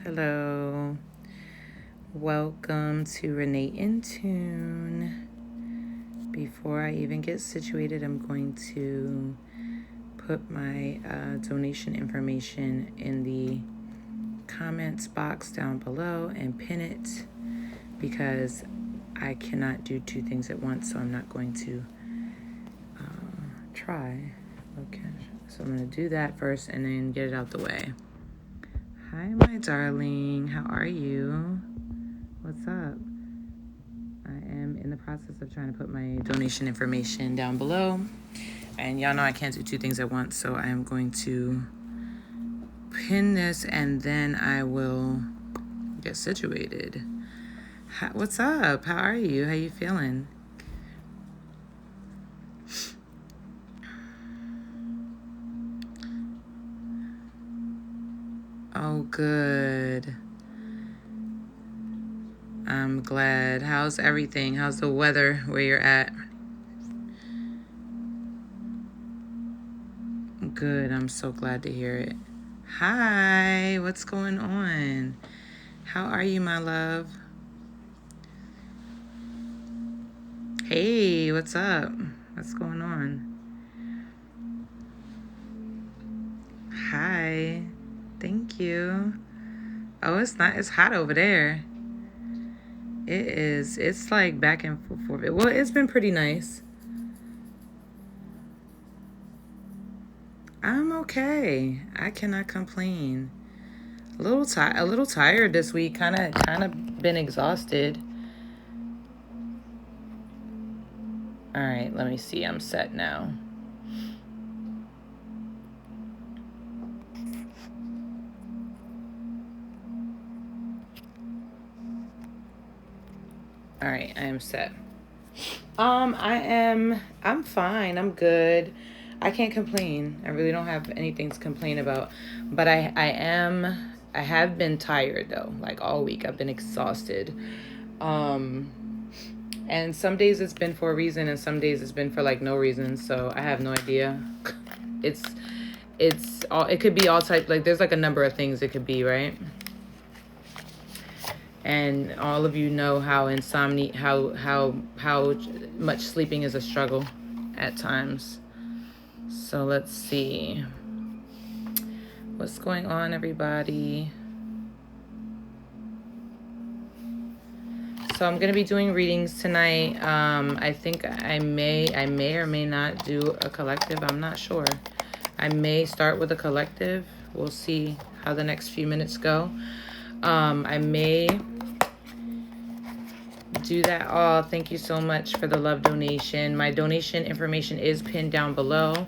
Hello. Welcome to Renee in Tune. Before I even get situated, I'm going to put my donation information in the comments box down below and pin it because I cannot do two things at once, so I'm not going to try. Okay, so I'm going to do that first and then get it out the way. Hi, my darling. How are you? What's up? I am in the process of trying to put my donation information down below. And y'all know I can't do two things at once, so I am going to pin this and then I will get situated. What's up? How are you? How you feeling? Oh, good. I'm glad. How's everything? How's the weather where you're at? Good. I'm so glad to hear it. Hi. What's going on? How are you, my love? Hey, what's up? What's going on? Hi. Thank you. Oh, it's not. It's hot over there. It is. It's like back and forth. Well, it's been pretty nice. I'm okay. I cannot complain. A little tired this week. Kind of been exhausted. All right, let me see. I'm set now. All right, I am set. I'm fine. I'm good. I can't complain. I really don't have anything to complain about. But I have been tired though. Like all week I've been exhausted. And some days it's been for a reason and some days it's been for like no reason. So I have no idea. It could be all types. Like there's like a number of things it could be, right? And all of you know how how much sleeping is a struggle at times. So let's see. What's going on, everybody? So I'm going to be doing readings tonight. I think I may or may not do a collective. I'm not sure. I may start with a collective. We'll see how the next few minutes go. I may do that. Oh, thank you so much for the love donation. My donation information is pinned down below.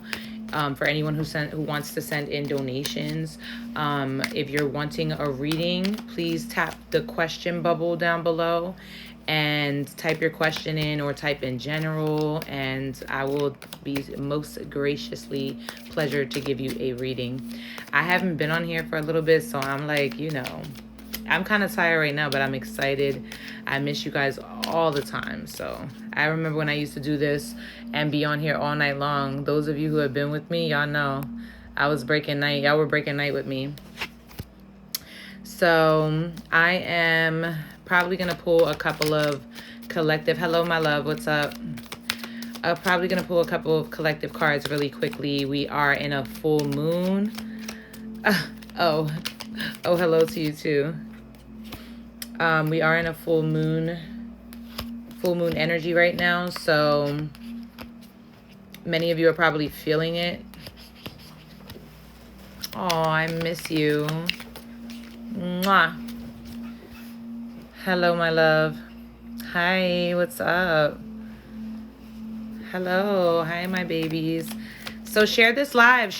For anyone who wants to send in donations. If you're wanting a reading, please tap the question bubble down below and type your question in or type in general, and I will be most graciously pleasured to give you a reading. I haven't been on here for a little bit, so I'm like, I'm kind of tired right now, but I'm excited. I miss you guys all the time. So I remember when I used to do this and be on here all night long. Those of you who have been with me, y'all know I was breaking night. Y'all were breaking night with me. So I am probably going to pull a couple of collective. Hello, my love. What's up? I'm probably going to pull a couple of collective cards really quickly. We are in a full moon. Oh, hello to you too. We are in a full moon energy right now, so many of you are probably feeling it. Oh, I miss you. Mwah. Hello, my love. Hi, what's up? Hello, hi, my babies. So share this live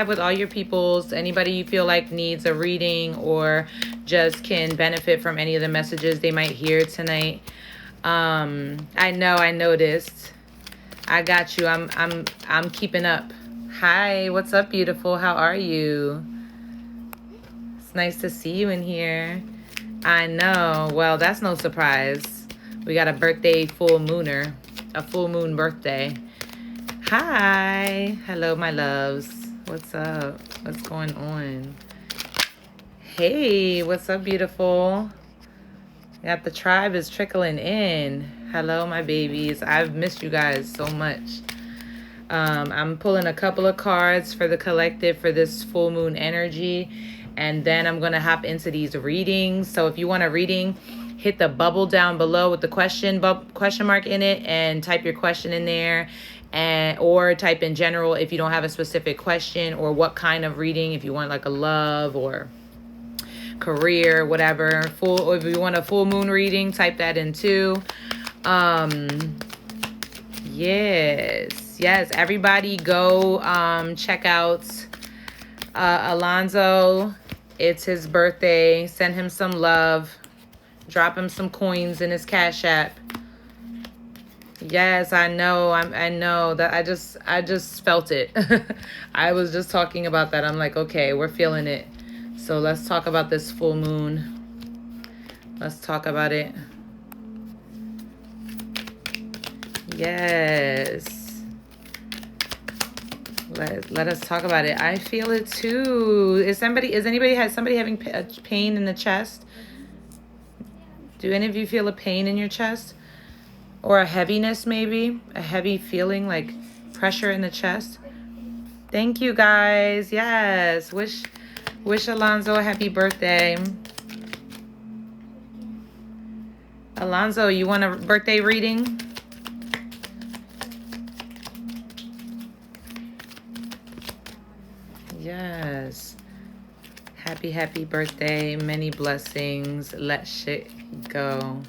with all your peoples. Anybody you feel like needs a reading or just can benefit from any of the messages they might hear tonight. I noticed. I got you. I'm keeping up. Hi, what's up, beautiful? How are you? It's nice to see you in here. I know. Well, that's no surprise. We got a birthday full mooner, a full moon birthday. Hi. Hello, my loves. What's up? What's going on? Hey, what's up, beautiful? Got the tribe is trickling in. Hello, my babies. I've missed you guys so much. I'm pulling a couple of cards for the collective for this full moon energy, and then I'm going to hop into these readings. So if you want a reading, hit the bubble down below with the question mark in it and type your question in there, or type in general if you don't have a specific question, or what kind of reading, if you want like a love or career, whatever. Or if you want a full moon reading, type that in too. Yes, everybody go check out Alonzo. It's his birthday. Send him some love. Drop him some coins in his Cash App. Yes, I know. I know that I just felt it. I was just talking about that. I'm like, okay, we're feeling it. So let's talk about this full moon. Let's talk about it. Yes. Let us talk about it. I feel it too. Is somebody having pain in the chest? Do any of you feel a pain in your chest? Or a heaviness, maybe? A heavy feeling, like pressure in the chest? Thank you, guys. Yes. Wish Alonzo a happy birthday. Alonzo, you want a birthday reading? Yes. Happy birthday. Many blessings. Let shit go.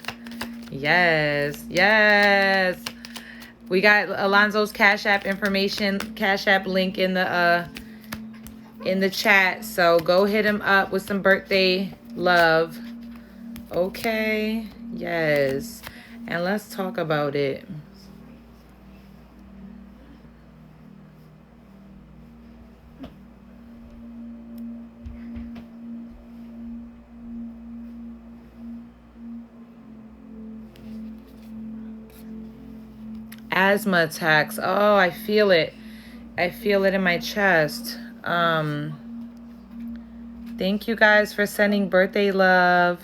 Yes. We got Alonzo's Cash App information, Cash App link in the chat. So go hit him up with some birthday love. Okay. Yes. And let's talk about it. Asthma attacks. Oh, I feel it. I feel it in my chest. Thank you guys for sending birthday love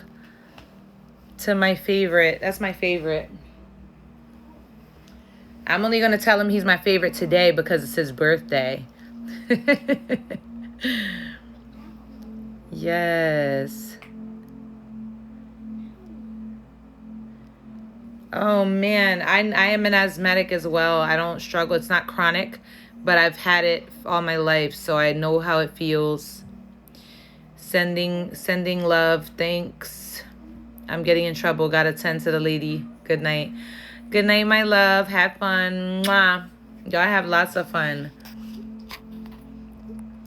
to my favorite. That's my favorite. I'm only going to tell him he's my favorite today because it's his birthday. Yes. Oh man, I am an asthmatic as well. I don't struggle. It's not chronic, but I've had it all my life, so I know how it feels. Sending love. Thanks. I'm getting in trouble. Gotta tend to the lady. Good night. Good night, my love. Have fun. Mwah. Y'all have lots of fun.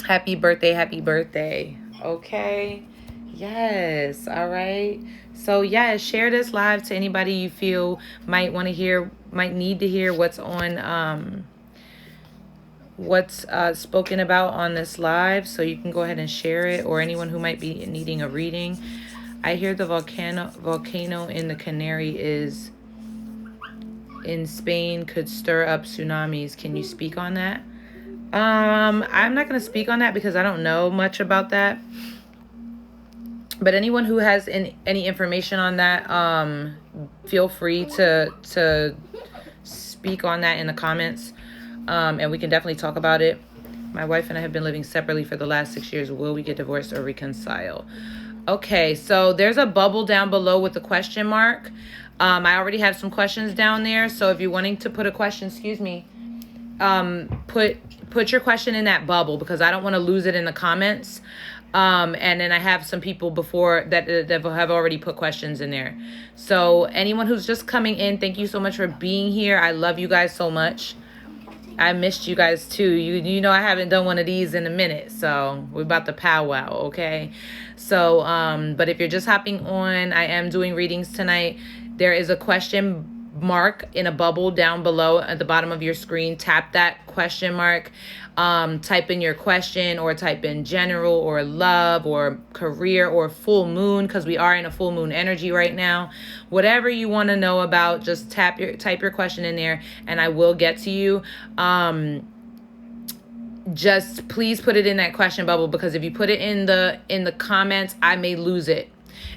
Happy birthday. Okay. Yes. All right. So yeah, share this live to anybody you feel might want to hear, might need to hear what's on what's spoken about on this live. So you can go ahead and share it, or anyone who might be needing a reading. I hear the volcano in the Canary is in Spain could stir up tsunamis. Can you speak on that? I'm not going to speak on that because I don't know much about that. But anyone who has any information on that, feel free to speak on that in the comments. And we can definitely talk about it. My wife and I have been living separately for the last 6 years. Will we get divorced or reconcile? Okay, so there's a bubble down below with a question mark. I already have some questions down there. So if you're wanting to put a question, put your question in that bubble because I don't want to lose it in the comments. And then I have some people before that have already put questions in there. So anyone who's just coming in, thank you so much for being here. I love you guys so much. I missed you guys too. You know I haven't done one of these in a minute, so we're about to powwow, okay? So, but if you're just hopping on, I am doing readings tonight. There is a question mark in a bubble down below at the bottom of your screen. Tap that question mark. Type in your question, or type in general or love or career or full moon, because we are in a full moon energy right now. Whatever you want to know about, just type your question in there and I will get to you. just please put it in that question bubble, because if you put it in the comments, I may lose it.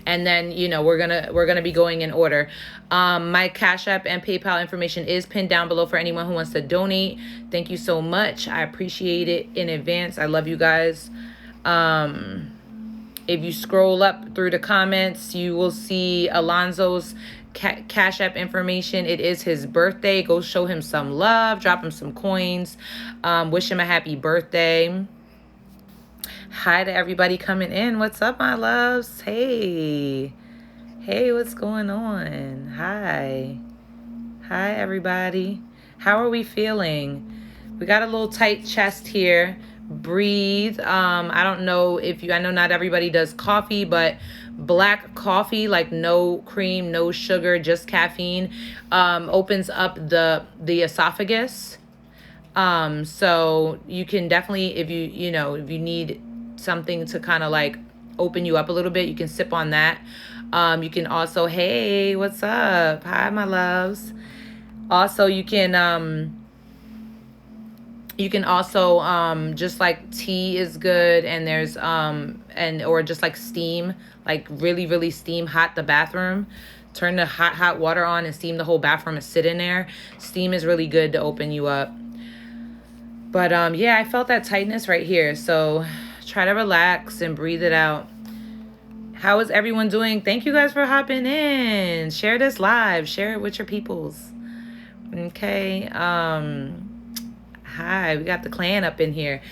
And then, you know, we're gonna be going in order. My Cash App and PayPal information is pinned down below for anyone who wants to donate. Thank you so much. I appreciate it in advance. I love you guys. If you scroll up through the comments, you will see Alonzo's Cash App information. It is his birthday. Go show him some love. Drop him some coins. Wish him a happy birthday. Hi to everybody coming in. What's up, my loves? Hey, what's going on? Hi, everybody. How are we feeling? We got a little tight chest here. Breathe. I don't know if I know not everybody does coffee, but black coffee, like no cream, no sugar, just caffeine, opens up the esophagus. So you can definitely, if you need something to kind of like open you up a little bit, you can sip on that. You can also, hey, what's up? Hi, my loves. Also, you can also just like tea is good, and there's or just like steam, like really, really steam hot the bathroom. Turn the hot water on and steam the whole bathroom and sit in there. Steam is really good to open you up. But yeah, I felt that tightness right here. So try to relax and breathe it out. How is everyone doing? Thank you guys for hopping in. Share this live. Share it with your peoples. Okay. Hi, we got the clan up in here.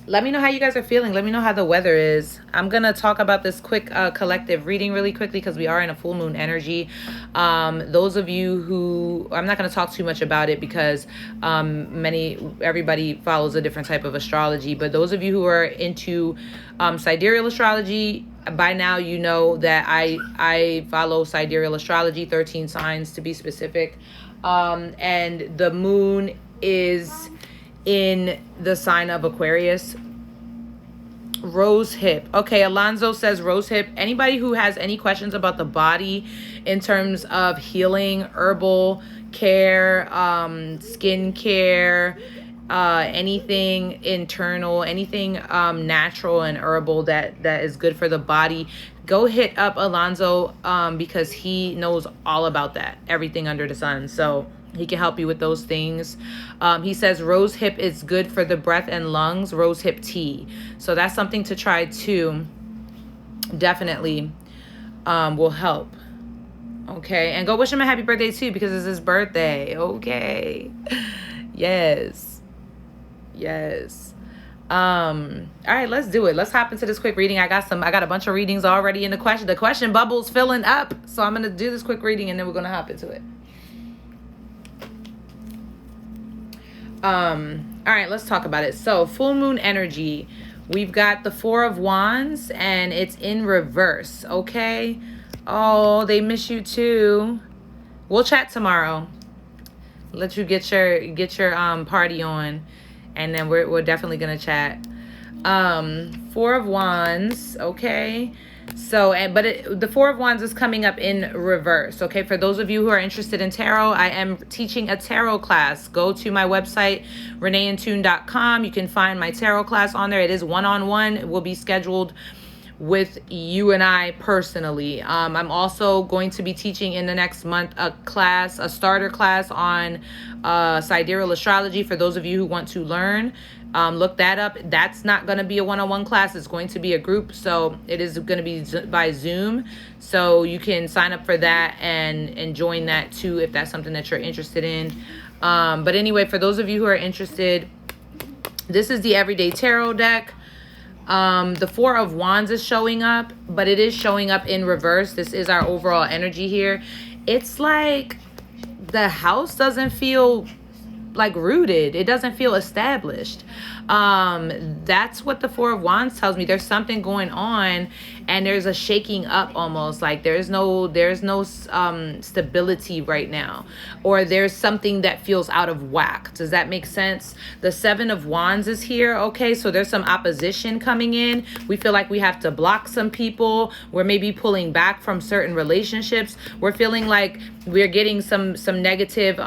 Let me know how you guys are feeling. Let me know how the weather is. I'm going to talk about this quick collective reading really quickly, because we are in a full moon energy. Those of you who, I'm not going to talk too much about it, because everybody follows a different type of astrology. But those of you who are into sidereal astrology, by now you know that I follow sidereal astrology, 13 signs to be specific. And the moon is in the sign of Aquarius. Rose hip. Okay, Alonzo says rose hip. Anybody who has any questions about the body in terms of healing, herbal care, skin care, anything internal, anything natural and herbal that is good for the body, go hit up Alonzo, because he knows all about that, everything under the sun. So he can help you with those things. He says rose hip is good for the breath and lungs, rose hip tea. So that's something to try too. Definitely will help. Okay, and go wish him a happy birthday too, because it's his birthday. Okay. Yes. All right, let's do it. Let's hop into this quick reading. I got a bunch of readings already in the question bubble's filling up. So I'm going to do this quick reading, and then we're going to hop into it. All right, let's talk about it. So full moon energy, we've got the 4 of Wands, and it's in reverse. Okay. Oh, they miss you too. We'll chat tomorrow. Let you get your party on, and then we're definitely gonna chat. 4 of Wands. Okay. So, the 4 of Wands is coming up in reverse. Okay, for those of you who are interested in tarot, I am teaching a tarot class. Go to my website, reneeintune.com. You can find my tarot class on there. It is one-on-one. It will be scheduled with you and I personally. I'm also going to be teaching in the next month a starter class on sidereal astrology for those of you who want to learn. Look that up. That's not going to be a one-on-one class. It's going to be a group. So it is going to be by Zoom. So you can sign up for that and join that too, if that's something that you're interested in. But anyway, for those of you who are interested, this is the Everyday Tarot deck. The 4 of Wands is showing up, but it is showing up in reverse. This is our overall energy here. It's like the house doesn't feel like rooted. It doesn't feel established. That's what the Four of Wands tells me. There's something going on, and there's a shaking up almost, like there's no stability right now, or there's something that feels out of whack. Does that make sense? The Seven of Wands is here. Okay, so there's some opposition coming in. We feel like we have to block some people. We're maybe pulling back from certain relationships. We're feeling like we're getting some negative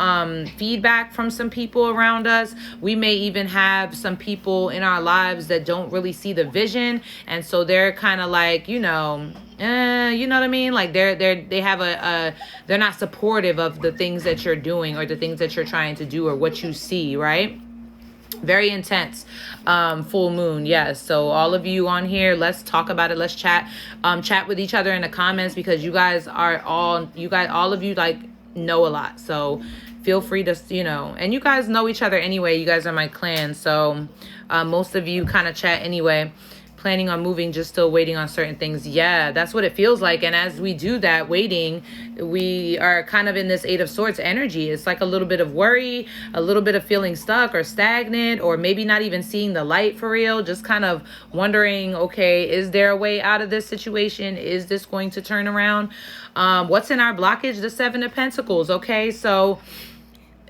feedback from some people around us. We may even have some people in our lives that don't really see the vision, and so they're kind of like, you know what I mean? Like they have they're not supportive of the things that you're doing or the things that you're trying to do or what you see, right? Very intense full moon. Yes. So all of you on here, let's talk about it. Let's chat with each other in the comments, because all of you like know a lot. So feel free to, and you guys know each other anyway. You guys are my clan. So most of you kind of chat anyway. Planning on moving, just still waiting on certain things. Yeah, that's what it feels like. And as we do that waiting, we are kind of in this Eight of Swords energy. It's like a little bit of worry, a little bit of feeling stuck or stagnant, or maybe not even seeing the light for real. Just kind of wondering, okay, is there a way out of this situation? Is this going to turn around? What's in our blockage? The Seven of Pentacles. Okay, so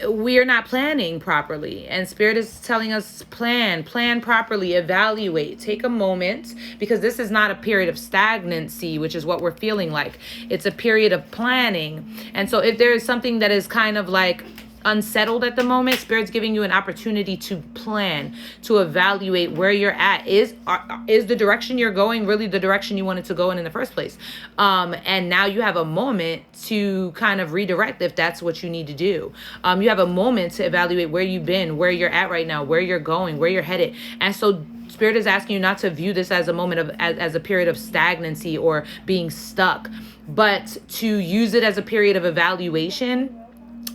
we are not planning properly, and Spirit is telling us plan properly, evaluate, take a moment, because this is not a period of stagnancy, which is what we're feeling like. It's a period of planning. And so if there is something that is kind of like unsettled at the moment, Spirit's giving you an opportunity to plan, to evaluate where you're at. Is the direction you're going really the direction you wanted to go in the first place? And now you have a moment to kind of redirect if that's what you need to do. You have a moment to evaluate where you've been, where you're at right now, where you're going, where you're headed. And so Spirit is asking you not to view this as a moment of as a period of stagnancy or being stuck, but to use it as a period of evaluation,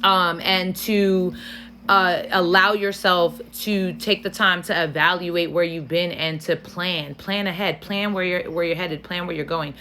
and to allow yourself to take the time to evaluate where you've been and to plan ahead, plan where you're headed, plan where you're going.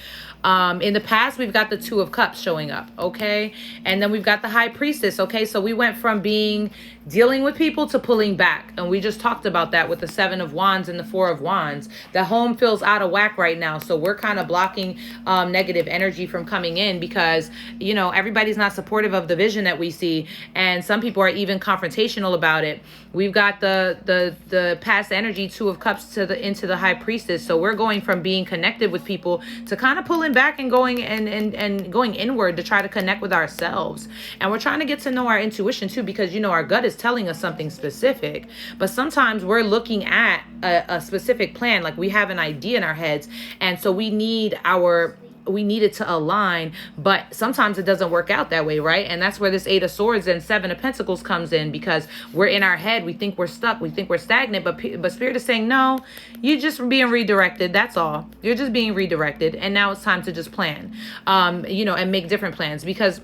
In the past, we've got the Two of Cups showing up, okay? And then we've got the High Priestess, okay? So we went from dealing with people to pulling back. And we just talked about that with the Seven of Wands and the Four of Wands. The home feels out of whack right now. So we're kind of blocking negative energy from coming in, because, everybody's not supportive of the vision that we see. And some people are even confrontational about it. We've got the past energy, Two of Cups, into the High Priestess. So we're going from being connected with people to kind of pulling back and going and going inward to try to connect with ourselves. And we're trying to get to know our intuition too, because our gut is telling us something specific, but sometimes we're looking at a specific plan, like we have an idea in our heads, and so we need it to align, but sometimes it doesn't work out that way, right? And that's where this Eight of Swords and Seven of Pentacles comes in, because we're in our head, we think we're stuck, we think we're stagnant, but Spirit is saying, no, you're just being redirected. That's all. You're just being redirected, and now it's time to just plan, and make different plans, because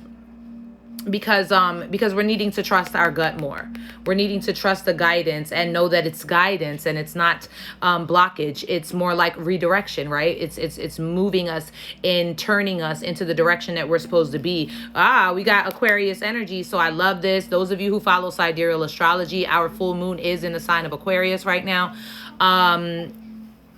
we're needing to trust our gut more. We're needing to trust the guidance and know that it's guidance and it's not blockage. It's more like redirection, right? It's moving us and turning us into the direction that we're supposed to be. We got Aquarius energy, so I love this. Those of you who follow sidereal astrology, our full moon is in the sign of Aquarius right now.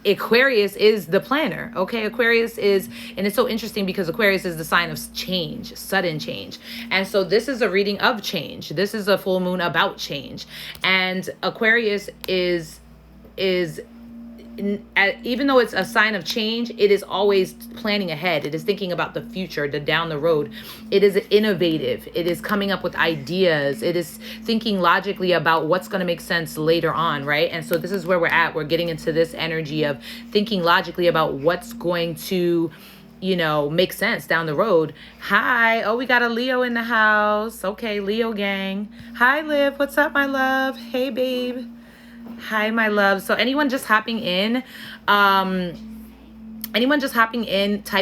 Aquarius is the planner, okay? Aquarius is, and it's so interesting because Aquarius is the sign of change, sudden change. And so this is a reading of change. This is a full moon about change. And Aquarius is even though it's a sign of change, it is always planning ahead. It is thinking about the future, down the road. It is innovative. It is coming up with ideas. It is thinking logically about what's going to make sense later on, right? And so this is where we're at. We're getting into this energy of thinking logically about what's going to, make sense down the road. Hi. Oh, we got a Leo in the house. Okay, Leo gang. Hi, Liv. What's up, my love? Hey, babe. Hi, my love. So anyone just hopping in, type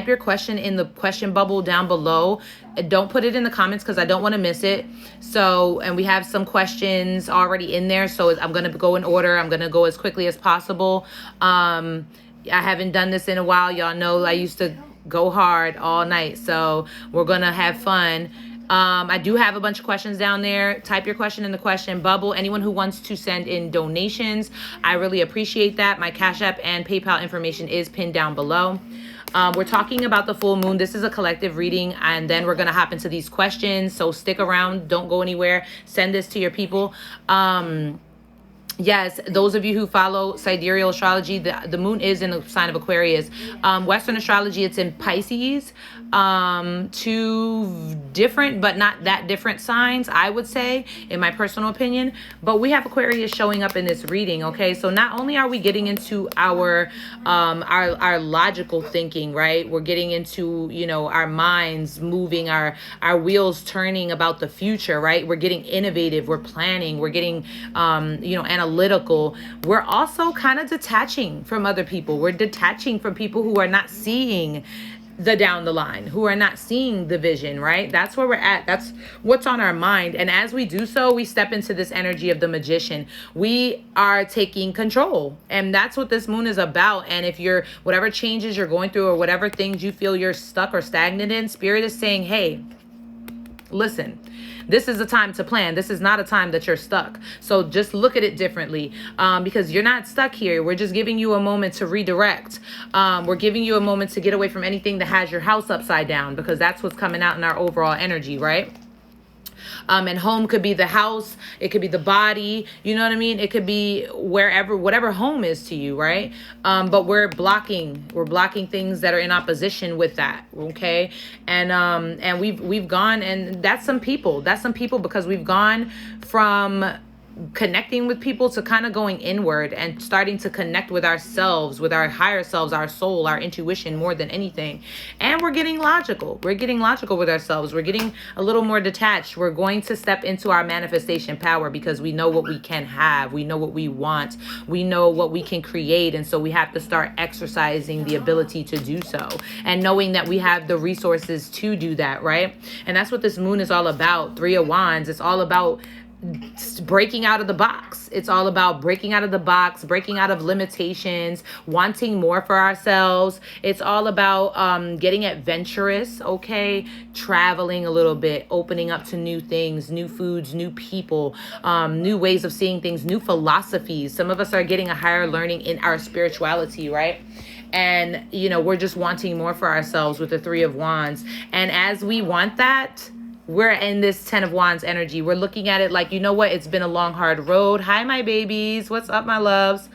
your question in the question bubble down below. Don't put it in the comments because I don't want to miss it. So, and we have some questions already in there. So I'm going to go in order. I'm going to go as quickly as possible. I haven't done this in a while. Y'all know I used to go hard all night. So we're going to have fun. I do have a bunch of questions down there. Type your question in the question bubble. Anyone who wants to send in donations, I really appreciate that. My Cash App and PayPal information is pinned down below. We're talking about the full moon. This is a collective reading, and then we're going to hop into these questions. So stick around. Don't go anywhere. Send this to your people. Yes, those of you who follow sidereal astrology, the moon is in the sign of Aquarius. Western astrology, it's in Pisces. Two different, but not that different signs, I would say, in my personal opinion. But we have Aquarius showing up in this reading, okay? So not only are we getting into our logical thinking, right? We're getting into, you know, our minds moving, our wheels turning about the future, right? We're getting innovative, we're planning, we're getting, you know, analytical. We're also kind of detaching from other people. We're detaching from people who are not seeing the down the line, who are not seeing the vision, right? That's where we're at. That's what's on our mind. And as we do so, we step into this energy of the magician. We are taking control. And that's what this moon is about. And if you're, whatever changes you're going through or whatever things you feel you're stuck or stagnant in, Spirit is saying, hey, listen, this is a time to plan. This is not a time that you're stuck. So just look at it differently, because you're not stuck here. We're just giving you a moment to redirect. We're giving you a moment to get away from anything that has your house upside down, because that's what's coming out in our overall energy, right? And home could be the house. It could be the body. You know what I mean? It could be wherever, whatever home is to you, right? But we're blocking things that are in opposition with that. Okay. And we've gone, and that's some people because we've gone from connecting with people to kind of going inward and starting to connect with ourselves, with our higher selves, our soul, our intuition more than anything. And we're getting logical. We're getting logical with ourselves. We're getting a little more detached. We're going to step into our manifestation power because we know what we can have. We know what we want. We know what we can create. And so we have to start exercising the ability to do so and knowing that we have the resources to do that, right? And that's what this moon is all about. Three of Wands. It's all about breaking out of the box. It's all about breaking out of the box, breaking out of limitations, wanting more for ourselves. It's all about getting adventurous, okay? Traveling a little bit, opening up to new things, new foods, new people, new ways of seeing things, new philosophies. Some of us are getting a higher learning in our spirituality, right? And, you know, we're just wanting more for ourselves with the Three of Wands. And as we want that, we're in this 10 of Wands energy. We're looking at it like, you know what? It's been a long, hard road. Hi, my babies. What's up, my loves?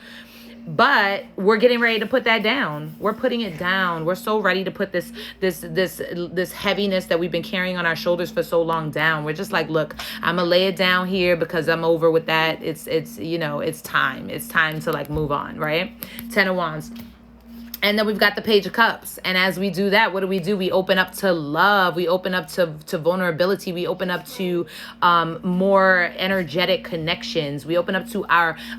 But we're getting ready to put that down. We're putting it down. We're so ready to put this heaviness that we've been carrying on our shoulders for so long down. We're just like, look, I'm gonna lay it down here because I'm over with that. It's you know, it's time. It's time to like move on, right? 10 of Wands. And then we've got the Page of Cups. And as we do that, what do? We open up to love. We open up to vulnerability. We open up to more energetic connections. We open up to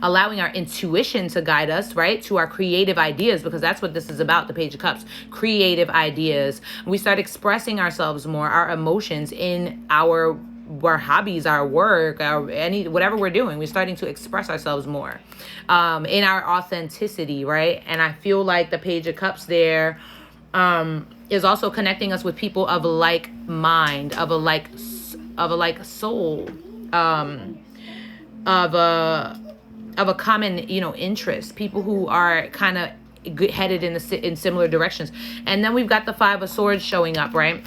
allowing our intuition to guide us, right? To our creative ideas, because that's what this is about, the Page of Cups. Creative ideas. We start expressing ourselves more, our emotions in our hobbies, our work, whatever we're doing. We're starting to express ourselves more in our authenticity, right? And I feel like the Page of Cups there is also connecting us with people of a like mind, of a like soul, of a common, you know, interest. People who are kind of headed in similar directions. And then we've got the Five of Swords showing up, right?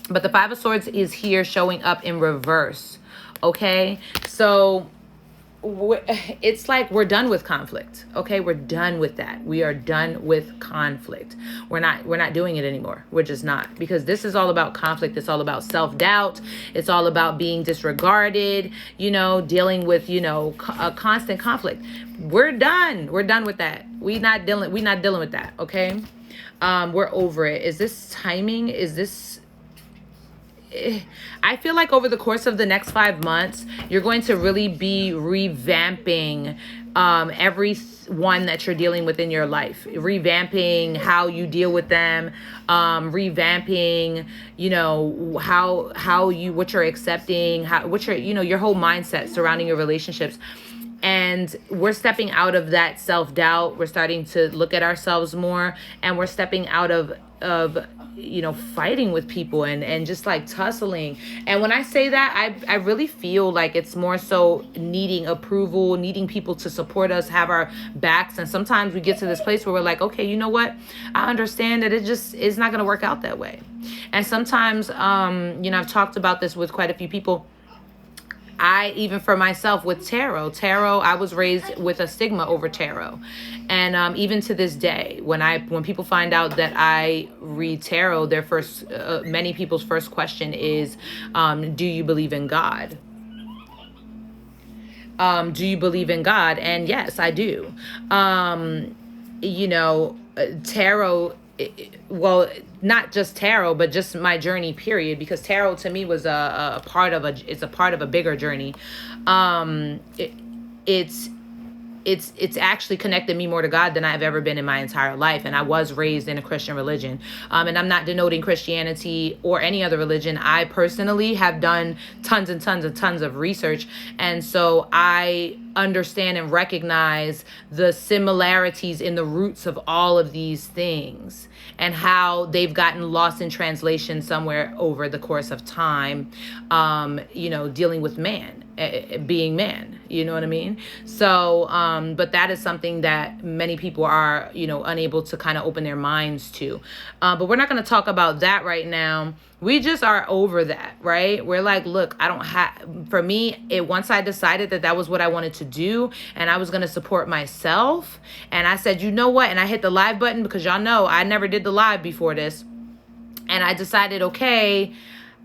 But the Five of Swords is here showing up in reverse. Okay. So it's like we're done with conflict. Okay. We're done with that. We are done with conflict. We're not doing it anymore. We're just not, because this is all about conflict. It's all about self-doubt. It's all about being disregarded, you know, dealing with, you know, a constant conflict. We're done. We're done with that. We're not dealing with that. Okay. We're over it. Is this timing? Is this, I feel like over the course of the next 5 months, you're going to really be revamping every one that you're dealing with in your life, revamping how you deal with them, revamping, you know, what you're accepting, your whole mindset surrounding your relationships. And we're stepping out of that self-doubt. We're starting to look at ourselves more, and we're stepping out of fighting with people and just like tussling. And when I say that, I really feel like it's more so needing approval, needing people to support us, have our backs. And sometimes we get to this place where we're like, okay, you know what? I understand that it just is not going to work out that way. And sometimes, I've talked about this with quite a few people. Even for myself with tarot, I was raised with a stigma over tarot. And even to this day, when people find out that I read tarot, many people's first question is, do you believe in God? Do you believe in God? And yes, I do. Tarot, well, not just tarot, but just my journey period, because tarot to me was a part of a bigger journey. It's actually connected me more to God than I've ever been in my entire life. And I was raised in a Christian religion. And I'm not denoting Christianity or any other religion. I personally have done tons and tons and tons of research. And so I understand and recognize the similarities in the roots of all of these things and how they've gotten lost in translation somewhere over the course of time, dealing with man, being man, you know what I mean? So, but that is something that many people are, unable to kind of open their minds to. But we're not going to talk about that right now. We just are over that, right? We're like, look, for me, once I decided that was what I wanted to do and I was going to support myself. And I said, you know what? And I hit the live button because y'all know I never did the live before this. And I decided, okay,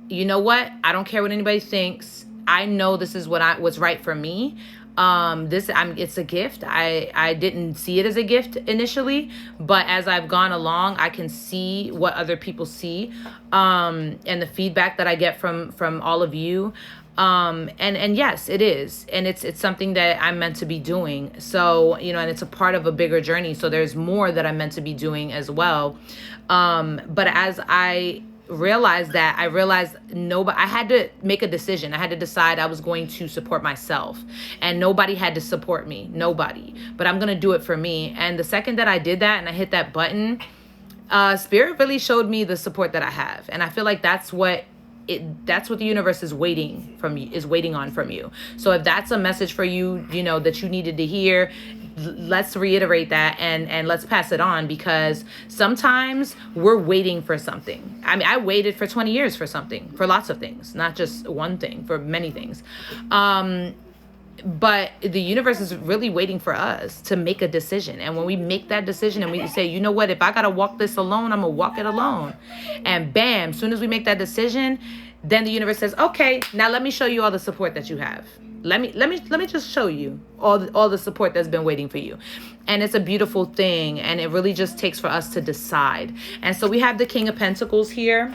you know what? I don't care what anybody thinks. I know this is what's right for me. It's a gift. I didn't see it as a gift initially, but as I've gone along, I can see what other people see, and the feedback that I get from all of you. And yes, it is. And it's something that I'm meant to be doing. So, and it's a part of a bigger journey. So there's more that I'm meant to be doing as well. But as I realized nobody, I had to make a decision. I had to decide I was going to support myself, and nobody had to support me, nobody, but I'm going to do it for me. And the second that I did that and I hit that button, Spirit really showed me the support that I have. And I feel like that's what the universe is waiting on from you. So if that's a message for you, that you needed to hear, let's reiterate that and let's pass it on, because sometimes we're waiting for something. I mean, I waited for 20 years for something, for lots of things, not just one thing, for many things. But the universe is really waiting for us to make a decision. And when we make that decision and we say, you know what, if I got to walk this alone, I'm going to walk it alone. And bam, as soon as we make that decision, then the universe says, okay, now let me show you all the support that you have. Let me just show you all the support that's been waiting for you. And it's a beautiful thing. And it really just takes for us to decide. And so we have the King of Pentacles here.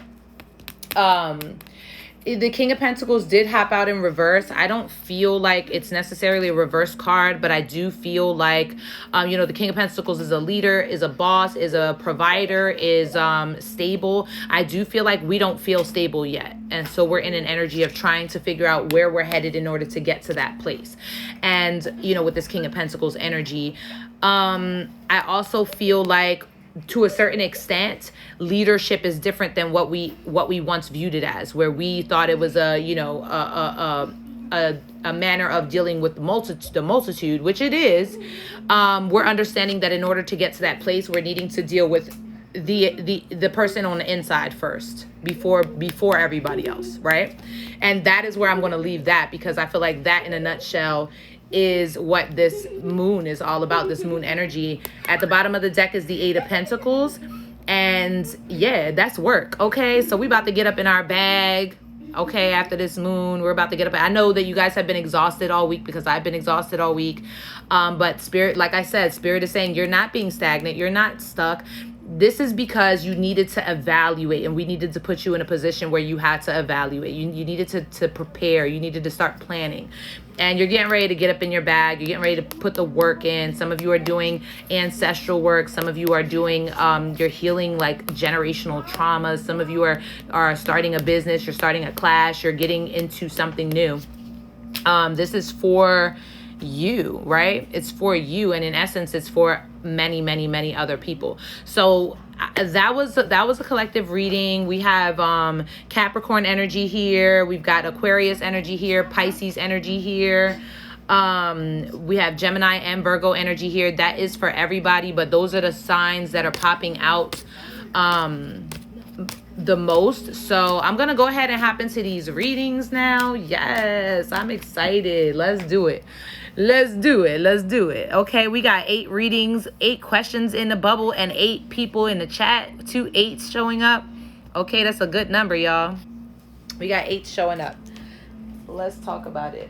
The King of Pentacles did hop out in reverse. I don't feel like it's necessarily a reverse card, but I do feel like, the King of Pentacles is a leader, is a boss, is a provider, is stable. I do feel like we don't feel stable yet. And so we're in an energy of trying to figure out where we're headed in order to get to that place. And, with this King of Pentacles energy, I also feel like, to a certain extent, leadership is different than what we once viewed it as, where we thought it was a manner of dealing with the multitude, which it is. We're understanding that in order to get to that place, we're needing to deal with the person on the inside first, before everybody else, right? And that is where I'm going to leave that, because I feel like that in a nutshell is what this moon is all about, this moon energy. At the bottom of the deck is the Eight of Pentacles. And yeah, that's work. Okay, so we about to get up in our bag. Okay, after this moon, we're about to get up. I know that you guys have been exhausted all week, because I've been exhausted all week. But Spirit, like I said, Spirit is saying you're not being stagnant. You're not stuck. This is because you needed to evaluate, and we needed to put you in a position where you had to evaluate. You needed to prepare. You needed to start planning. And you're getting ready to get up in your bag. You're getting ready to put the work in. Some of you are doing ancestral work. Some of you are doing, you're healing like generational traumas. Some of you are starting a business. You're starting a class. You're getting into something new. This is for you, right? It's for you. And in essence, it's for many, many, many other people. So that was a collective reading. We have Capricorn energy here. We've got Aquarius energy here, Pisces energy here. We have Gemini and Virgo energy here. That is for everybody, but those are the signs that are popping out the most. So I'm gonna go ahead and hop into these readings now. Yes, I'm excited. Let's do it. Let's do it. Let's do it. Okay, we got 8 readings, 8 questions in the bubble, and 8 people in the chat. 2 8s showing up. Okay, that's a good number, y'all. We got 8 showing up. Let's talk about it.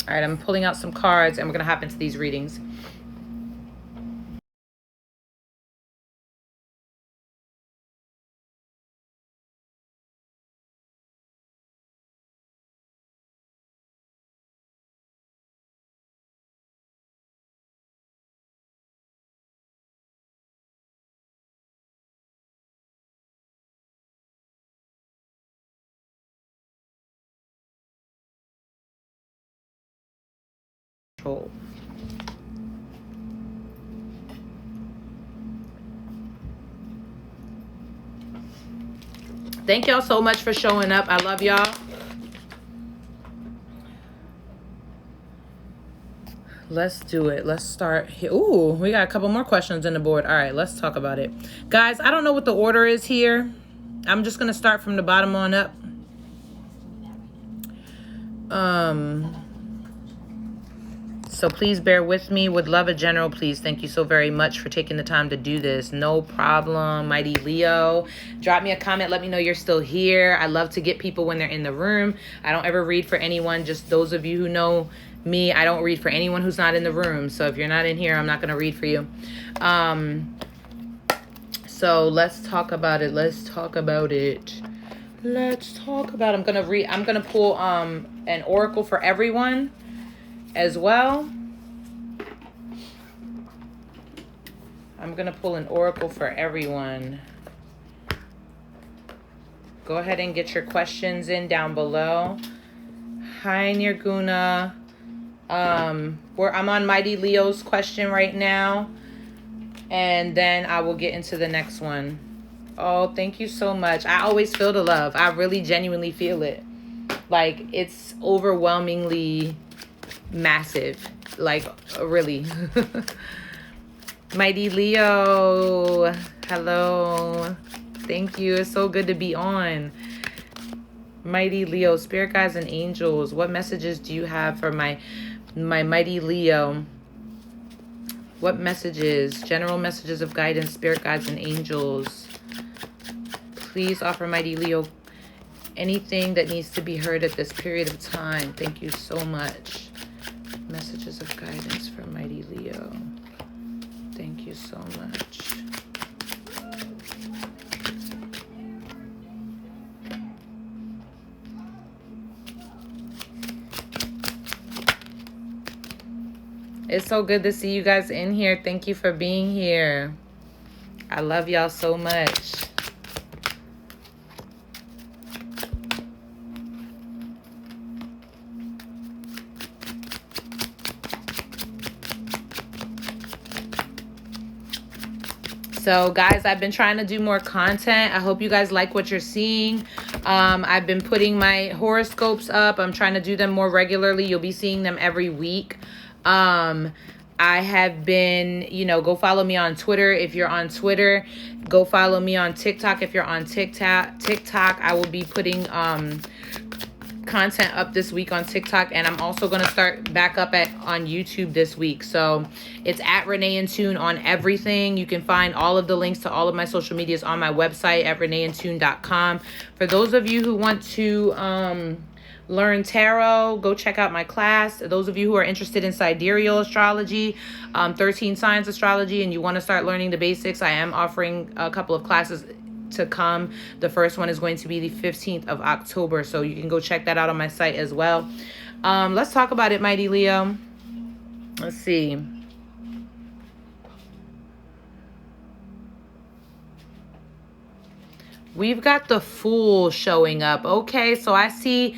All right, I'm pulling out some cards and we're going to hop into these readings. Control. Thank y'all so much for showing up. I love y'all. Let's do it. Let's start here. Ooh, we got a couple more questions on the board. All right, let's talk about it. Guys, I don't know what the order is here. I'm just going to start from the bottom on up. So please bear with me. Would love a general, please. Thank you so very much for taking the time to do this. No problem, mighty Leo. Drop me a comment. Let me know you're still here. I love to get people when they're in the room. I don't ever read for anyone. Just those of you who know me, I don't read for anyone who's not in the room. So if you're not in here, I'm not going to read for you. So let's talk about it. Let's talk about it. Let's talk about it. I'm going to pull an oracle for everyone as well. I'm going to pull an oracle for everyone. Go ahead and get your questions in down below. Hi, Nirguna. I'm on Mighty Leo's question right now. And then I will get into the next one. Oh, thank you so much. I always feel the love. I really genuinely feel it. Like, it's overwhelmingly massive. Like, really. Mighty Leo, hello. Thank you. It's so good to be on. Mighty Leo, spirit guides and angels, what messages do you have for my mighty Leo? What messages? General messages of guidance, spirit guides and angels. Please offer mighty Leo anything that needs to be heard at this period of time. Thank you so much. Messages of guidance for mighty Leo. Thank you so much. It's so good to see you guys in here. Thank you for being here. I love y'all so much. So guys, I've been trying to do more content. I hope you guys like what you're seeing. I've been putting my horoscopes up. I'm trying to do them more regularly. You'll be seeing them every week. I have been, go follow me on Twitter if you're on Twitter. Go follow me on TikTok if you're on TikTok. I will be putting content up this week on TikTok, and I'm also going to start back up on YouTube this week. So it's at Renee and Tune on everything. You can find all of the links to all of my social medias on my website at reneeandtune.com. For those of you who want to learn tarot, go check out my class. Those of you who are interested in sidereal astrology, 13 signs astrology, and you want to start learning the basics, I am offering a couple of classes to come. The first one is going to be the 15th of October, so you can go check that out on my site as well. Let's talk about it, mighty Leo. Let's see. We've got the Fool showing up. Okay, so I see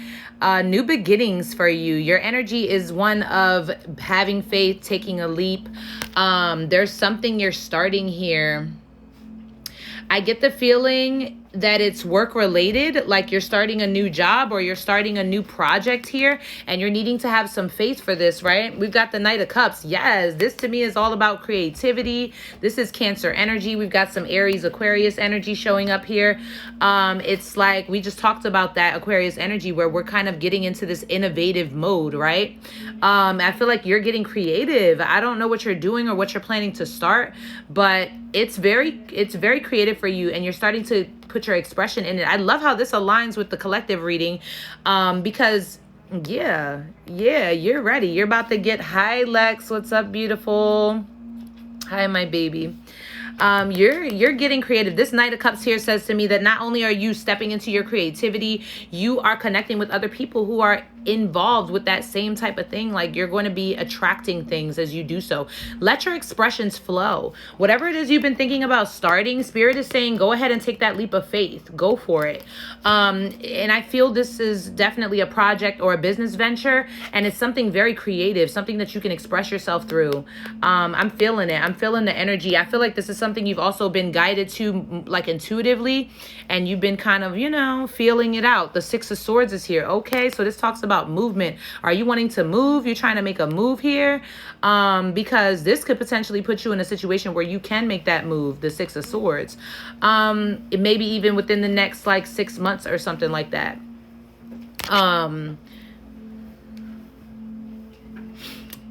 new beginnings for you. Your energy is one of having faith, taking a leap. There's something you're starting here. I get the feeling that it's work related, like you're starting a new job or you're starting a new project here, and you're needing to have some faith for this, right? We've got the Knight of Cups. Yes, this to me is all about creativity. This is Cancer energy. We've got some Aries, Aquarius energy showing up here. It's like we just talked about that Aquarius energy where we're kind of getting into this innovative mode, right? I feel like you're getting creative. I don't know what you're doing or what you're planning to start, but it's very creative for you, and you're starting to put your expression in it. I love how this aligns with the collective reading, because yeah, you're ready. You're about to get hi, Lex. What's up, beautiful? Hi, my baby. You're getting creative. This Knight of Cups here says to me that not only are you stepping into your creativity, you are connecting with other people who are involved with that same type of thing. Like, you're going to be attracting things as you do so. Let your expressions flow. Whatever it is you've been thinking about starting, Spirit is saying go ahead and take that leap of faith. Go for it. And I feel this is definitely a project or a business venture, and it's something very creative, something that you can express yourself through. I'm feeling it. I'm feeling the energy. I feel like this is something you've also been guided to, like, intuitively, and you've been kind of, feeling it out. The Six of Swords is here. Okay, so this talks about movement. Are you wanting to move? You're trying to make a move here, because this could potentially put you in a situation where you can make that move. The Six of Swords, it maybe even within the next 6 months or something like that.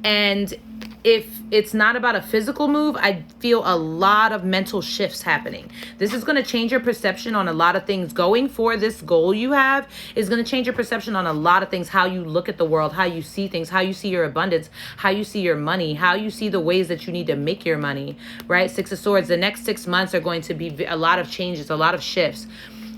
And if it's not about a physical move, I feel a lot of mental shifts happening. This is going to change your perception on a lot of things. Going for this goal you have is going to change your perception on a lot of things. How you look at the world, how you see things, how you see your abundance, how you see your money, how you see the ways that you need to make your money, right? Six of Swords. The next 6 months are going to be a lot of changes, a lot of shifts.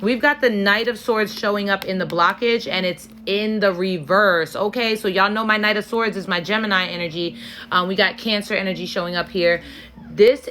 We've got the Knight of Swords showing up in the blockage, and it's in the reverse. Okay, so y'all know my Knight of Swords is my Gemini energy. We got Cancer energy showing up here. This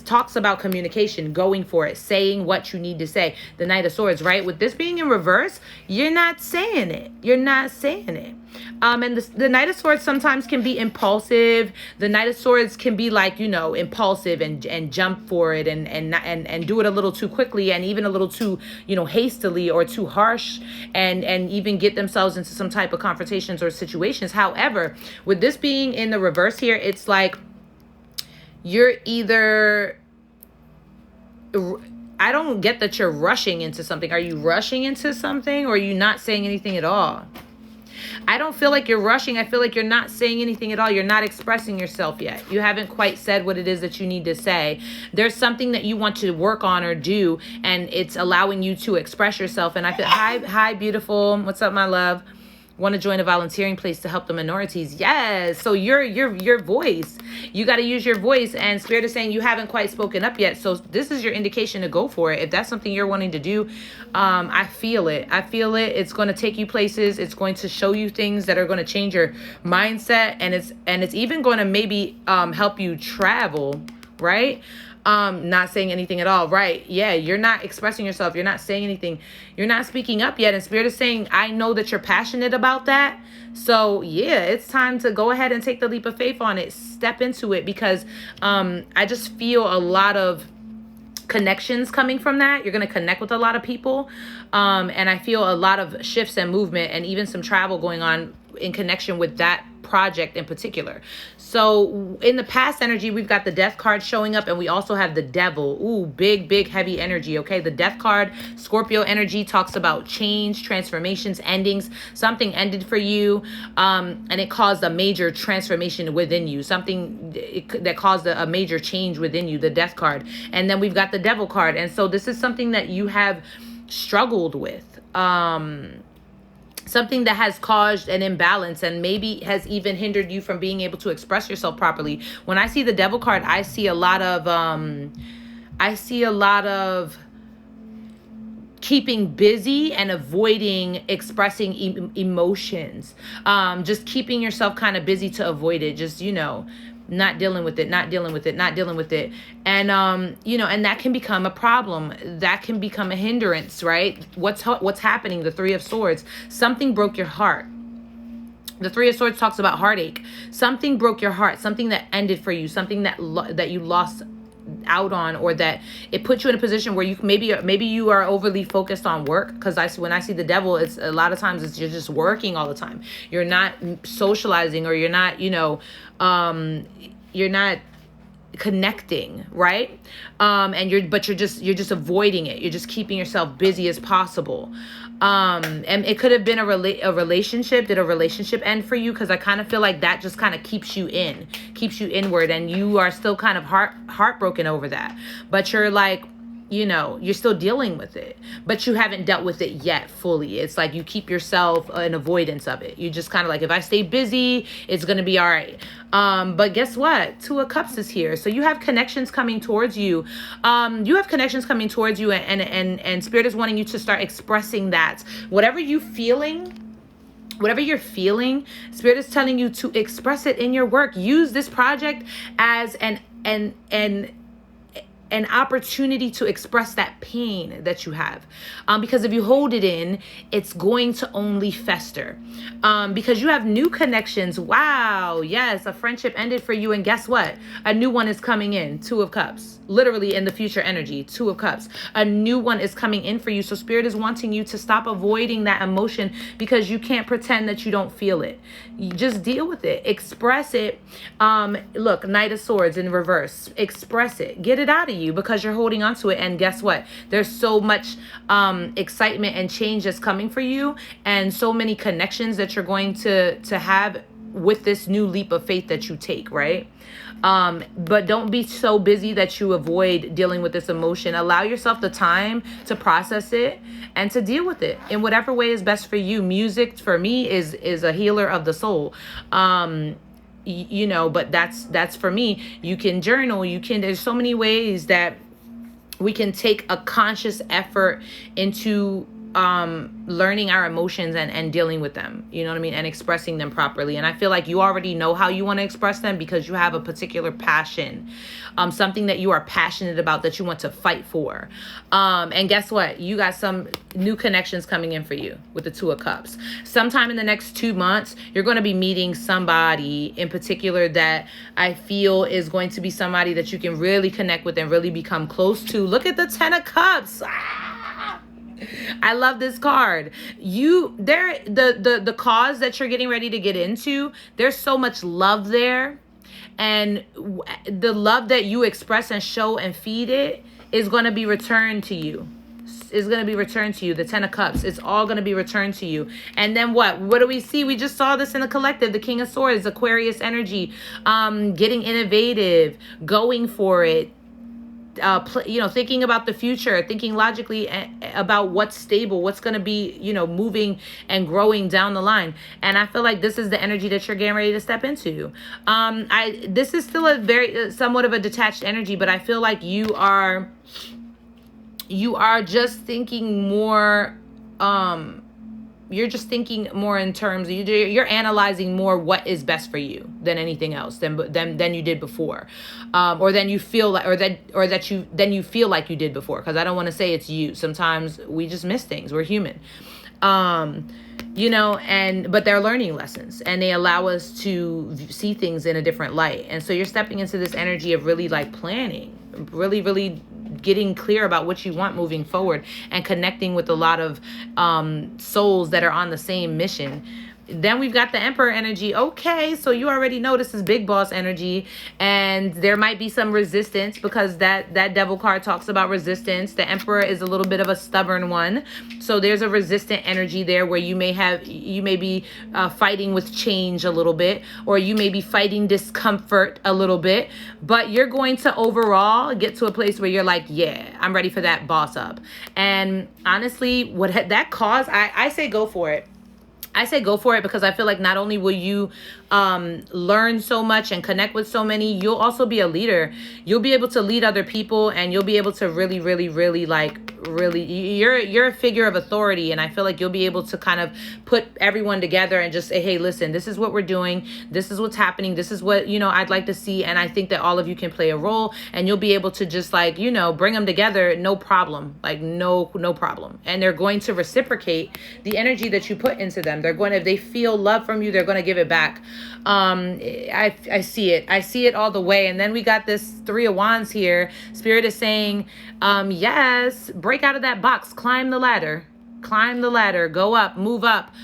talks about communication, going for it, saying what you need to say. The Knight of Swords, right? With this being in reverse, you're not saying it. You're not saying it. And the Knight of Swords sometimes can be impulsive. The Knight of Swords can be impulsive and jump for it and do it a little too quickly and even a little too, hastily or too harsh and even get themselves into some type of confrontations or situations. However, with this being in the reverse here, it's like you're either, I don't get that you're rushing into something. Are you rushing into something, or are you not saying anything at all? I don't feel like you're rushing. I feel like you're not saying anything at all. You're not expressing yourself yet. You haven't quite said what it is that you need to say. There's something that you want to work on or do, and it's allowing you to express yourself. And I feel, hi, beautiful. What's up, my love? Want to join a volunteering place to help the minorities? Yes. So your voice, you got to use your voice, and Spirit is saying you haven't quite spoken up yet. So this is your indication to go for it. If that's something you're wanting to do, I feel it. It's going to take you places. It's going to show you things that are going to change your mindset, and it's even going to maybe help you travel, right? Not saying anything at all, right? Yeah, you're not expressing yourself. You're not saying anything. You're not speaking up yet. And Spirit is saying, I know that you're passionate about that. So yeah, it's time to go ahead and take the leap of faith on it. Step into it, because I just feel a lot of connections coming from that. You're going to connect with a lot of people. And I feel a lot of shifts and movement and even some travel going on in connection with that project in particular. So in the past energy, we've got the Death card showing up, and we also have the Devil. Ooh, big heavy energy. Okay, the Death card, Scorpio energy, talks about change, transformations, endings. Something ended for you, and it caused a major transformation within you. Something that caused a major change within you, the Death card. And then we've got the Devil card, and so this is something that you have struggled with. Something that has caused an imbalance and maybe has even hindered you from being able to express yourself properly. When I see the Devil card, I see a lot of keeping busy and avoiding expressing emotions. Just keeping yourself kind of busy to avoid it. Just, not dealing with it, not dealing with it, not dealing with it. And, you know, and that can become a problem. That can become a hindrance, right? What's happening? The Three of Swords. Something broke your heart. The Three of Swords talks about heartache. Something broke your heart. Something that ended for you. Something that you lost out on, or that it put you in a position where you maybe you are overly focused on work. Because when I see the devil, it's a lot of times it's you're just working all the time. You're not socializing, or you're not, you know, you're not connecting, right? And you're just avoiding it. You're just keeping yourself busy as possible. And it could have been a relationship. Did a relationship end for you? Because I kind of feel like that just kind of keeps you inward, and you are still kind of heartbroken over that. But you're like, you know, you're still dealing with it, but you haven't dealt with it yet fully. It's like you keep yourself in avoidance of it. You just kind of like, if I stay busy, it's going to be all right. But guess what? Two of Cups is here. So you have connections coming towards you. And Spirit is wanting you to start expressing that. Whatever you're feeling, Spirit is telling you to express it in your work. Use this project as an opportunity to express that pain that you have. Because if you hold it in, it's going to only fester. Because you have new connections. Wow. Yes. A friendship ended for you. And guess what? A new one is coming in. Two of Cups. Literally in the future energy. Two of Cups. A new one is coming in for you. So Spirit is wanting you to stop avoiding that emotion, because you can't pretend that you don't feel it. You just deal with it. Express it. Look, Knight of Swords in reverse. Express it. Get it out of you, because you're holding on to it. And guess what? There's so much excitement and change that's coming for you, and so many connections that you're going to have with this new leap of faith that you take, right? But don't be so busy that you avoid dealing with this emotion. Allow yourself the time to process it and to deal with it in whatever way is best for you. Music for me is a healer of the soul. You know, but that's for me. You can journal. There's so many ways that we can take a conscious effort into learning our emotions and dealing with them, you know what I mean, and expressing them properly. And I feel like you already know how you want to express them, because you have a particular passion, something that you are passionate about, that you want to fight for. And guess what? You got some new connections coming in for you with the Two of Cups. Sometime in the next 2 months, you're going to be meeting somebody in particular that I feel is going to be somebody that you can really connect with and really become close to. Look at the Ten of Cups. I love this card. The cause that you're getting ready to get into, there's so much love there. And the love that you express and show and feed it is going to be returned to you. The Ten of Cups. It's all going to be returned to you. And then what do we see? We just saw this in the collective. The King of Swords, Aquarius energy, getting innovative, going for it. Thinking about the future, thinking logically about what's stable, what's going to be, moving and growing down the line. And I feel like this is the energy that you're getting ready to step into. This is still a very somewhat of a detached energy, but I feel like you are just thinking more, you're just thinking more in terms of, you're analyzing more what is best for you than anything else than you did before, or than you feel like, then you feel like you did before. Because I don't want to say it's you. Sometimes we just miss things. We're human, but they're learning lessons, and they allow us to see things in a different light. And so you're stepping into this energy of really like planning, really, really getting clear about what you want moving forward, and connecting with a lot of souls that are on the same mission. Then we've got the Emperor energy. Okay, so you already know this is big boss energy, and there might be some resistance, because that Devil card talks about resistance. The Emperor is a little bit of a stubborn one, so there's a resistant energy there, where you may be fighting with change a little bit, or you may be fighting discomfort a little bit, but you're going to overall get to a place where you're like, yeah, I'm ready for that boss up. And honestly, what that cause, I say go for it. I say go for it, because I feel like not only will you learn so much and connect with so many, you'll also be a leader. You'll be able to lead other people, and you'll be able to really, really, really like really, you're a figure of authority, and I feel like you'll be able to kind of put everyone together and just say, hey, listen, this is what we're doing, this is what's happening, this is what, you know, I'd like to see. And I think that all of you can play a role, and you'll be able to just, like, you know, bring them together, no problem, like no problem. And they're going to reciprocate the energy that you put into them. They're going to, if they feel love from you, they're going to give it back. I see it all the way. And then we got this Three of Wands here. Spirit is saying, yes, break out of that box, climb the ladder, go up, move up,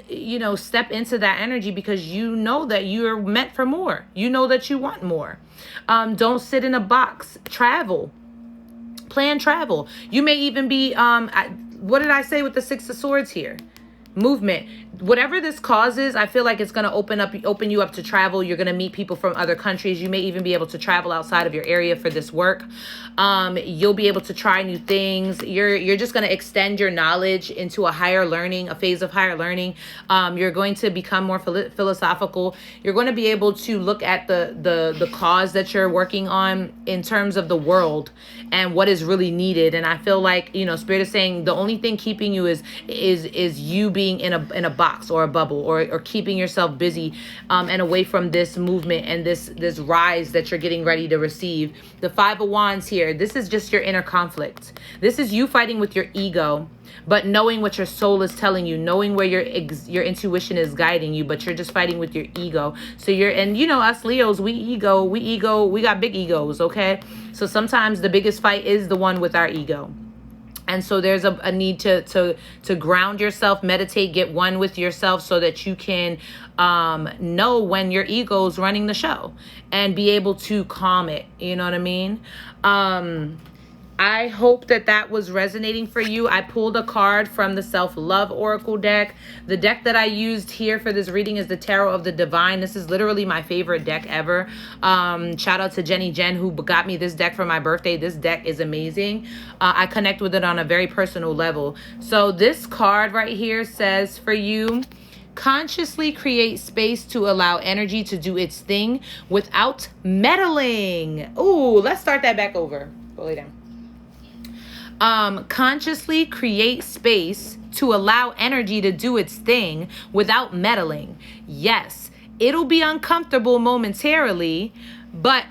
you know, step into that energy, because you know that you're meant for more. You know that you want more. Don't sit in a box, travel, plan travel. You may even be, what did I say with the Six of Swords here? Movement. Whatever this causes, I feel like it's going to open you up to travel. You're going to meet people from other countries. You may even be able to travel outside of your area for this work. You'll be able to try new things. You're just going to extend your knowledge into a phase of higher learning. You're going to become more philosophical. You're going to be able to look at the cause that you're working on in terms of the world and what is really needed. And I feel like, you know, Spirit is saying the only thing keeping you is you being in a box or a bubble, or keeping yourself busy and away from this movement and this rise that you're getting ready to receive. The Five of Wands here, this is just your inner conflict. This is you fighting with your ego, but knowing what your soul is telling you, knowing where your intuition is guiding you, but you're just fighting with your ego. So and you know, us Leos, we got big egos, okay? So sometimes the biggest fight is the one with our ego. And so there's a need to ground yourself, meditate, get one with yourself, so that you can know when your ego's running the show and be able to calm it. You know what I mean? I hope that was resonating for you. I pulled a card from the Self-Love Oracle deck. The deck that I used here for this reading is the Tarot of the Divine. This is literally my favorite deck ever. Shout out to Jenny Jen, who got me this deck for my birthday. This deck is amazing. I connect with it on a very personal level. So this card right here says for you, consciously create space to allow energy to do its thing without meddling. Ooh, let's start that back over. Go lay down. Consciously create space to allow energy to do its thing without meddling. Yes, it'll be uncomfortable momentarily, but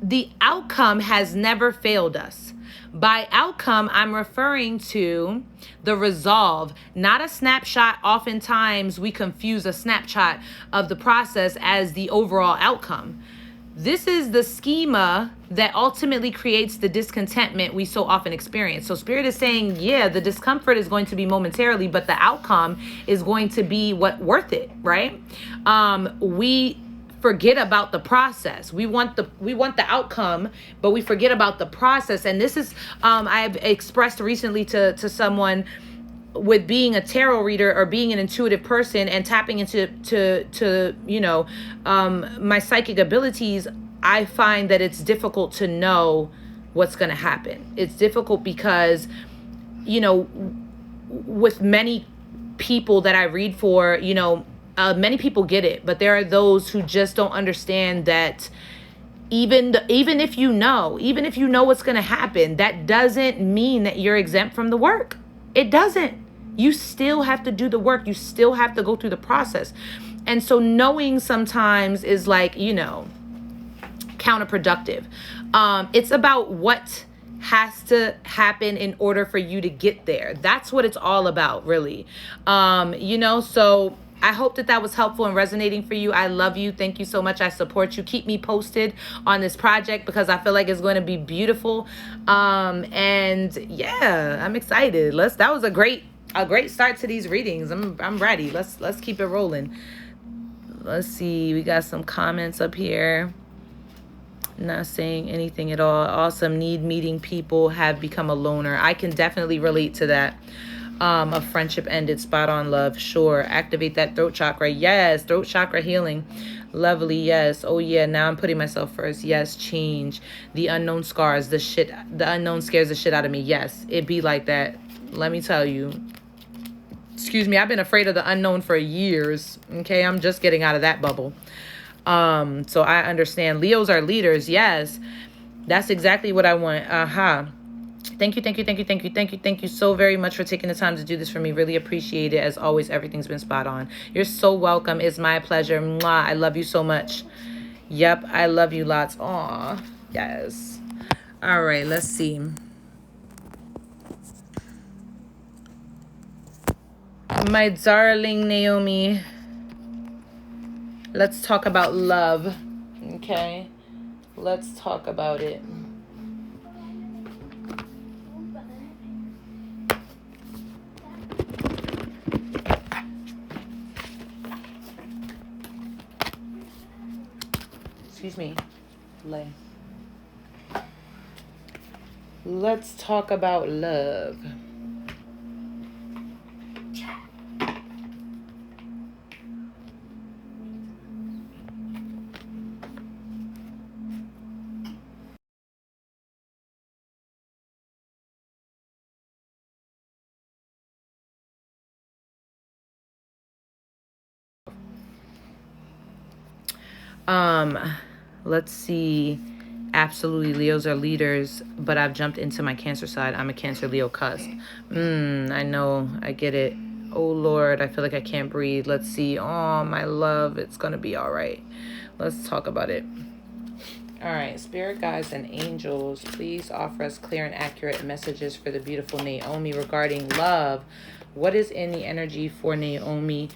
the outcome has never failed us. By outcome, I'm referring to the resolve, not a snapshot. Oftentimes, we confuse a snapshot of the process as the overall outcome. This is the schema that ultimately creates the discontentment we so often experience. So Spirit is saying, yeah, the discomfort is going to be momentarily, but the outcome is going to be worth it, right? We forget about the process. We want the outcome, but we forget about the process. And this is, I've expressed recently to someone, with being a tarot reader or being an intuitive person and tapping into you know, my psychic abilities, I find that it's difficult to know what's going to happen. It's difficult because, you know, with many people that I read for, you know, many people get it, but there are those who just don't understand that even if you know what's going to happen, that doesn't mean that you're exempt from the work. It doesn't. You still have to do the work. You still have to go through the process. And so knowing sometimes is, like, you know, counterproductive. It's about what has to happen in order for you to get there. That's what it's all about, really. You know, so I hope that was helpful and resonating for you. I love you. Thank you so much. I support you. Keep me posted on this project, because I feel like it's going to be beautiful. And yeah, I'm excited. That was a great start to these readings. I'm ready. Let's keep it rolling. Let's see. We got some comments up here. Not saying anything at all. Awesome. Need meeting people. Have become a loner. I can definitely relate to that. A friendship ended. Spot on, love. Sure. Activate that throat chakra. Yes. Throat chakra healing. Lovely. Yes. Oh yeah. Now I'm putting myself first. Yes. Change. The unknown scars. The unknown scares the shit out of me. Yes. It be like that. Let me tell you. Excuse me. I've been afraid of the unknown for years. Okay. I'm just getting out of that bubble. So I understand. Leos are leaders. Yes. That's exactly what I want. Thank you, thank you, thank you, thank you, thank you, thank you so very much for taking the time to do this for me. Really appreciate it. As always, everything's been spot on. You're so welcome. It's my pleasure. Mwah. I love you so much. Yep, I love you lots. Aw, yes. All right, let's see. My darling Naomi, let's talk about love. Okay, let's talk about it. Excuse me. Lay. Let's talk about love. Let's see. Absolutely, Leos are leaders, but I've jumped into my Cancer side. I'm a Cancer Leo cusp. I know, I get it. Oh Lord, I feel like I can't breathe. Let's see. Oh, my love, it's gonna be all right. Let's talk about it. All right, spirit guides and angels, please offer us clear and accurate messages for the beautiful Naomi regarding love. What is in the energy for Naomi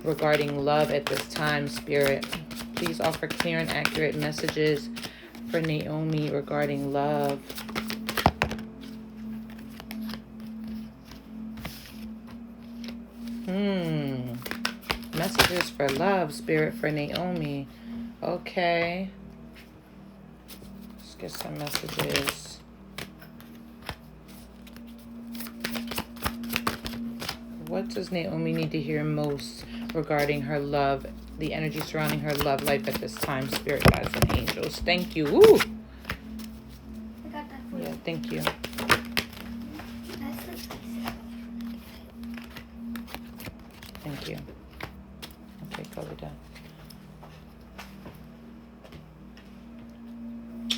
regarding love at this time, spirit? Please offer clear and accurate messages for Naomi regarding love. Messages for love, spirit, for Naomi. Okay. Let's get some messages. What does Naomi need to hear most regarding her love, the energy surrounding her love life at this time, spirit guides and angels? Thank you. Ooh. I got that for you. Yeah, thank you. Thank you. Okay, color down.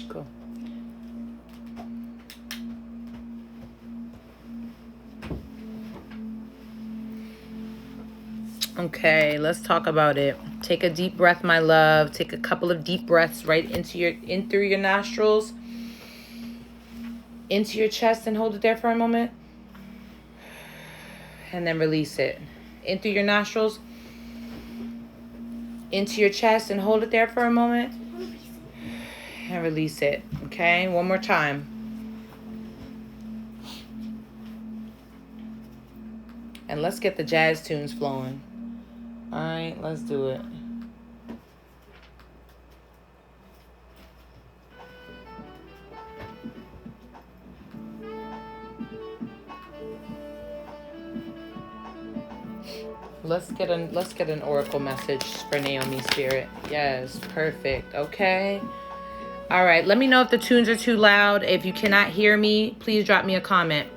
Cool. Okay, let's talk about it. Take a deep breath, my love. Take a couple of deep breaths right in through your nostrils, into your chest, and hold it there for a moment. And then release it. In through your nostrils, into your chest, and hold it there for a moment. And release it. Okay, one more time. And let's get the jazz tunes flowing. All right, let's do it. Let's get an oracle message for Naomi, spirit. Yes, perfect. Okay. All right, let me know if the tunes are too loud. If you cannot hear me, please drop me a comment.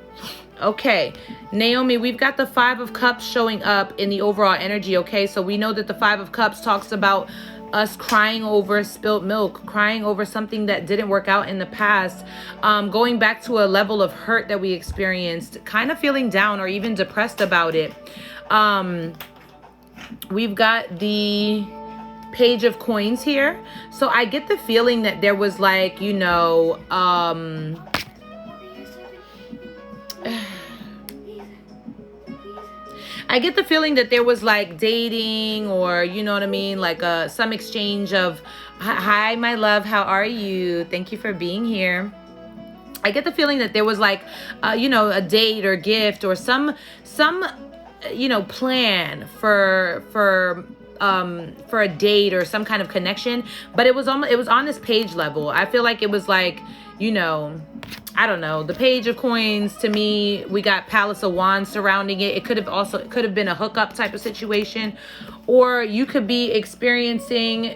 Okay, Naomi, we've got the Five of Cups showing up in the overall energy, okay? So we know that the Five of Cups talks about us crying over spilt milk, crying over something that didn't work out in the past, going back to a level of hurt that we experienced, kind of feeling down or even depressed about it. We've got the Page of Coins here. So I get the feeling that there was like, you know, I get the feeling that there was like dating, or you know what I mean, like some exchange of, hi my love, how are you, thank you for being here. I get the feeling that there was like you know, a date or gift or some you know, plan for a date or some kind of connection, but it was on this page level. I feel like it was like, you know, I don't know, the Page of Coins. To me, we got Palace of Wands surrounding it. It could have been a hookup type of situation, or you could be experiencing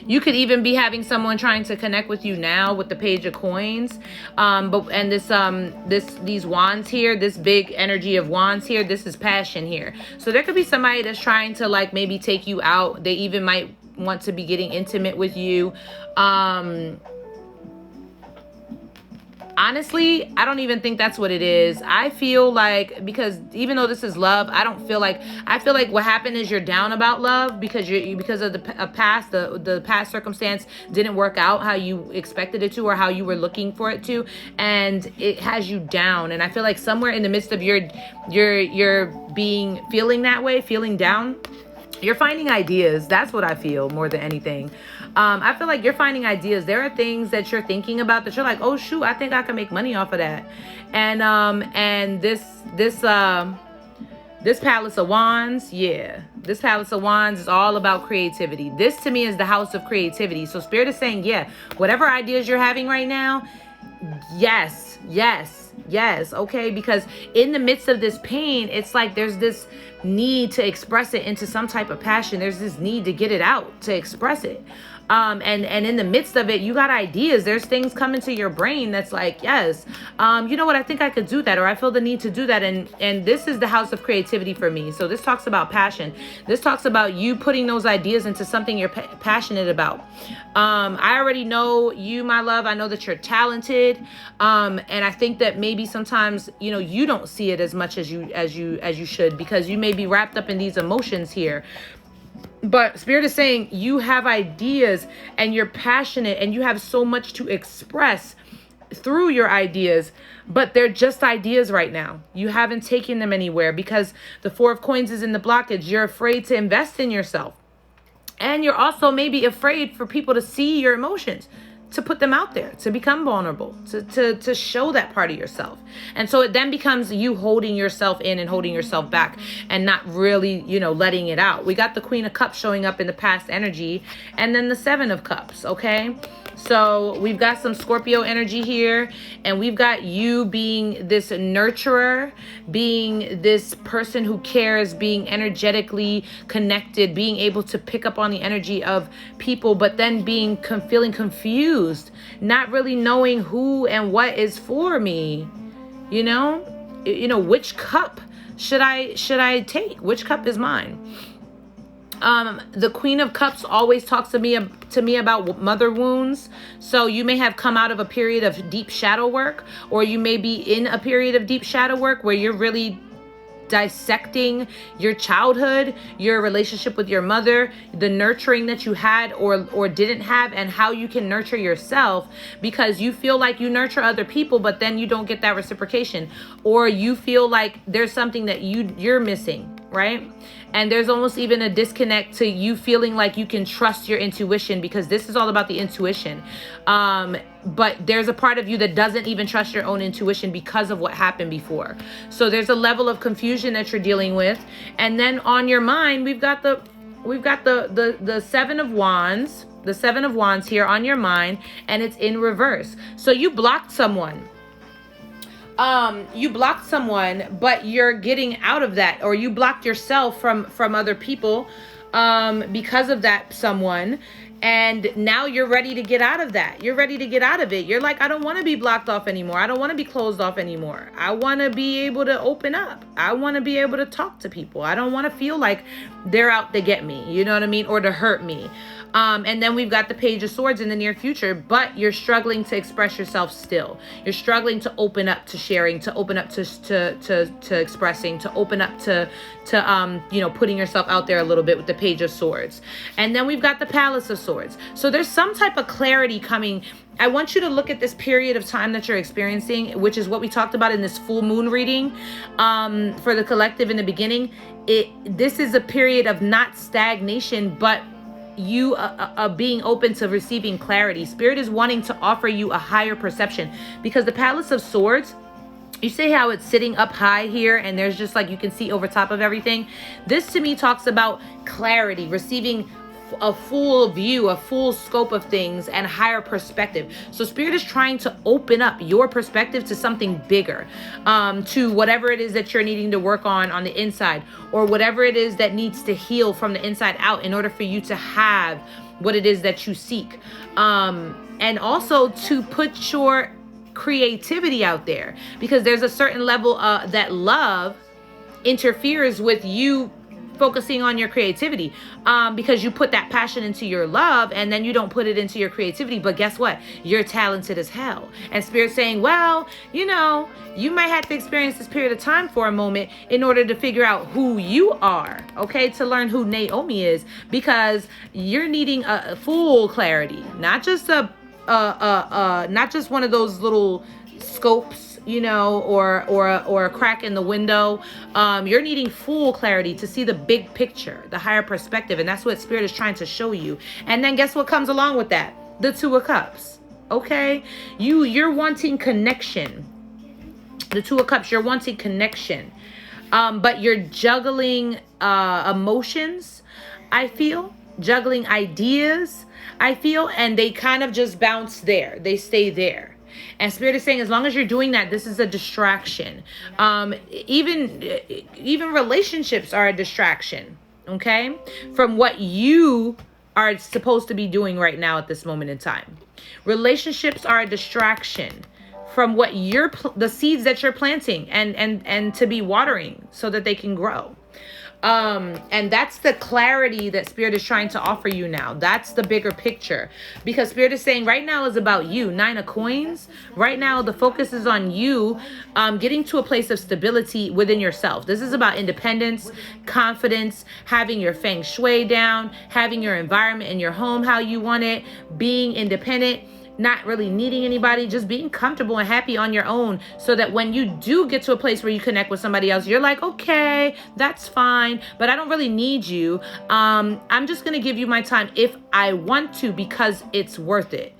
You could even be having someone trying to connect with you now with the Page of Coins. And these wands here, this big energy of wands here, this is passion here. So there could be somebody that's trying to like maybe take you out. They even might want to be getting intimate with you. Honestly, I don't even think that's what it is. I feel like, because even though this is love, I feel like what happened is you're down about love because of the past circumstance didn't work out how you expected it to or how you were looking for it to, and it has you down. And I feel like somewhere in the midst of your feeling that way, feeling down, you're finding ideas. That's what I feel more than anything. I feel like you're finding ideas. There are things that you're thinking about that you're like, oh shoot, I think I can make money off of that. And this Palace of Wands, yeah, this Palace of Wands is all about creativity. This to me is the house of creativity. So Spirit is saying, yeah, whatever ideas you're having right now, yes, okay, because in the midst of this pain, it's like there's this need to express it into some type of passion. There's this need to get it out, to express it. And in the midst of it, you got ideas. There's things coming to your brain that's like, yes, you know what, I think I could do that, or I feel the need to do that. And this is the house of creativity for me. So this talks about passion. This talks about you putting those ideas into something you're passionate about. I already know you, my love. I know that you're talented. And I think that maybe sometimes, you know, you don't see it as much as you should, because you may be wrapped up in these emotions here. But Spirit is saying you have ideas and you're passionate and you have so much to express through your ideas, but they're just ideas right now. You haven't taken them anywhere because the Four of Coins is in the blockage. You're afraid to invest in yourself. And you're also maybe afraid for people to see your emotions, to put them out there, to become vulnerable, to show that part of yourself. And so it then becomes you holding yourself in and holding yourself back and not really, you know, letting it out. We got the Queen of Cups showing up in the past energy, and then the Seven of Cups, okay? So we've got some Scorpio energy here, and we've got you being this nurturer, being this person who cares, being energetically connected, being able to pick up on the energy of people, but then being feeling confused, not really knowing who and what is for me. You know, which cup should I take? Which cup is mine? The Queen of Cups always talks to me about mother wounds. So you may have come out of a period of deep shadow work, or you may be in a period of deep shadow work where you're really dissecting your childhood, your relationship with your mother, the nurturing that you had or didn't have, and how you can nurture yourself, because you feel like you nurture other people, but then you don't get that reciprocation, or you feel like there's something that you're missing, right? And there's almost even a disconnect to you feeling like you can trust your intuition, because this is all about the intuition. But there's a part of you that doesn't even trust your own intuition because of what happened before. So there's a level of confusion that you're dealing with. And then on your mind, we've got the Seven of Wands, the Seven of Wands here on your mind, and it's in reverse. So you blocked someone. But you're getting out of that, or you blocked yourself from other people because of that someone. And now you're ready to get out of that. You're ready to get out of it. You're like, I don't want to be blocked off anymore. I don't want to be closed off anymore. I want to be able to open up. I want to be able to talk to people. I don't want to feel like they're out to get me, you know what I mean? Or to hurt me. And then we've got the Page of Swords in the near future, but you're struggling to express yourself still. You're struggling to open up to sharing, to open up to expressing, to open up to putting yourself out there a little bit with the Page of Swords. And then we've got the Palace of Swords. So there's some type of clarity coming. I want you to look at this period of time that you're experiencing, which is what we talked about in this full moon reading for the collective in the beginning. This is a period of not stagnation, but you being open to receiving clarity. Spirit is wanting to offer you a higher perception, because the Palace of Swords, you see how it's sitting up high here and there's just like you can see over top of everything. This to me talks about clarity, receiving a full view, a full scope of things, and higher perspective. So Spirit is trying to open up your perspective to something bigger, to whatever it is that you're needing to work on the inside, or whatever it is that needs to heal from the inside out in order for you to have what it is that you seek. And also to put your creativity out there, because there's a certain level that love interferes with you focusing on your creativity, because you put that passion into your love and then you don't put it into your creativity. But guess what? You're talented as hell. And Spirit's saying, well, you know, you might have to experience this period of time for a moment in order to figure out who you are, okay? To learn who Naomi is, because you're needing a full clarity, not just not just one of those little scopes, you know, or a crack in the window. You're needing full clarity to see the big picture, the higher perspective. And that's what Spirit is trying to show you. And then guess what comes along with that? The Two of Cups. Okay. You're wanting connection. The Two of Cups, you're wanting connection. But you're juggling emotions, I feel. Juggling ideas, I feel. And they kind of just bounce there. They stay there. And Spirit is saying, as long as you're doing that, this is a distraction. Even relationships are a distraction, okay, from what you are supposed to be doing right now at this moment in time. Relationships are a distraction from what the seeds that you're planting and to be watering so that they can grow. And that's the clarity that Spirit is trying to offer you now. That's the bigger picture, because Spirit is saying right now is about you. 9 of Coins. Right now, the focus is on you, getting to a place of stability within yourself. This is about independence, confidence, having your feng shui down, having your environment in your home how you want it, being independent, not really needing anybody, just being comfortable and happy on your own, so that when you do get to a place where you connect with somebody else, you're like, okay, that's fine, but I don't really need you. I'm just going to give you my time if I want to, because it's worth it.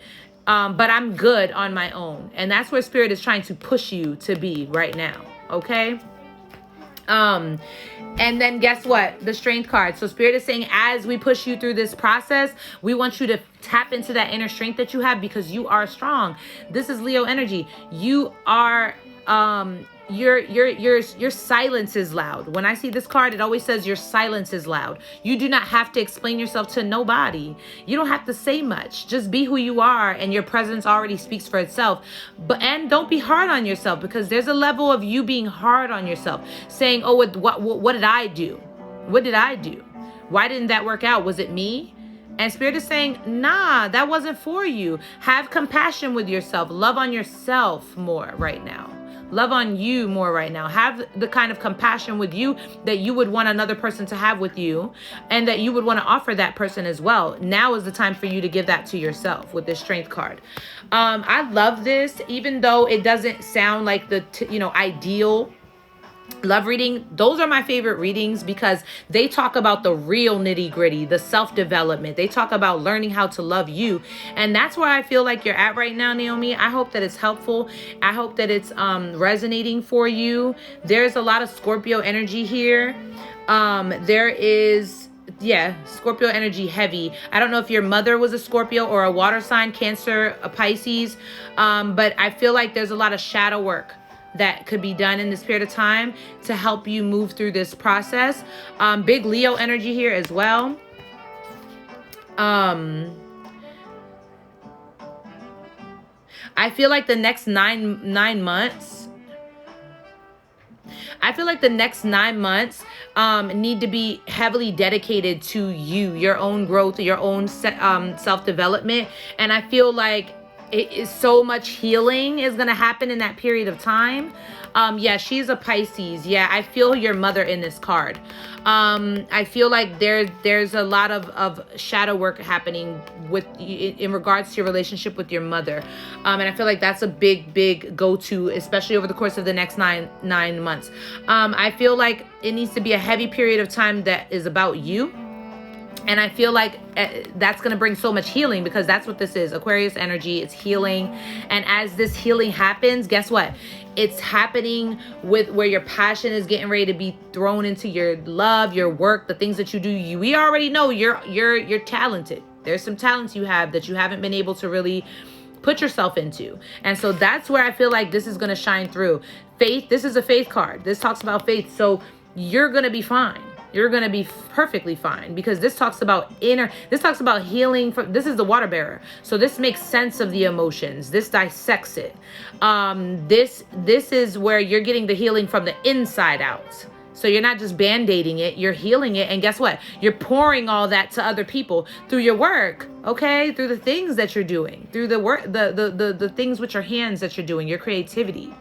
But I'm good on my own. And that's where Spirit is trying to push you to be right now. Okay. And then guess what? The Strength card. So Spirit is saying, as we push you through this process, we want you to tap into that inner strength that you have, because you are strong. This is Leo energy. You are, your silence is loud. When I see this card, it always says your silence is loud. You do not have to explain yourself to nobody. You don't have to say much. Just be who you are, and your presence already speaks for itself. And don't be hard on yourself, because there's a level of you being hard on yourself, saying, oh, what did I do? What did I do? Why didn't that work out? Was it me? And Spirit is saying, nah, that wasn't for you. Have compassion with yourself. Love on yourself more right now. Love on you more right now. Have the kind of compassion with you that you would want another person to have with you, and that you would want to offer that person as well. Now is the time for you to give that to yourself with this Strength card. I love this, even though it doesn't sound like the ideal love reading. Those are my favorite readings, because they talk about the real nitty gritty, the self-development. They talk about learning how to love you. And that's where I feel like you're at right now, Naomi. I hope that it's helpful. I hope that it's resonating for you. There's a lot of Scorpio energy here. There is, Scorpio energy heavy. I don't know if your mother was a Scorpio or a water sign, Cancer, a Pisces. But I feel like there's a lot of shadow work that could be done in this period of time to help you move through this process. Big Leo energy here as well. I feel like the next nine months, need to be heavily dedicated to you, your own growth, your own self-development. And I feel like it is so much healing is going to happen in that period of time. She's a Pisces. I feel your mother in this card. I feel like there's a lot of shadow work happening in regards to your relationship with your mother. And I feel like that's a big go-to, especially over the course of the next nine months. I feel like it needs to be a heavy period of time that is about you. And I feel like that's going to bring so much healing, because that's what this is. Aquarius energy, it's healing. And as this healing happens, guess what? It's happening with where your passion is getting ready to be thrown into your love, your work, the things that you do. We already know you're talented. There's some talents you have that you haven't been able to really put yourself into. And so that's where I feel like this is going to shine through. Faith, this is a faith card. This talks about faith. So you're going to be fine. You're going to be perfectly fine, because this talks about this talks about healing this is the water bearer. So this makes sense of the emotions. This dissects it. This is where you're getting the healing from the inside out. So you're not just band-aiding it, you're healing it. And guess what? You're pouring all that to other people through your work, okay? Through the things that you're doing, through the work, the things with your hands that you're doing, your creativity.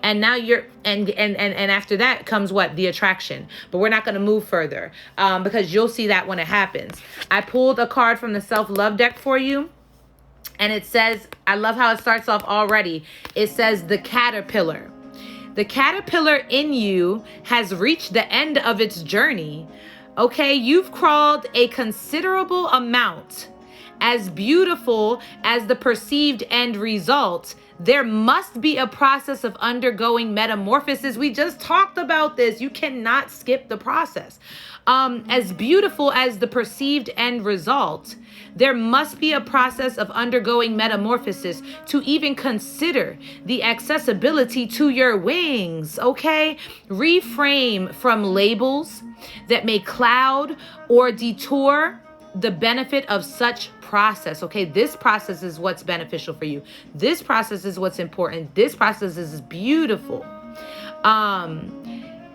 And now and after that comes what? The attraction. But we're not going to move further because you'll see that when it happens. I pulled a card from the self-love deck for you. And it says, I love how it starts off already. It says the caterpillar. The caterpillar in you has reached the end of its journey. Okay, you've crawled a considerable amount. As beautiful as the perceived end result, there must be a process of undergoing metamorphosis. We just talked about this. You cannot skip the process. As beautiful as the perceived end result, there must be a process of undergoing metamorphosis to even consider the accessibility to your wings, okay? Reframe from labels that may cloud or detour the benefit of such process, okay? This process is what's beneficial for you. This process is what's important. This process is beautiful.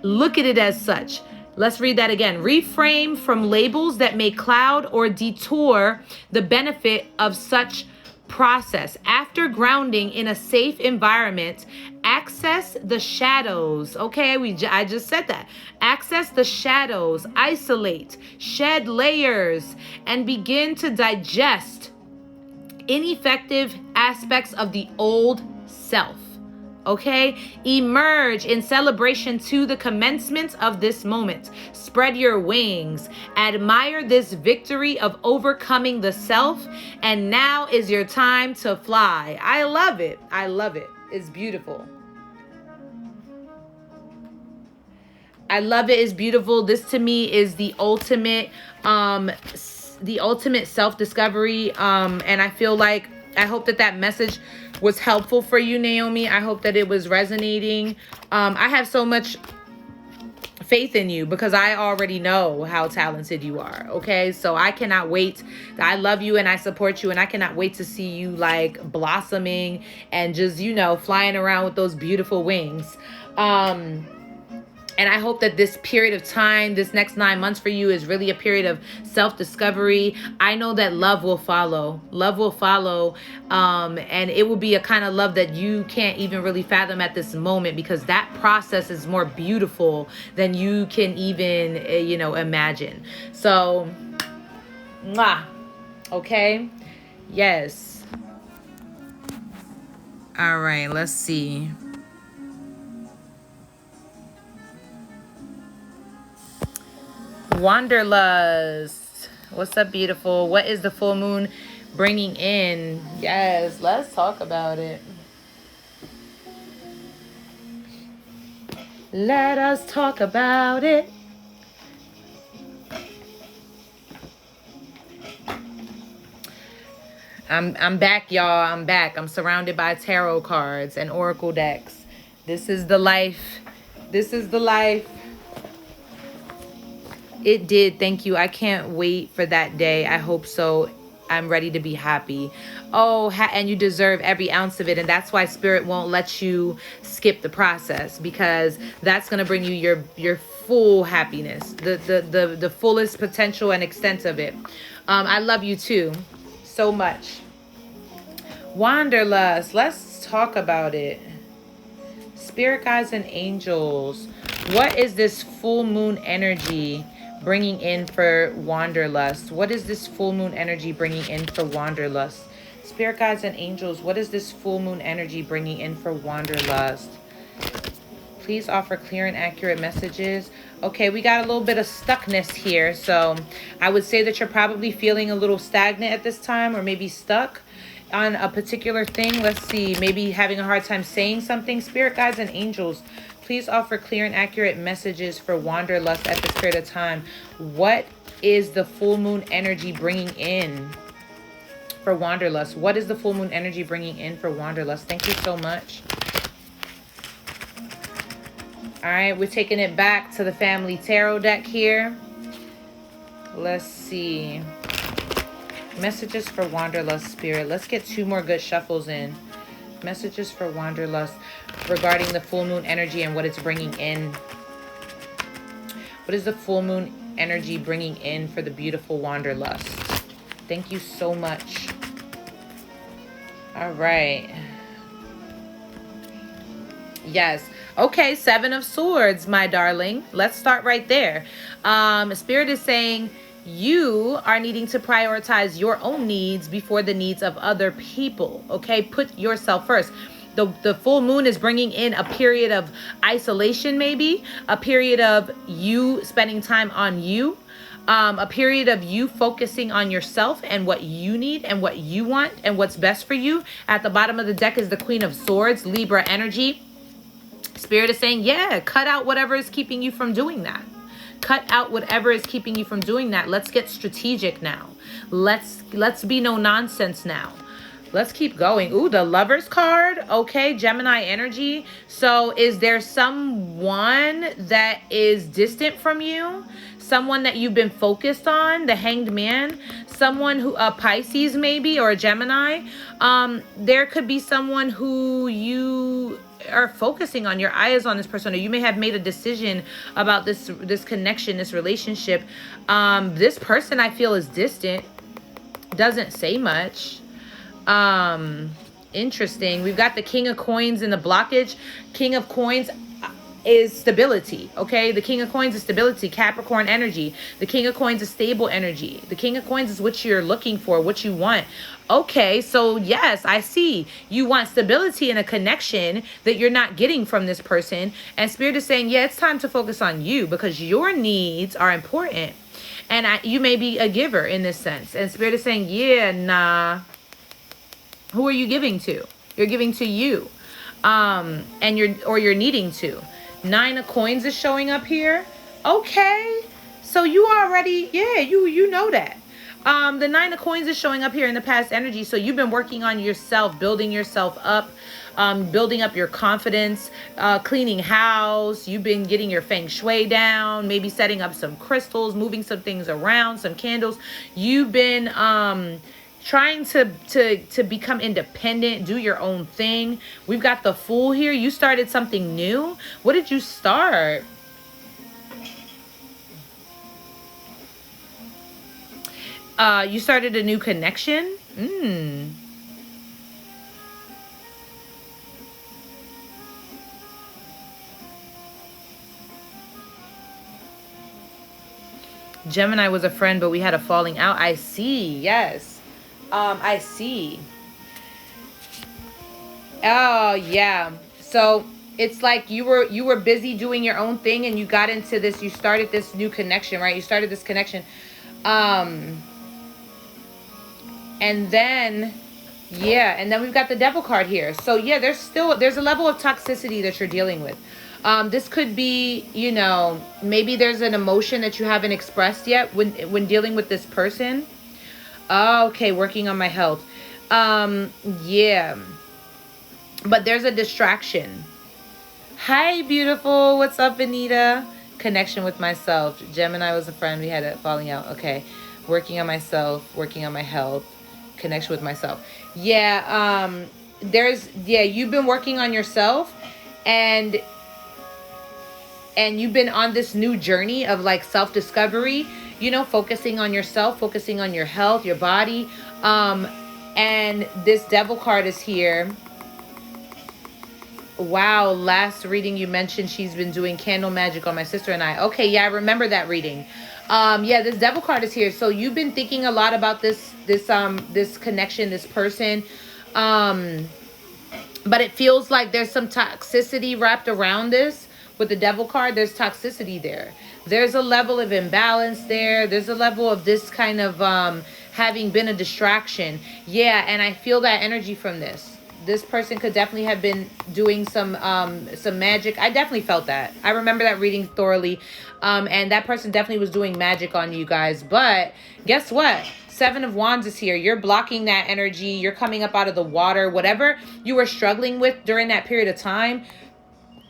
Look at it as such. Let's read that again. Reframe from labels that may cloud or detour the benefit of such process. After grounding in a safe environment, access the shadows. Okay, I just said that. Access the shadows, isolate, shed layers, and begin to digest ineffective aspects of the old self. Okay, emerge in celebration to the commencement of this moment. Spread your wings. Admire this victory of overcoming the self. And now is your time to fly. I love it. I love it. It's beautiful. I love it. It's beautiful. This to me is the ultimate self-discovery. And I feel like, I hope that message was helpful for you, Naomi. I hope that it was resonating. I have so much faith in you because I already know how talented you are. Okay, so I cannot wait. I love you and I support you, and I cannot wait to see you like blossoming and just, you know, flying around with those beautiful wings. And I hope that this period of time, this next 9 months for you, is really a period of self-discovery. I know that love will follow. Love will follow. And it will be a kind of love that you can't even really fathom at this moment, because that process is more beautiful than you can even, imagine. So, mwah. Okay? Yes. All right, let's see. Wanderlust. What's up, beautiful? What is the full moon bringing in? Yes, let's talk about it. Let us talk about it. I'm back, y'all. I'm back. I'm surrounded by tarot cards and oracle decks. This is the life. This is the life. It did. Thank you. I can't wait for that day. I hope so. I'm ready to be happy. Oh, and you deserve every ounce of it. And that's why Spirit won't let you skip the process, because that's going to bring you your full happiness, the fullest potential and extent of it. I love you too so much. Wanderlust. Let's talk about it. Spirit guides and angels. What is this full moon energy bringing in for Wanderlust? What is this full moon energy bringing in for Wanderlust? Spirit guides and angels, what is this full moon energy bringing in for Wanderlust? Please offer clear and accurate messages. Okay, we got a little bit of stuckness here. So I would say that you're probably feeling a little stagnant at this time, or maybe stuck on a particular thing. Let's see, maybe having a hard time saying something. Spirit guides and angels, please offer clear and accurate messages for Wanderlust at this period of time. What is the full moon energy bringing in for Wanderlust? What is the full moon energy bringing in for Wanderlust? Thank you so much. All right, we're taking it back to the family tarot deck here. Let's see. Messages for Wanderlust, Spirit. Let's get 2 more good shuffles in. Messages for Wanderlust regarding the full moon energy and what it's bringing in. What is the full moon energy bringing in for the beautiful Wanderlust? Thank you so much. All right. Yes. Okay, 7 of Swords, my darling. Let's start right there. Spirit is saying you are needing to prioritize your own needs before the needs of other people. Okay, put yourself first. The full moon is bringing in a period of isolation, maybe a period of you spending time on you, a period of you focusing on yourself and what you need and what you want and what's best for you. At the bottom of the deck is the Queen of Swords, Libra energy. Spirit is saying, yeah, cut out whatever is keeping you from doing that. Cut out whatever is keeping you from doing that. Let's get strategic now. Let's be no nonsense now. Let's keep going. Ooh, the Lover's card. Okay, Gemini energy. So is there someone that is distant from you? Someone that you've been focused on? The Hanged Man? Someone who, a Pisces maybe, or a Gemini? There could be someone who you are focusing on. Your eye is on this person, or you may have made a decision about this connection, this relationship. This person I feel is distant, doesn't say much. Interesting. We've got the King of Coins in the blockage. King of Coins is stability. Okay, the King of Coins is stability, Capricorn energy. The King of Coins is stable energy. The King of Coins is what you're looking for, what you want. Okay, so yes, I see. You want stability in a connection that you're not getting from this person. And Spirit is saying, yeah, it's time to focus on you because your needs are important. And you may be a giver in this sense. And Spirit is saying, yeah, nah. Who are you giving to? You're giving to you. And you're needing to. 9 of Coins is showing up here. Okay. So you already, yeah, you know that. The 9 of Coins is showing up here in the past energy. So you've been working on yourself, building yourself up, building up your confidence, cleaning house. You've been getting your feng shui down, maybe setting up some crystals, moving some things around, some candles. You've been trying to become independent, do your own thing. We've got the Fool here. You started something new. What did you start? You started a new connection. Gemini was a friend, but we had a falling out. I see. Yes. I see. Oh, yeah. So it's like you were busy doing your own thing and you got into this, you started this new connection, right? You started this connection. And then, yeah, and then we've got the Devil card here. So yeah, there's a level of toxicity that you're dealing with. This could be, you know, maybe there's an emotion that you haven't expressed yet when dealing with this person. Okay, working on my health. Yeah. But there's a distraction. Hi, beautiful. What's up, Anita? Connection with myself. Gemini was a friend. We had a falling out. Okay. Working on myself. Working on my health. Connection with myself. Yeah. You've been working on yourself and you've been on this new journey of like self-discovery, you know, focusing on yourself, focusing on your health, your body. And this Devil card is here. Wow, last reading you mentioned she's been doing candle magic on my sister and I. Okay, yeah, I remember that reading. Yeah, this Devil card is here. So you've been thinking a lot about this connection, this person. But it feels like there's some toxicity wrapped around this. With the Devil card, there's toxicity there. There's a level of imbalance there. There's a level of this kind of having been a distraction. Yeah, and I feel that energy from this. This person could definitely have been doing some magic. I definitely felt that. I remember that reading thoroughly. And that person definitely was doing magic on you guys. But guess what? Seven of Wands is here. You're blocking that energy. You're coming up out of the water. Whatever you were struggling with during that period of time,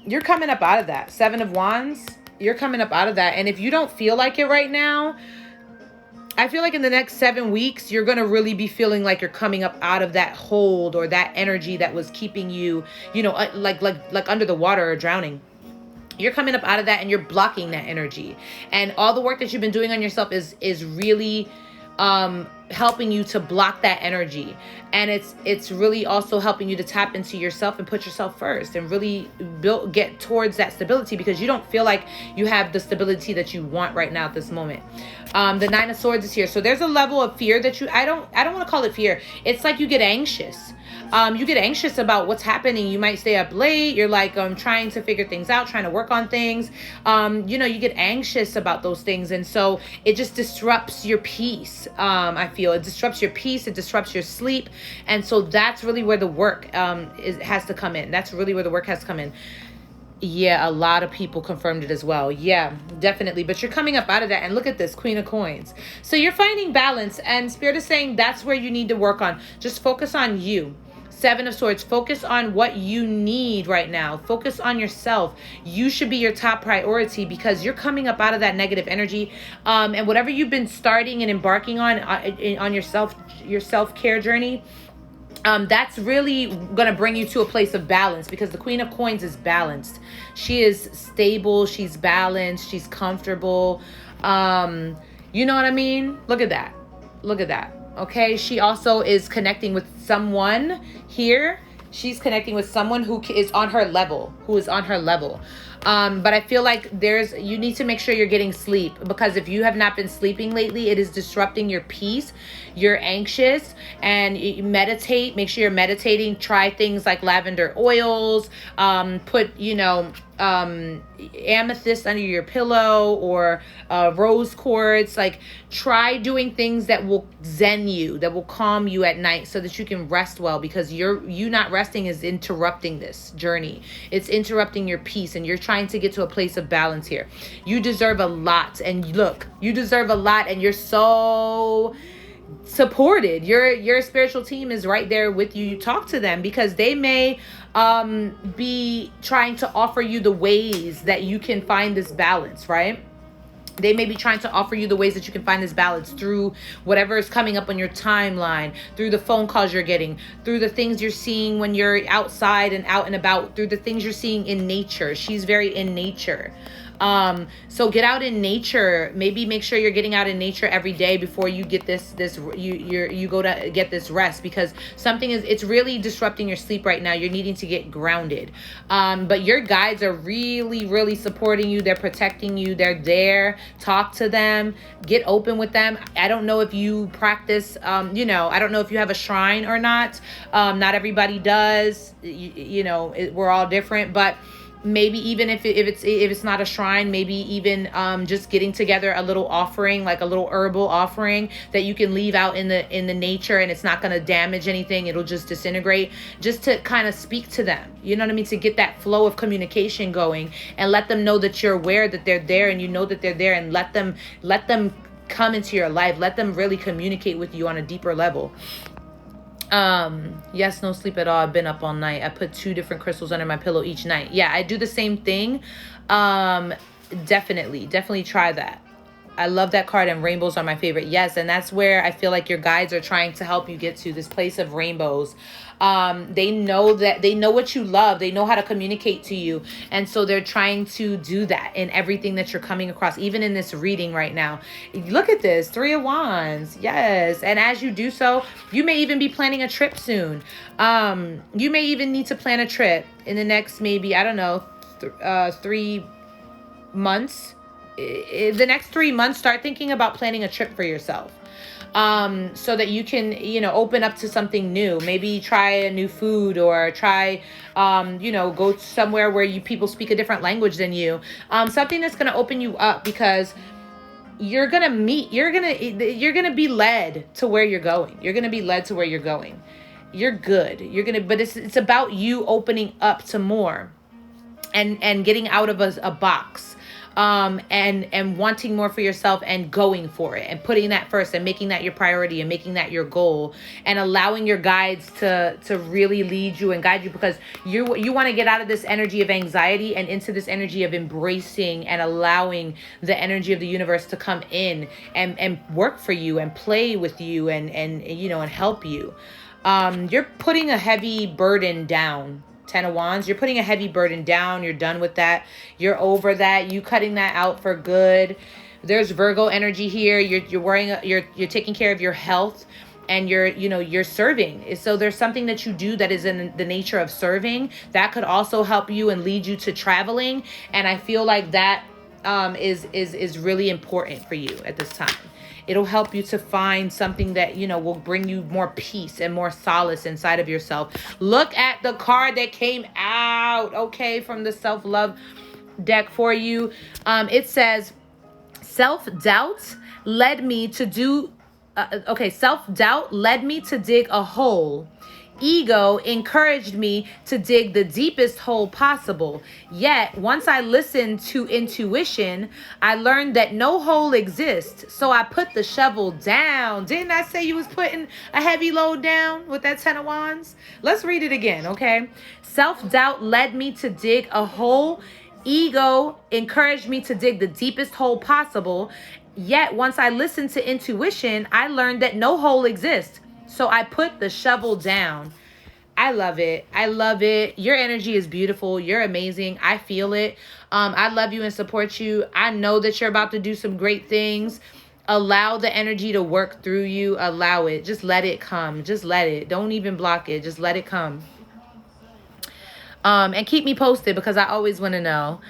you're coming up out of that. Seven of Wands, you're coming up out of that. And if you don't feel like it right now, I feel like in the next 7 weeks, you're going to really be feeling like you're coming up out of that hold or that energy that was keeping you, you know, like under the water or drowning. You're coming up out of that and you're blocking that energy. And all the work that you've been doing on yourself is really helping you to block that energy. And it's really also helping you to tap into yourself and put yourself first and really get towards that stability, because you don't feel like you have the stability that you want right now at this moment. The Nine of Swords is here. So there's a level of fear that I don't want to call it fear. It's like you get anxious. You get anxious about what's happening. You might stay up late. You're like trying to figure things out, trying to work on things. You know, you get anxious about those things. And so it just disrupts your peace. I feel it disrupts your peace. It disrupts your sleep. And so that's really where the work has to come in. That's really where the work has to come in. Yeah, a lot of people confirmed it as well. Yeah, definitely. But you're coming up out of that. And look at this, Queen of Coins. So you're finding balance. And Spirit is saying that's where you need to work on. Just focus on you. Seven of Swords, focus on what you need right now. Focus on yourself. You should be your top priority, because you're coming up out of that negative energy. And whatever you've been starting and embarking on your self-care journey, that's really going to bring you to a place of balance, because the Queen of Coins is balanced. She is stable. She's balanced. She's comfortable. You know what I mean? Look at that. Look at that. Okay, she also is connecting with someone here. She's connecting with someone who is on her level, But I feel like you need to make sure you're getting sleep, because if you have not been sleeping lately, it is disrupting your peace. You're anxious, and you meditate. Make sure you're meditating. Try things like lavender oils. Put, amethyst under your pillow, or rose quartz. Like, try doing things that will zen you, that will calm you at night, so that you can rest well, because you not resting is interrupting this journey. It's interrupting your peace, and you're trying to get to a place of balance here. You deserve a lot, and look, you deserve a lot, and you're so supported. Your spiritual team is right there with you. You talk to them, because they may be trying to offer you the ways that you can find this balance, right? They may be trying to offer you the ways that you can find this balance through whatever is coming up on your timeline, through the phone calls you're getting, through the things you're seeing when you're outside and out and about, through the things you're seeing in nature. She's very in nature. So get out in nature. Maybe make sure you're getting out in nature every day before you get you go to get this rest, because it's really disrupting your sleep right now. You're needing to get grounded. But your guides are really, really supporting you. They're protecting you. They're there. Talk to them. Get open with them. I don't know if you practice, I don't know if you have a shrine or not. Not everybody does. We're all different, but maybe even if it's not a shrine, maybe even just getting together a little offering, like a little herbal offering that you can leave out in the nature, and it's not going to damage anything. It'll just disintegrate, just to kind of speak to them, you know what I mean, to get that flow of communication going, and let them know that you're aware that they're there, and you know that they're there, and let them come into your life. Let them really communicate with you on a deeper level. Yes, no sleep at all. I've been up all night. I put 2 different crystals under my pillow each night. Yeah, I do the same thing. Definitely try that. I love that card, and rainbows are my favorite. Yes, and that's where I feel like your guides are trying to help you get to this place of rainbows. They know what you love. They know how to communicate to you. And so they're trying to do that in everything that you're coming across, even in this reading right now. Look at this, 3 of Wands. Yes. And as you do so, you may even be planning a trip soon. You may even need to plan a trip in the next, maybe, 3 months. The next 3 months, start thinking about planning a trip for yourself. so that you can, you know, open up to something new. Maybe try a new food, or try, you know, go somewhere where people speak a different language than you. Something that's going to open you up, because you're going to be led to where you're going. You're going to be led to where you're going. You're good. But it's about you opening up to more, and getting out of a box, and wanting more for yourself, and going for it, and putting that first, and making that your priority, and making that your goal, and allowing your guides to really lead you and guide you, because you want to get out of this energy of anxiety and into this energy of embracing and allowing the energy of the universe to come in and work for you, and play with you, and you know, and help you. You're putting a heavy burden down. 10 of Wands, you're putting a heavy burden down. You're done with that. You're over that. You cutting that out for good. There's Virgo energy here. You're worrying, you're taking care of your health, and you're serving. So there's something that you do that is in the nature of serving that could also help you and lead you to traveling. And I feel like that is really important for you at this time. It'll help you to find something that, you know, will bring you more peace and more solace inside of yourself. Look at the card that came out, okay, from the self-love deck for you. It says, self-doubt led me to do, self-doubt led me to dig a hole. Ego encouraged me to dig the deepest hole possible. Yet, once I listened to intuition, I learned that no hole exists. So I put the shovel down. Didn't I say you was putting a heavy load down with that 10 of Wands? Let's read it again, okay? Self-doubt led me to dig a hole. Ego encouraged me to dig the deepest hole possible. Yet, once I listened to intuition, I learned that no hole exists. So I put the shovel down. I love it. I love it. Your energy is beautiful. You're amazing. I feel it. I love you and support you. I know that you're about to do some great things. Allow the energy to work through you. Allow it. Just let it come. Just let it. Don't even block it. Just let it come. And keep me posted, because I always want to know.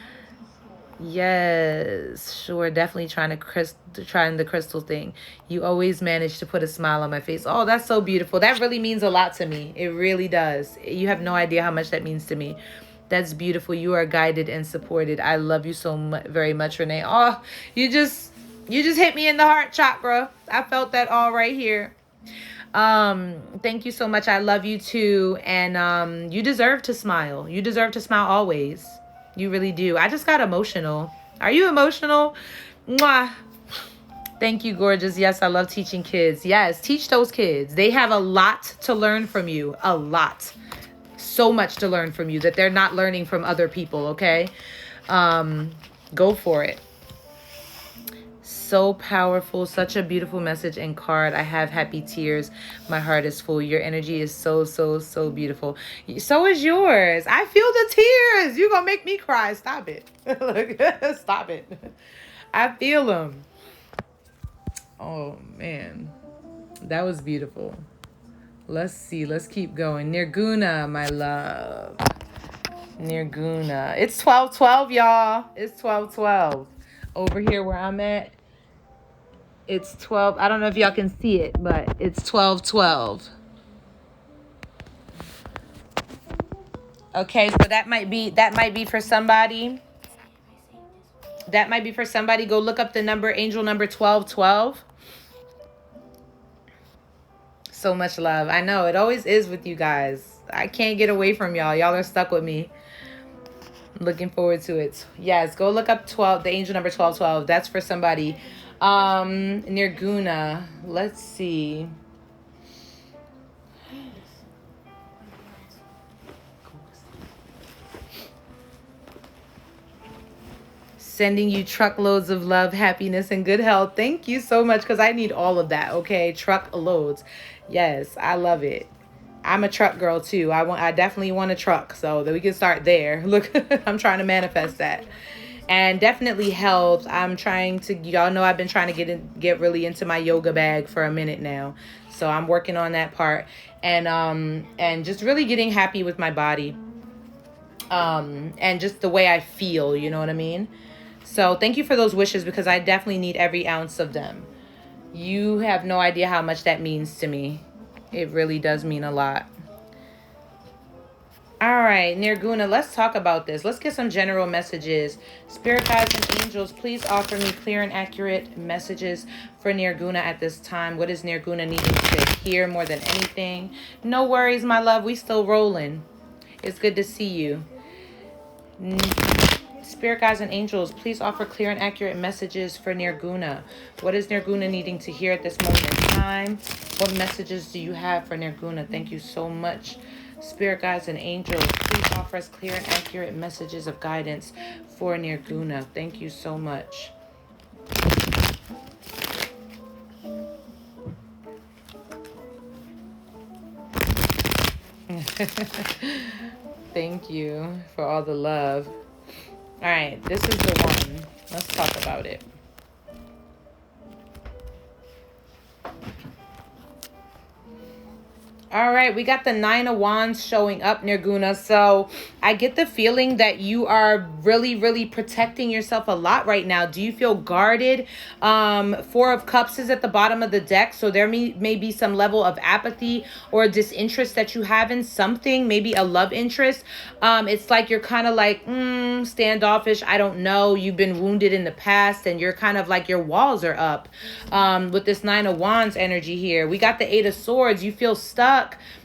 Yes, sure. Definitely trying the crystal thing. You always manage to put a smile on my face. Oh, that's so beautiful. That really means a lot to me. It really does. You have no idea how much that means to me. That's beautiful. You are guided and supported. I love you so very much, Renee. Oh, you just hit me in the heart chakra. I felt that all right here. Thank you so much. I love you too. And you deserve to smile. You deserve to smile always. You really do. I just got emotional. Are you emotional? Mwah. Thank you, gorgeous. Yes, I love teaching kids. Yes, teach those kids. They have a lot to learn from you. A lot. So much to learn from you that they're not learning from other people, okay? Go for it. So powerful. Such a beautiful message and card. I have happy tears. My heart is full. Your energy is so, so, so beautiful. So is yours. I feel the tears. You're going to make me cry. Stop it. Look, stop it. I feel them. Oh, man. That was beautiful. Let's see. Let's keep going. Nirguna, my love. Nirguna. It's 12:12, y'all. It's 12:12. Over here where I'm at, it's 12. I don't know if y'all can see it, but it's 12:12. Okay, so that might be for somebody. That might be for somebody. Go look up the number, angel number 1212. So much love. I know it always is with you guys. I can't get away from y'all. Y'all are stuck with me. Looking forward to it. Yes, go look up the angel number 1212. That's for somebody. Nirguna. Let's see. Sending you truckloads of love, happiness, and good health. Thank you so much, because I need all of that, okay? Truckloads. Yes, I love it. I'm a truck girl too. I definitely want a truck, so that we can start there. Look, I'm trying to manifest that. And definitely health. I'm trying to, y'all know I've been trying to get really into my yoga bag for a minute now. So I'm working on that part. And just really getting happy with my body. And just the way I feel, you know what I mean? So thank you for those wishes, because I definitely need every ounce of them. You have no idea how much that means to me. It really does mean a lot. All right, Nirguna, let's talk about this. Let's get some general messages. Spirit guides and angels, please offer me clear and accurate messages for Nirguna at this time. What is Nirguna needing to hear more than anything? No worries, my love. We still rolling. It's good to see you. Spirit guides and angels, please offer clear and accurate messages for Nirguna. What is Nirguna needing to hear at this moment in time? What messages do you have for Nirguna? Thank you so much. Spirit guides and angels, please offer us clear and accurate messages of guidance for Nirguna. Thank you so much. Thank you for all the love. All right, this is the one. Let's talk about it. All right, we got the 9 of Wands showing up, Nirguna. So I get the feeling that you are really, really protecting yourself a lot right now. Do you feel guarded? 4 of Cups is at the bottom of the deck. So there may be some level of apathy or disinterest that you have in something, maybe a love interest. It's like you're kind of like standoffish. I don't know. You've been wounded in the past and you're kind of like your walls are up with this 9 of Wands energy here. We got the 8 of Swords. You feel stuck.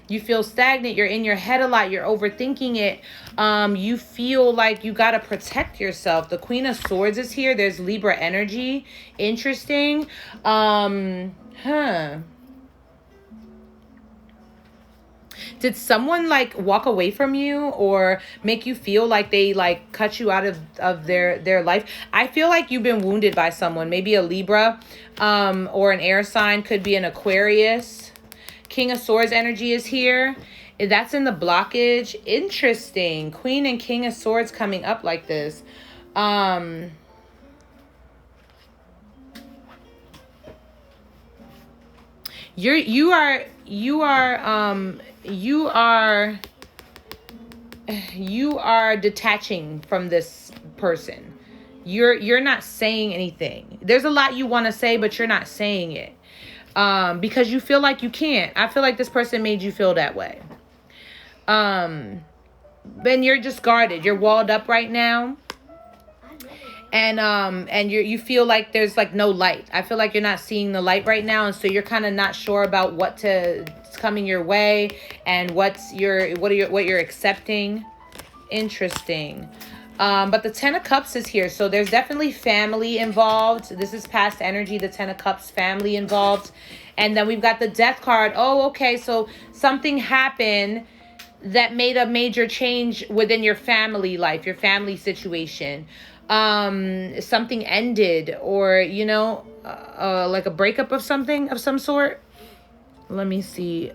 You feel stagnant. You're in your head a lot. You're overthinking it. You feel like you got to protect yourself. The Queen of Swords is here. There's Libra energy. Interesting. Did someone like walk away from you or make you feel like they like cut you out of their life? I feel like you've been wounded by someone, maybe a Libra or an air sign, could be an Aquarius. King of Swords energy is here. That's in the blockage. Interesting. Queen and King of Swords coming up like this. You are detaching from this person. You're not saying anything. There's a lot you want to say, but you're not saying it. Because you feel like you can't. I feel like this person made you feel that way. Then you're just guarded. You're walled up right now. And you feel like there's like no light. I feel like you're not seeing the light right now, and so you're kind of not sure about what's coming your way and what you're accepting. Interesting. But the 10 of Cups is here. So there's definitely family involved. This is past energy, the 10 of Cups, family involved. And then we've got the Death card. Oh, okay. So something happened that made a major change within your family life, your family situation. Something ended or, like a breakup of something of some sort. Let me see.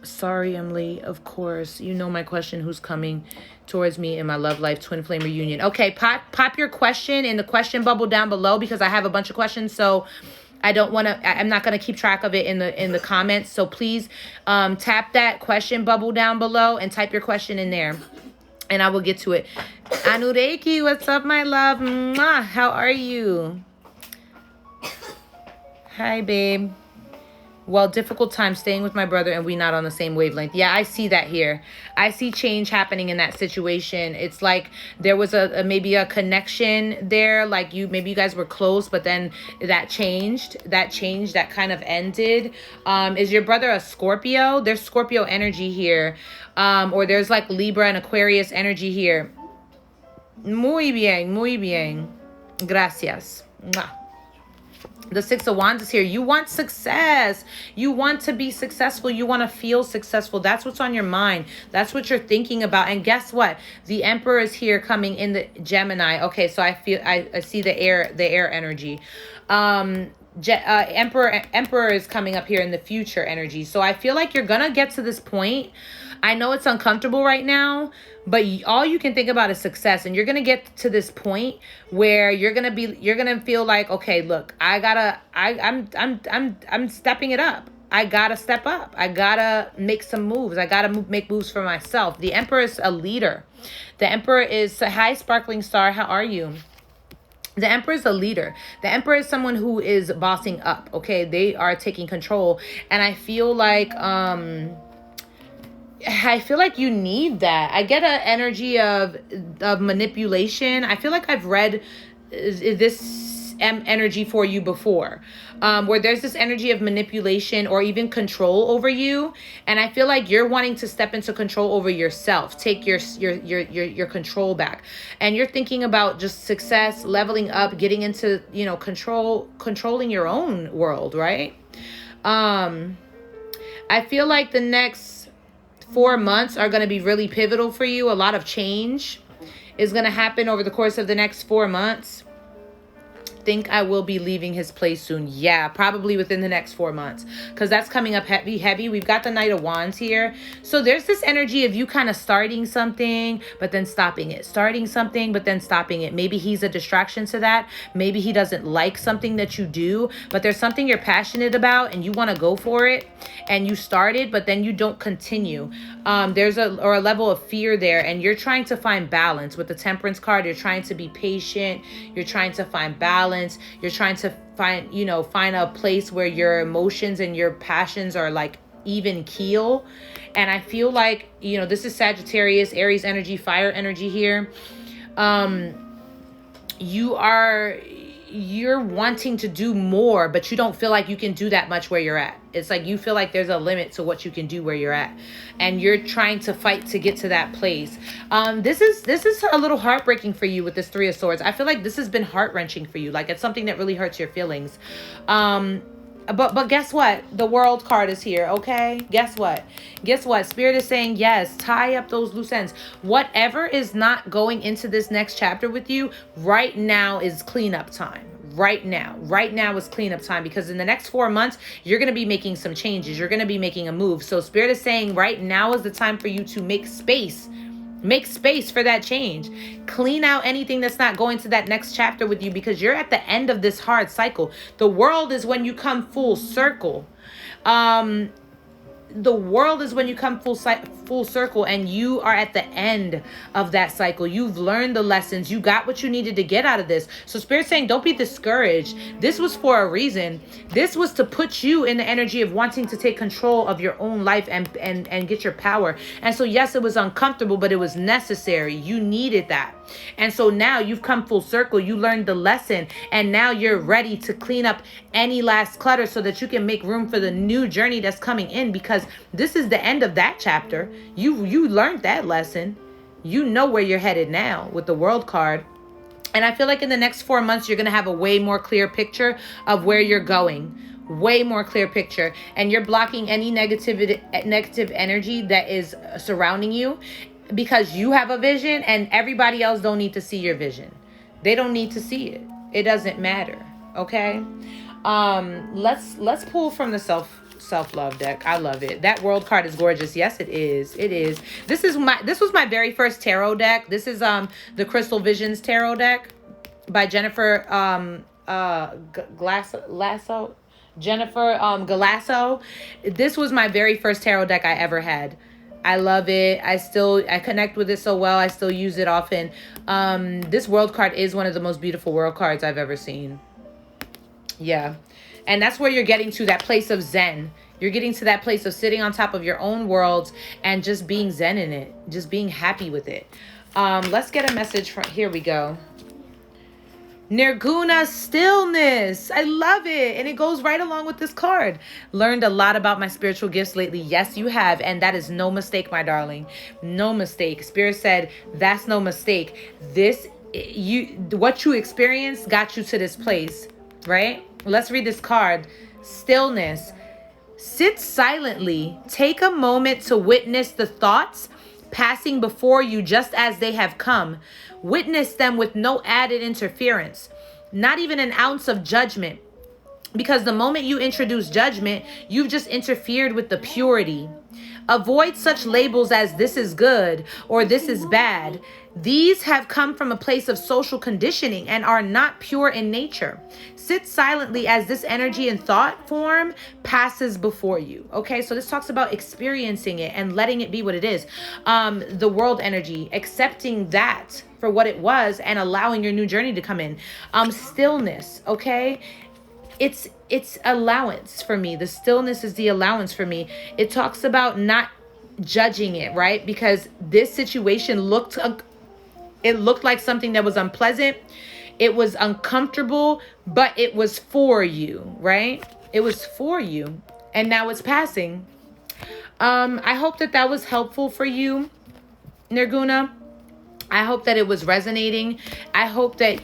Sorry, I'm late. Of course. You know my question, who's coming towards me in my love life twin flame reunion. Okay, pop your question in the question bubble down below because I have a bunch of questions. So I'm not going to keep track of it in the comments. So please tap that question bubble down below and type your question in there. And I will get to it. Anureiki, what's up, my love? Mwah, how are you? Hi, babe. Well, difficult time staying with my brother and we not on the same wavelength. Yeah, I see that here. I see change happening in that situation. It's like there was maybe a connection there. Like maybe you guys were close, but then that changed. That kind of ended. Is your brother a Scorpio? There's Scorpio energy here. Or there's like Libra and Aquarius energy here. Muy bien, muy bien. Gracias. Mwah. The 6 of Wands is here. You want success. You want to be successful. You want to feel successful. That's what's on your mind. That's what you're thinking about. And guess what? The Emperor is here coming in the Gemini. Okay, so I see the air energy. Emperor is coming up here in the future energy. So I feel like you're going to get to this point. I know it's uncomfortable right now, but all you can think about is success. And you're going to get to this point where you're going to feel like, okay, look, I'm stepping it up. I got to step up. I got to make some moves. I got to make moves for myself. The Emperor is a leader. The Emperor is, hi, Sparkling Star. How are you? The Emperor is a leader. The Emperor is someone who is bossing up, okay? They are taking control. And I feel like you need that. I get an energy of manipulation. I feel like I've read this energy for you before, where there's this energy of manipulation or even control over you. And I feel like you're wanting to step into control over yourself, take your control back. And you're thinking about just success, leveling up, getting into, controlling your own world, right? I feel like the next 4 months are going to be really pivotal for you. A lot of change is going to happen over the course of the next 4 months. Think I will be leaving his place soon. Yeah, probably within the next 4 months, because that's coming up heavy. We've got the Knight of Wands here. So there's this energy of you kind of starting something, but then stopping it. Starting something, but then stopping it. Maybe he's a distraction to that. Maybe he doesn't like something that you do, but there's something you're passionate about and you want to go for it. And you started, but then you don't continue. There's a level of fear there, and you're trying to find balance. With the Temperance card, you're trying to be patient. You're trying to find balance. You're trying to find a place where your emotions and your passions are like even keel. And I feel like, this is Sagittarius, Aries energy, fire energy here. You're wanting to do more, but you don't feel like you can do that much where you're at. It's like you feel like there's a limit to what you can do where you're at, and you're trying to fight to get to that place. This is a little heartbreaking for you with this Three of Swords. I feel like this has been heart-wrenching for you. Like, it's something that really hurts your feelings. But guess what? The World card is here, okay? Guess what? Spirit is saying, yes, tie up those loose ends. Whatever is not going into this next chapter with you, right now is cleanup time. Right now is cleanup time, because in the next 4 months, you're going to be making some changes. You're going to be making a move. So Spirit is saying right now is the time for you to make space. Make space for that change. Clean out anything that's not going to that next chapter with you, because you're at the end of this hard cycle. The World is when you come full circle. The World is when you come full circle, and you are at the end of that cycle. You've learned the lessons. You got what you needed to get out of this. So Spirit's saying, don't be discouraged. This was for a reason. This was to put you in the energy of wanting to take control of your own life and get your power. And so yes, it was uncomfortable, but it was necessary. You needed that. And so now you've come full circle. You learned the lesson, and now you're ready to clean up any last clutter so that you can make room for the new journey that's coming in, because this is the end of that chapter. You learned that lesson. You know where you're headed now with the World card. And I feel like in the next 4 months, you're going to have a way more clear picture of where you're going. Way more clear picture. And you're blocking any negative energy that is surrounding you, because you have a vision and everybody else don't need to see your vision. They don't need to see it. It doesn't matter. Okay. Let's pull from the self-love deck. I love it. That World card is gorgeous. Yes, it is. It is. This was my very first tarot deck. This is the Crystal Visions tarot deck by Jennifer Galasso. This was my very first tarot deck I ever had. I love it. I connect with it so well. I still use it often. This World card is one of the most beautiful world cards I've ever seen. Yeah. And that's where you're getting to, that place of Zen. You're getting to that place of sitting on top of your own worlds and just being Zen in it. Just being happy with it. Let's get a message from, here we go. Nirguna, stillness. I love it. And it goes right along with this card. Learned a lot about my spiritual gifts lately. Yes, you have. And that is no mistake, my darling. No mistake. Spirit said, that's no mistake. What you experienced got you to this place, right? Let's read this card. Stillness. Sit silently. Take a moment to witness the thoughts passing before you just as they have come. Witness them with no added interference, not even an ounce of judgment. Because the moment you introduce judgment, you've just interfered with the purity. Avoid such labels as this is good or this is bad. These have come from a place of social conditioning and are not pure in nature. Sit silently as this energy and thought form passes before you. Okay, so this talks about experiencing it and letting it be what it is. The world energy, accepting that for what it was and allowing your new journey to come in. Stillness, okay? It's allowance for me. The stillness is the allowance for me. It talks about not judging it, right? Because this situation looked like something that was unpleasant. It was uncomfortable, but it was for you, right? It was for you. And now it's passing. I hope that was helpful for you, Nirguna. I hope that it was resonating. I hope that,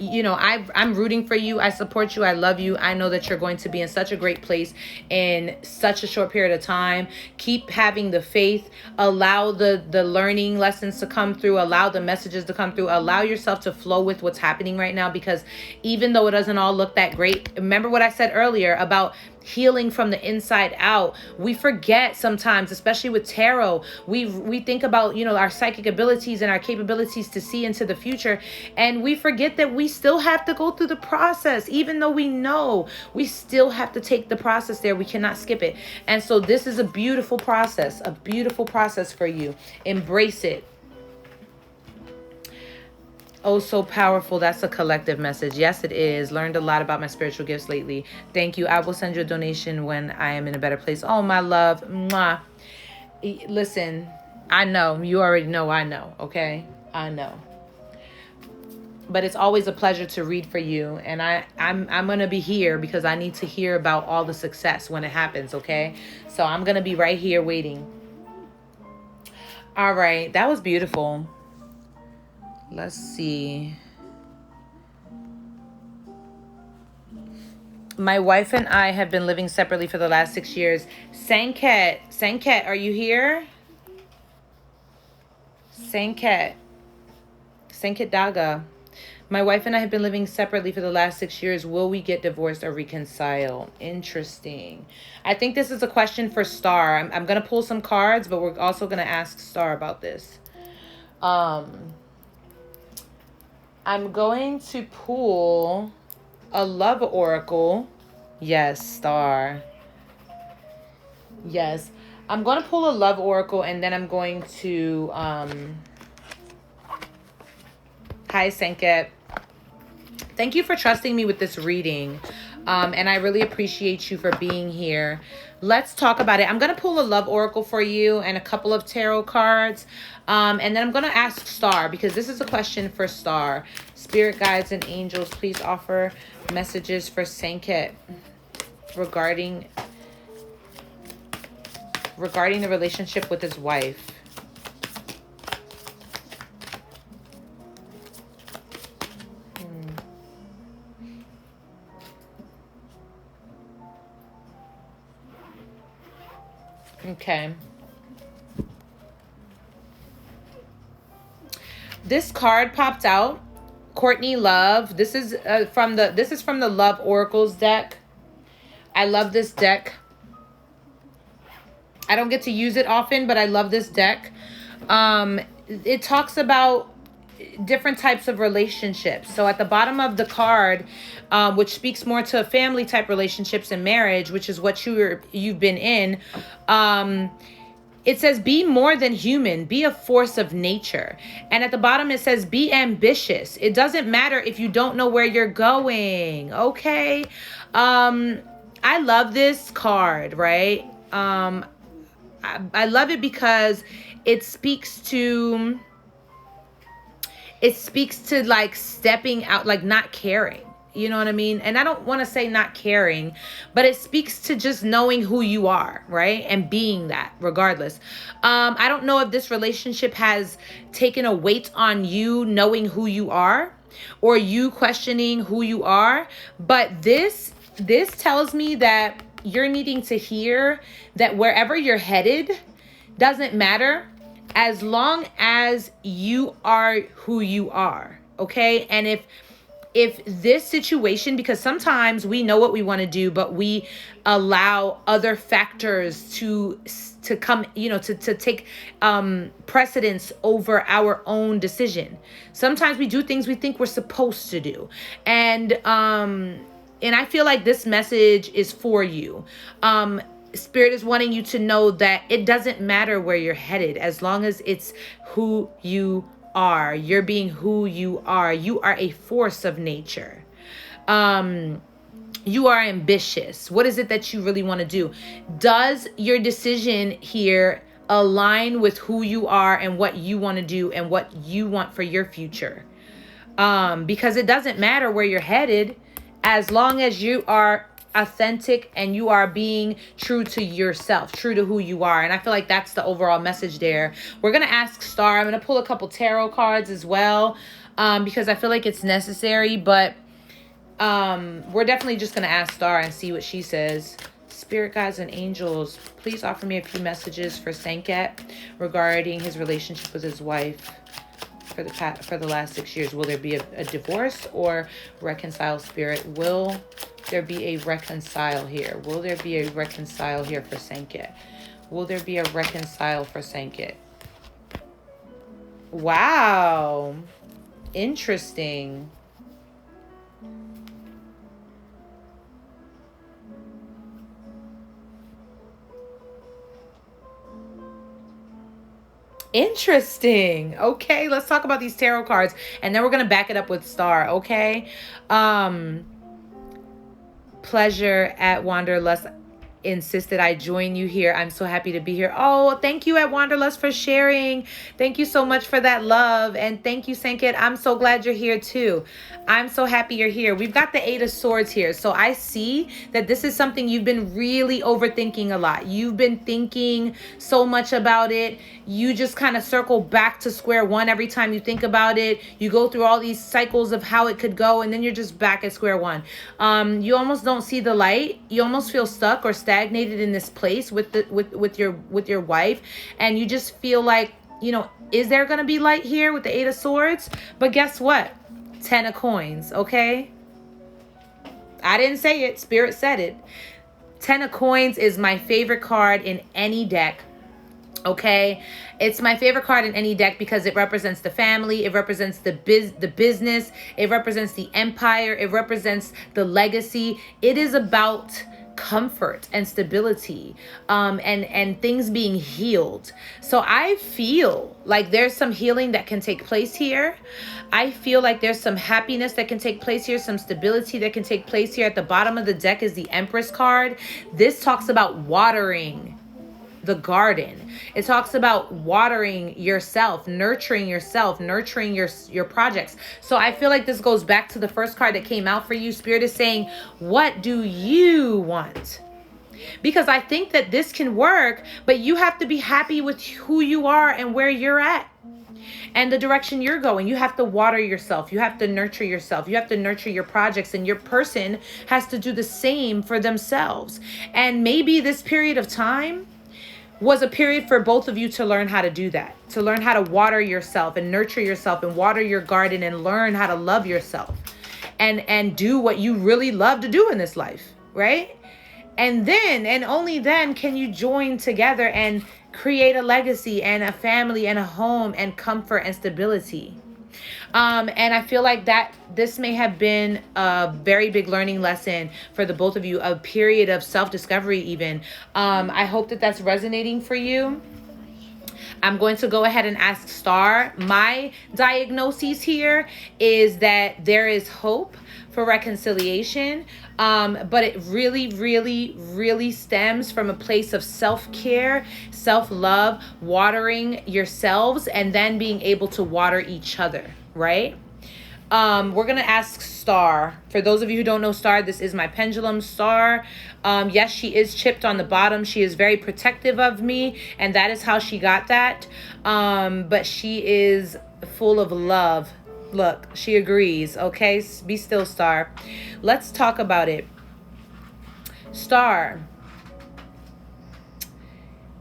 I'm rooting for you. I support you. I love you. I know that you're going to be in such a great place in such a short period of time. Keep having the faith. Allow the learning lessons to come through. Allow the messages to come through. Allow yourself to flow with what's happening right now, because even though it doesn't all look that great, remember what I said earlier about healing from the inside out. We forget sometimes, especially with tarot, we think about, our psychic abilities and our capabilities to see into the future, and we forget that we still have to go through the process. Even though we know, we still have to take the process there. We cannot skip it. And so this is a beautiful process for you. Embrace it. Oh, so powerful. That's a collective message. Yes, it is. Learned a lot about my spiritual gifts lately. Thank you. I will send you a donation when I am in a better place. Oh, my love. Mwah. Listen, I know. You already know I know. Okay? I know. But it's always a pleasure to read for you. And I'm going to be here because I need to hear about all the success when it happens. Okay? So I'm going to be right here waiting. All right. That was beautiful. Let's see. My wife and I have been living separately for the last 6 years. Sanket, are you here? Sanket Daga. My wife and I have been living separately for the last 6 years. Will we get divorced or reconcile? Interesting. I think this is a question for Star. I'm going to pull some cards, but we're also going to ask Star about this. I'm going to pull a love oracle. Yes, Star. Yes. I'm going to pull a love oracle, and then I'm going to... Hi, Sanket. Thank you for trusting me with this reading. And I really appreciate you for being here. Let's talk about it. I'm going to pull a love oracle for you and a couple of tarot cards. And then I'm going to ask Star, because this is a question for Star. Spirit guides and angels, please offer messages for Sanket regarding the relationship with his wife. Okay. This card popped out. Courtney Love. This is from the Love Oracles deck. I love this deck. I don't get to use it often, but I love this deck. It talks about different types of relationships. So at the bottom of the card, which speaks more to family type relationships and marriage, which is what you've been in, it says, be more than human, be a force of nature. And at the bottom, it says, be ambitious. It doesn't matter if you don't know where you're going. Okay. I love this card, right? I love it because it speaks to like stepping out, like not caring. You know what I mean? And I don't want to say not caring, but it speaks to just knowing who you are, right? And being that regardless. I don't know if this relationship has taken a weight on you knowing who you are or you questioning who you are. But this tells me that you're needing to hear that wherever you're headed doesn't matter as long as you are who you are. Okay. And if if this situation, because sometimes we know what we want to do, but we allow other factors to come, to take precedence over our own decision. Sometimes we do things we think we're supposed to do. And I feel like this message is for you. Spirit is wanting you to know that it doesn't matter where you're headed, as long as it's who you are. You're being who you are. You are a force of nature. You are ambitious. What is it that you really want to do? Does your decision here align with who you are and what you want to do and what you want for your future? Because it doesn't matter where you're headed, as long as you are authentic and you are being true to yourself, true to who you are. And I feel like that's the overall message there. We're going to ask Star. I'm going to pull a couple tarot cards as well, because I feel like it's necessary, but we're definitely just going to ask Star and see what she says. Spirit guides and angels, please offer me a few messages for Sanket regarding his relationship with his wife for the last 6 years. Will there be a divorce or reconcile? Spirit, will there be a reconcile here? Will there be a reconcile here for Sanket? Will there be a reconcile for Sanket? Wow. Interesting. Interesting. Okay, let's talk about these tarot cards, and then we're going to back it up with Star, okay? Pleasure at Wanderlust insisted I join you here. I'm so happy to be here. Oh, thank you at Wanderlust for sharing. Thank you so much for that love. And thank you, Sanket. I'm so glad you're here too. I'm so happy you're here. We've got the 8 of Swords here. So I see that this is something you've been really overthinking a lot. You've been thinking so much about it. You just kind of circle back to square one every time you think about it. You go through all these cycles of how it could go, and then you're just back at square one. You almost don't see the light. You almost feel stuck or stagnated in this place with your wife, and you just feel like, is there gonna be light here with the 8 of Swords? But guess what? 10 of Coins, okay? I didn't say it. Spirit said it. 10 of Coins is my favorite card in any deck. Okay, it's my favorite card in any deck because it represents the family, it represents the business, it represents the empire, it represents the legacy. It is about comfort and stability, and things being healed. So I feel like there's some healing that can take place here. I feel like there's some happiness that can take place here, some stability that can take place here. At the bottom of the deck is the Empress card. This talks about watering the garden. It talks about watering yourself, nurturing your projects. So I feel like this goes back to the first card that came out for you. Spirit is saying, what do you want? Because I think that this can work, but you have to be happy with who you are and where you're at and the direction you're going. You have to water yourself. You have to nurture yourself. You have to nurture your projects, and your person has to do the same for themselves. And maybe this period of time was a period for both of you to learn how to do that, to learn how to water yourself and nurture yourself and water your garden and learn how to love yourself and do what you really love to do in this life, right? And then, and only then, can you join together and create a legacy and a family and a home and comfort and stability. And I feel like that this may have been a very big learning lesson for the both of you, a period of self-discovery even. I hope that that's resonating for you. I'm going to go ahead and ask Star. My diagnosis here is that there is hope for reconciliation, but it really, really, really stems from a place of self-care, self-love, watering yourselves, and then being able to water each other, right? We're going to ask Star. For those of you who don't know Star, this is my pendulum. Star, yes, she is chipped on the bottom. She is very protective of me, and that is how she got that. But she is full of love. Look, she agrees. Okay, be still, Star. Let's talk about it. Star,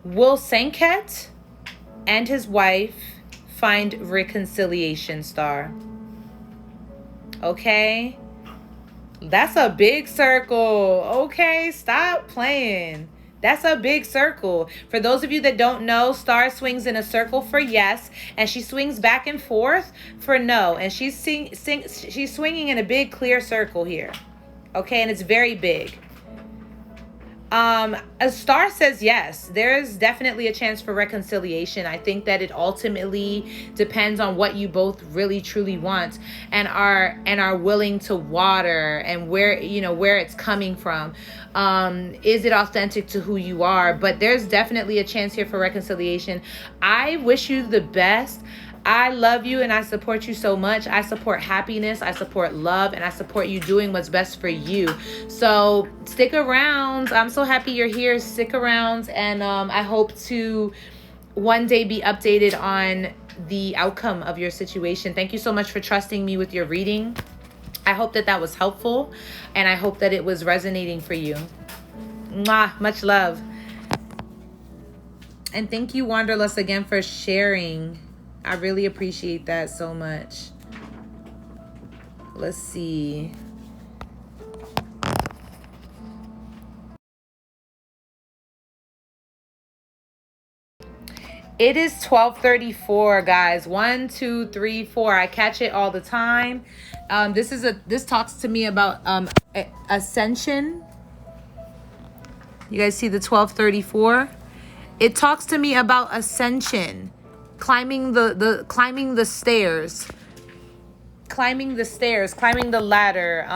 will Sanket and his wife find reconciliation, Star? Okay? That's a big circle. Okay, stop playing. That's a big circle. For those of you that don't know, Star swings in a circle for yes, and she swings back and forth for no. And she's she's swinging in a big clear circle here. Okay, and it's very big. A Star says yes, there's definitely a chance for reconciliation. I think that it ultimately depends on what you both really truly want and are willing to water, and where, you know, where it's coming from. Is it authentic to who you are? But there's definitely a chance here for reconciliation. I wish you the best. I love you and I support you so much. I support happiness, I support love, and I support you doing what's best for you. So stick around. I'm so happy you're here. Stick around, and I hope to one day be updated on the outcome of your situation. Thank you so much for trusting me with your reading. I hope that that was helpful, and I hope that it was resonating for you. Mwah, much love. And thank you, Wanderlust, again for sharing. I really appreciate that so much. Let's see. It is 12:34, guys. 1, 2, 3, 4. I catch it all the time. This talks to me about ascension. You guys see the 12:34? It talks to me about ascension. Climbing the stairs, climbing the ladder.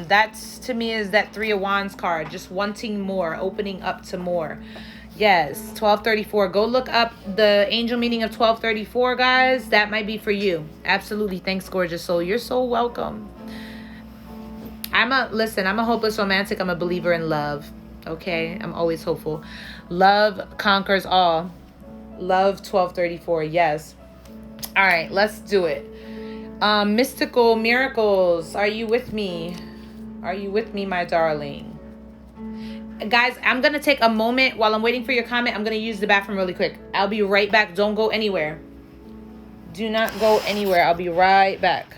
That's, to me, is that 3 of Wands card, just wanting more, opening up to more. Yes, 12:34. Go look up the angel meaning of 12:34, guys. That might be for you. Absolutely. Thanks, gorgeous soul. You're so welcome. I'm a hopeless romantic. I'm a believer in love. Okay, I'm always hopeful. Love conquers all. Love 12:34. Yes. All right, let's do it. Mystical miracles. Are you with me? Are you with me, my darling? Guys, I'm going to take a moment while I'm waiting for your comment. I'm going to use the bathroom really quick. I'll be right back. Don't go anywhere. Do not go anywhere. I'll be right back.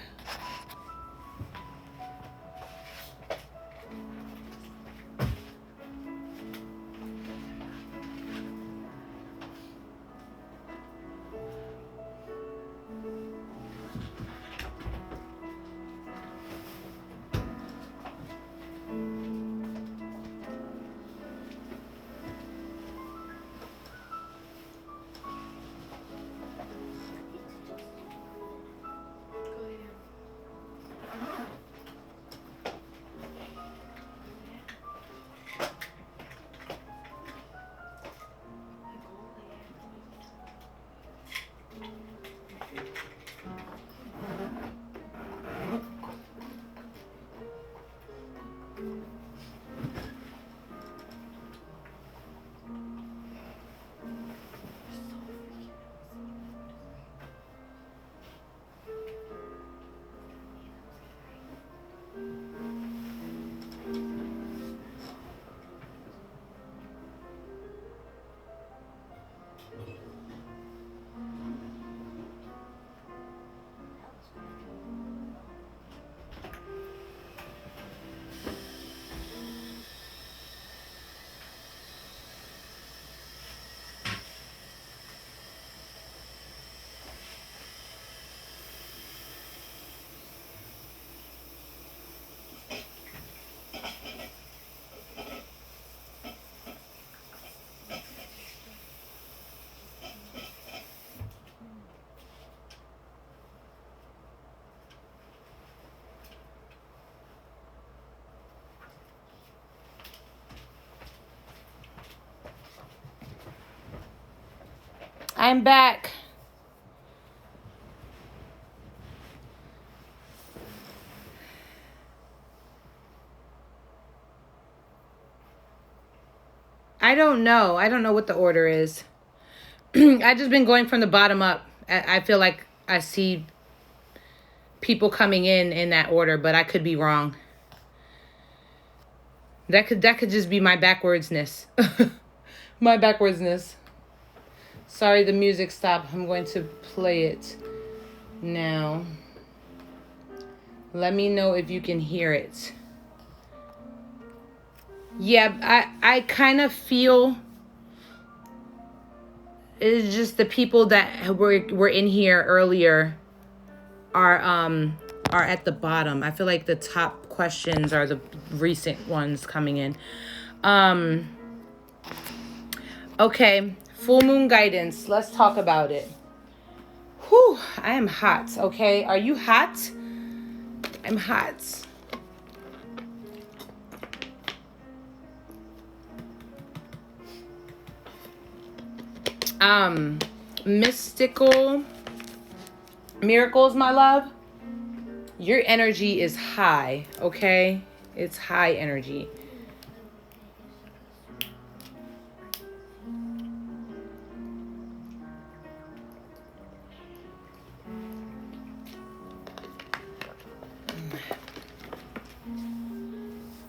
I'm back. I don't know. I don't know what the order is. I just been going from the bottom up. I feel like I see people coming in that order, but I could be wrong. That could just be my backwardsness. My backwardsness. Sorry, the music stopped. I'm going to play it now. Let me know if you can hear it. Yeah, I kind of feel it's just the people that were in here earlier are at the bottom. I feel like the top questions are the recent ones coming in. Okay, full moon guidance. Let's talk about it. Whew, I am hot, okay? Are you hot? I'm hot. Mystical miracles, my love. Your energy is high, okay? It's high energy.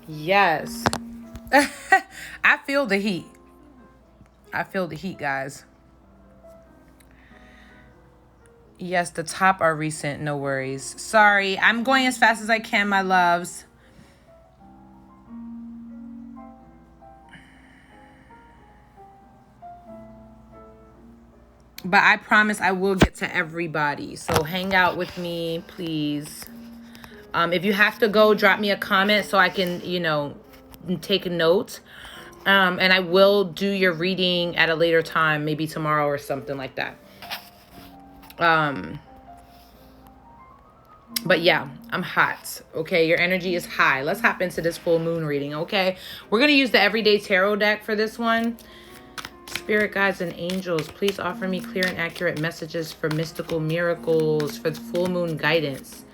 Yes. I feel the heat. I feel the heat, guys. Yes, the top are recent. No worries. Sorry, I'm going as fast as I can, my loves. But I promise I will get to everybody. So hang out with me, please. If you have to go, drop me a comment so I can, you know, take a note. And I will do your reading at a later time, maybe tomorrow or something like that. But yeah, I'm hot. Okay, your energy is high. Let's hop into this full moon reading, okay? We're going to use the Everyday Tarot deck for this one. Spirit guides and angels, please offer me clear and accurate messages for mystical miracles, for the full moon guidance.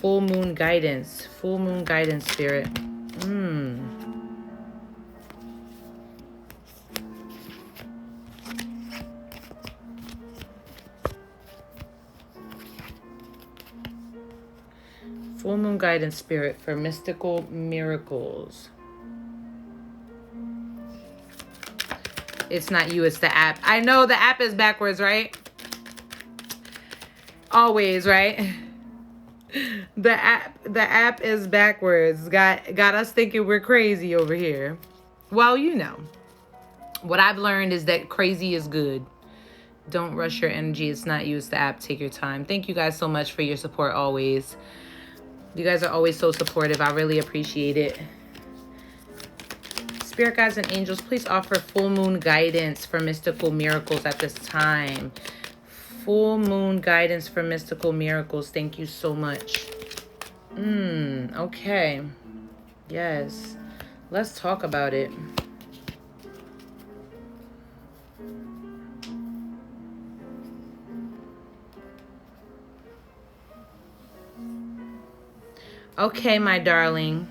Full moon guidance. Full moon guidance, Spirit. Full moon guidance, Spirit, for mystical miracles. It's not you, it's the app. I know the app is backwards, right? Always, right? The app is backwards. Got us thinking we're crazy over here. Well, you know. What I've learned is that crazy is good. Don't rush your energy. It's not you, it's the app. Take your time. Thank you guys so much for your support always. You guys are always so supportive. I really appreciate it. Spirit guides and angels, please offer full moon guidance for mystical miracles at this time. Full moon guidance for mystical miracles. Thank you so much. Okay. Yes. Let's talk about it. Okay, my darling.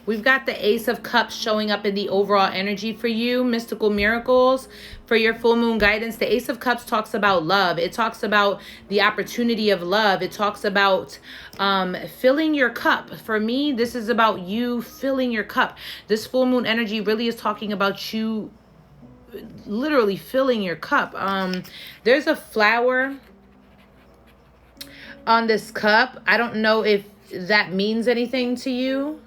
We've got the Ace of Cups showing up in the overall energy for you, mystical miracles, for your full moon guidance. The Ace of Cups talks about love. It talks about the opportunity of love. It talks about filling your cup. For me, this is about you filling your cup. This full moon energy really is talking about you literally filling your cup. There's a flower on this cup. I don't know if that means anything to you.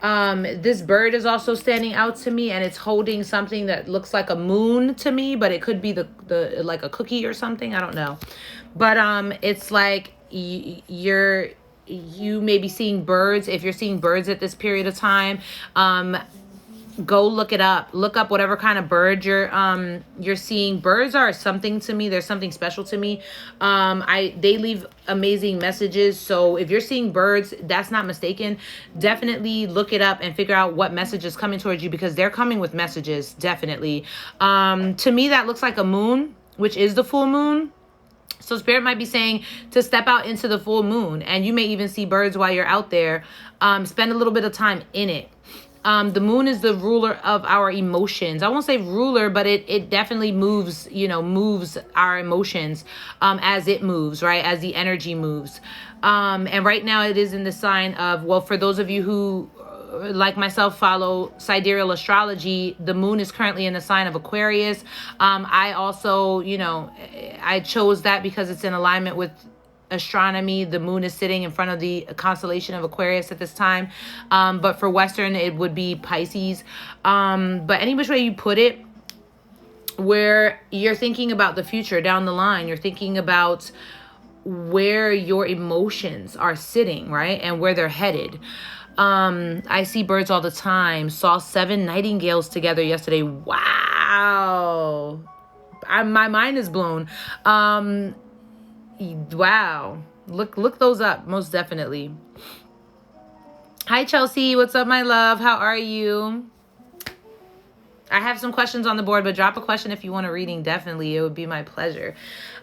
This bird is also standing out to me, and it's holding something that looks like a moon to me, but it could be the like a cookie or something. I don't know. But it's like you may be seeing birds. If you're seeing birds at this period of time, go look it up. Look up whatever kind of bird you're seeing. Birds are something to me. There's something special to me. They leave amazing messages. So if you're seeing birds, that's not mistaken. Definitely look it up and figure out what message is coming towards you, because they're coming with messages. Definitely. To me, that looks like a moon, which is the full moon. So Spirit might be saying to step out into the full moon, and you may even see birds while you're out there. Spend a little bit of time in it. The moon is the ruler of our emotions. I won't say ruler, but it definitely moves, moves our emotions as it moves, right? As the energy moves. And right now it is in the sign of, well, for those of you who, like myself, follow sidereal astrology, the moon is currently in the sign of Aquarius. I also, I chose that because it's in alignment with astronomy, the moon is sitting in front of the constellation of Aquarius at this time. But for Western, it would be Pisces. But any which way you put it, where you're thinking about the future down the line, you're thinking about where your emotions are sitting, right? And where they're headed. I see birds all the time. Saw 7 nightingales together yesterday. Wow. My mind is blown. Wow. Look those up, most definitely. Hi, Chelsea. What's up, my love? How are you? I have some questions on the board, but drop a question if you want a reading. Definitely, it would be my pleasure.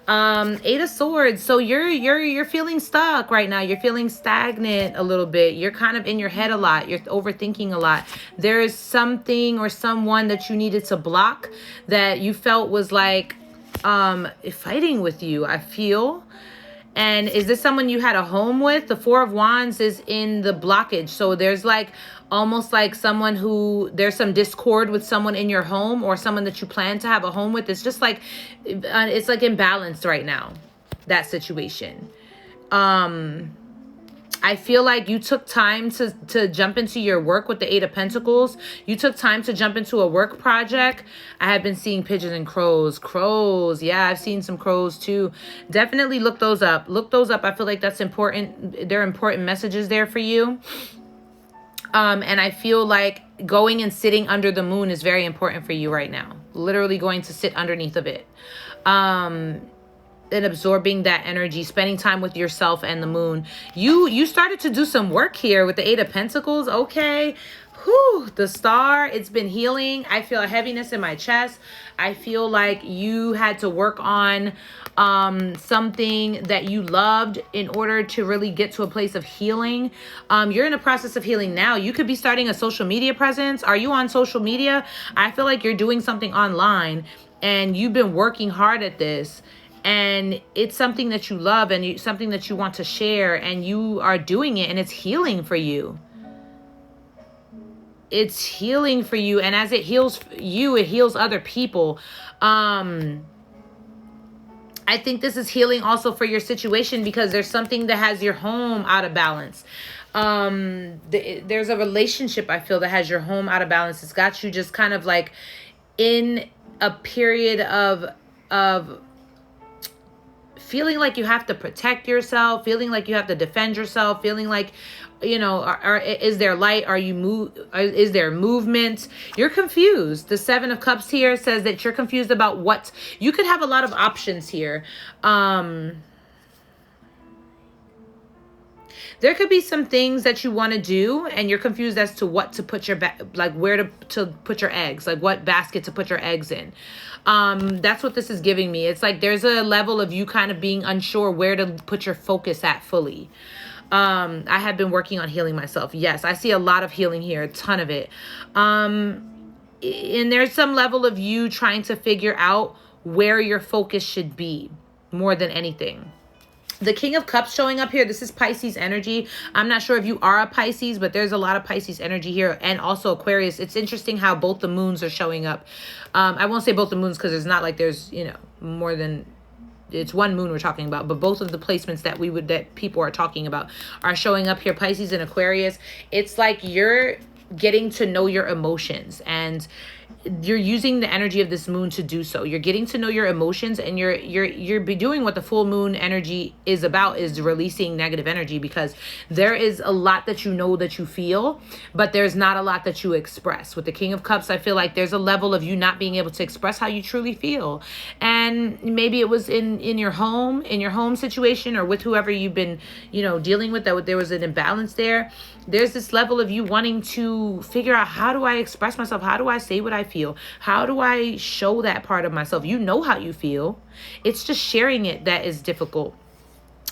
8 of Swords. So you're feeling stuck right now. You're feeling stagnant a little bit. You're kind of in your head a lot. You're overthinking a lot. There is something or someone that you needed to block that you felt was like fighting with you, I feel. And is this someone you had a home with? The 4 of Wands is in the blockage. So there's like almost like someone who, there's some discord with someone in your home or someone that you plan to have a home with. It's just like, it's like imbalanced right now, that situation. I feel like you took time to jump into your work with the 8 of Pentacles. You took time to jump into a work project. I have been seeing pigeons and crows. Crows. Yeah, I've seen some crows too. Definitely look those up. Look those up. I feel like that's important. There are important messages there for you. And I feel like going and sitting under the moon is very important for you right now. Literally going to sit underneath of it. And absorbing that energy, spending time with yourself and the moon. You started to do some work here with the 8 of Pentacles. Okay. Whew, the Star, it's been healing. I feel a heaviness in my chest. I feel like you had to work on something that you loved in order to really get to a place of healing. You're in a process of healing now. You could be starting a social media presence. Are you on social media? I feel like you're doing something online and you've been working hard at this. And it's something that you love and something that you want to share, and you are doing it, and it's healing for you. It's healing for you. And as it heals you, it heals other people. I think this is healing also for your situation because there's something that has your home out of balance. There's a relationship I feel that has your home out of balance. It's got you just kind of like in a period of feeling like you have to protect yourself, feeling like you have to defend yourself, feeling like, you know, is there light? Is there movement? You're confused. The 7 of Cups here says that you're confused about what, you could have a lot of options here. There could be some things that you want to do and you're confused as to what to put your, like where to put your eggs, like what basket to put your eggs in. That's what this is giving me. It's like there's a level of you kind of being unsure where to put your focus at fully. I have been working on healing myself. Yes, I see a lot of healing here, a ton of it. And there's some level of you trying to figure out where your focus should be more than anything. The King of Cups showing up here. This is Pisces energy. I'm not sure if you are a Pisces, but there's a lot of Pisces energy here, and also Aquarius. It's interesting how both the moons are showing up. I won't say both the moons because it's not like there's, you know, more than, it's one moon we're talking about, but both of the placements that people are talking about are showing up here, Pisces and Aquarius. It's like you're getting to know your emotions, and you're using the energy of this moon to do so. You're getting to know your emotions, and you're be doing what the full moon energy is about, is releasing negative energy, because there is a lot that you know that you feel, but there's not a lot that you express. With the King of Cups, I feel like there's a level of you not being able to express how you truly feel. And maybe it was in your home situation, or with whoever you've been, you know, dealing with, that there was an imbalance there. There's this level of you wanting to figure out, how do I express myself? How do I say what I feel? How do I show that part of myself? You know how you feel. It's just sharing it that is difficult.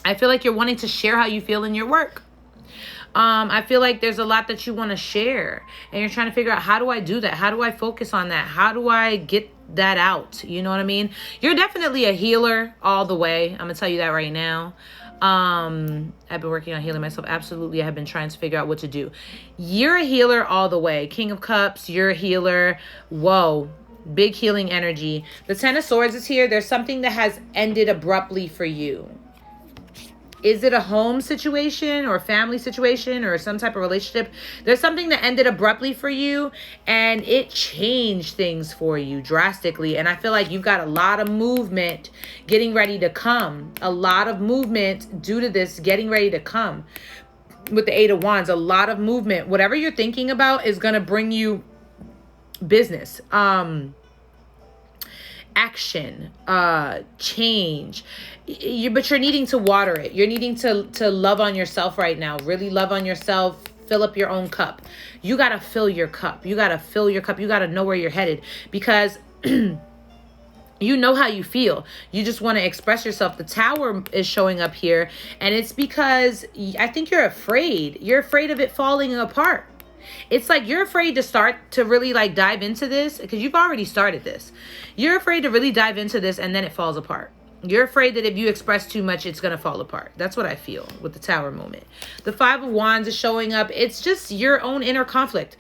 I feel like you're wanting to share how you feel in your work. I feel like there's a lot that you want to share, and you're trying to figure out, how do I do that? How do I focus on that? How do I get that out? You know what I mean? You're definitely a healer all the way. I'm gonna tell you that right now. I've been working on healing myself. Absolutely. I have been trying to figure out what to do. You're a healer all the way. King of Cups, you're a healer. Whoa. Big healing energy. The 10 of Swords is here. There's something that has ended abruptly for you. Is it a home situation or family situation or some type of relationship? There's something that ended abruptly for you and it changed things for you drastically. And I feel like you've got a lot of movement getting ready to come. A lot of movement due to this getting ready to come. With the Eight of Wands, a lot of movement. Whatever you're thinking about is going to bring you business. Action, change, but you're needing to water it. You're needing to love on yourself right now. Really love on yourself. Fill up your own cup. You got to fill your cup. You got to fill your cup. You got to know where you're headed, because you know how you feel. You just want to express yourself. The Tower is showing up here, and it's because I think you're afraid. You're afraid of it falling apart. It's like you're afraid to start to really like dive into this, because you've already started this. You're afraid to really dive into this and then it falls apart. You're afraid that if you express too much, it's going to fall apart. That's what I feel with the Tower moment. The Five of Wands is showing up. It's just your own inner conflict.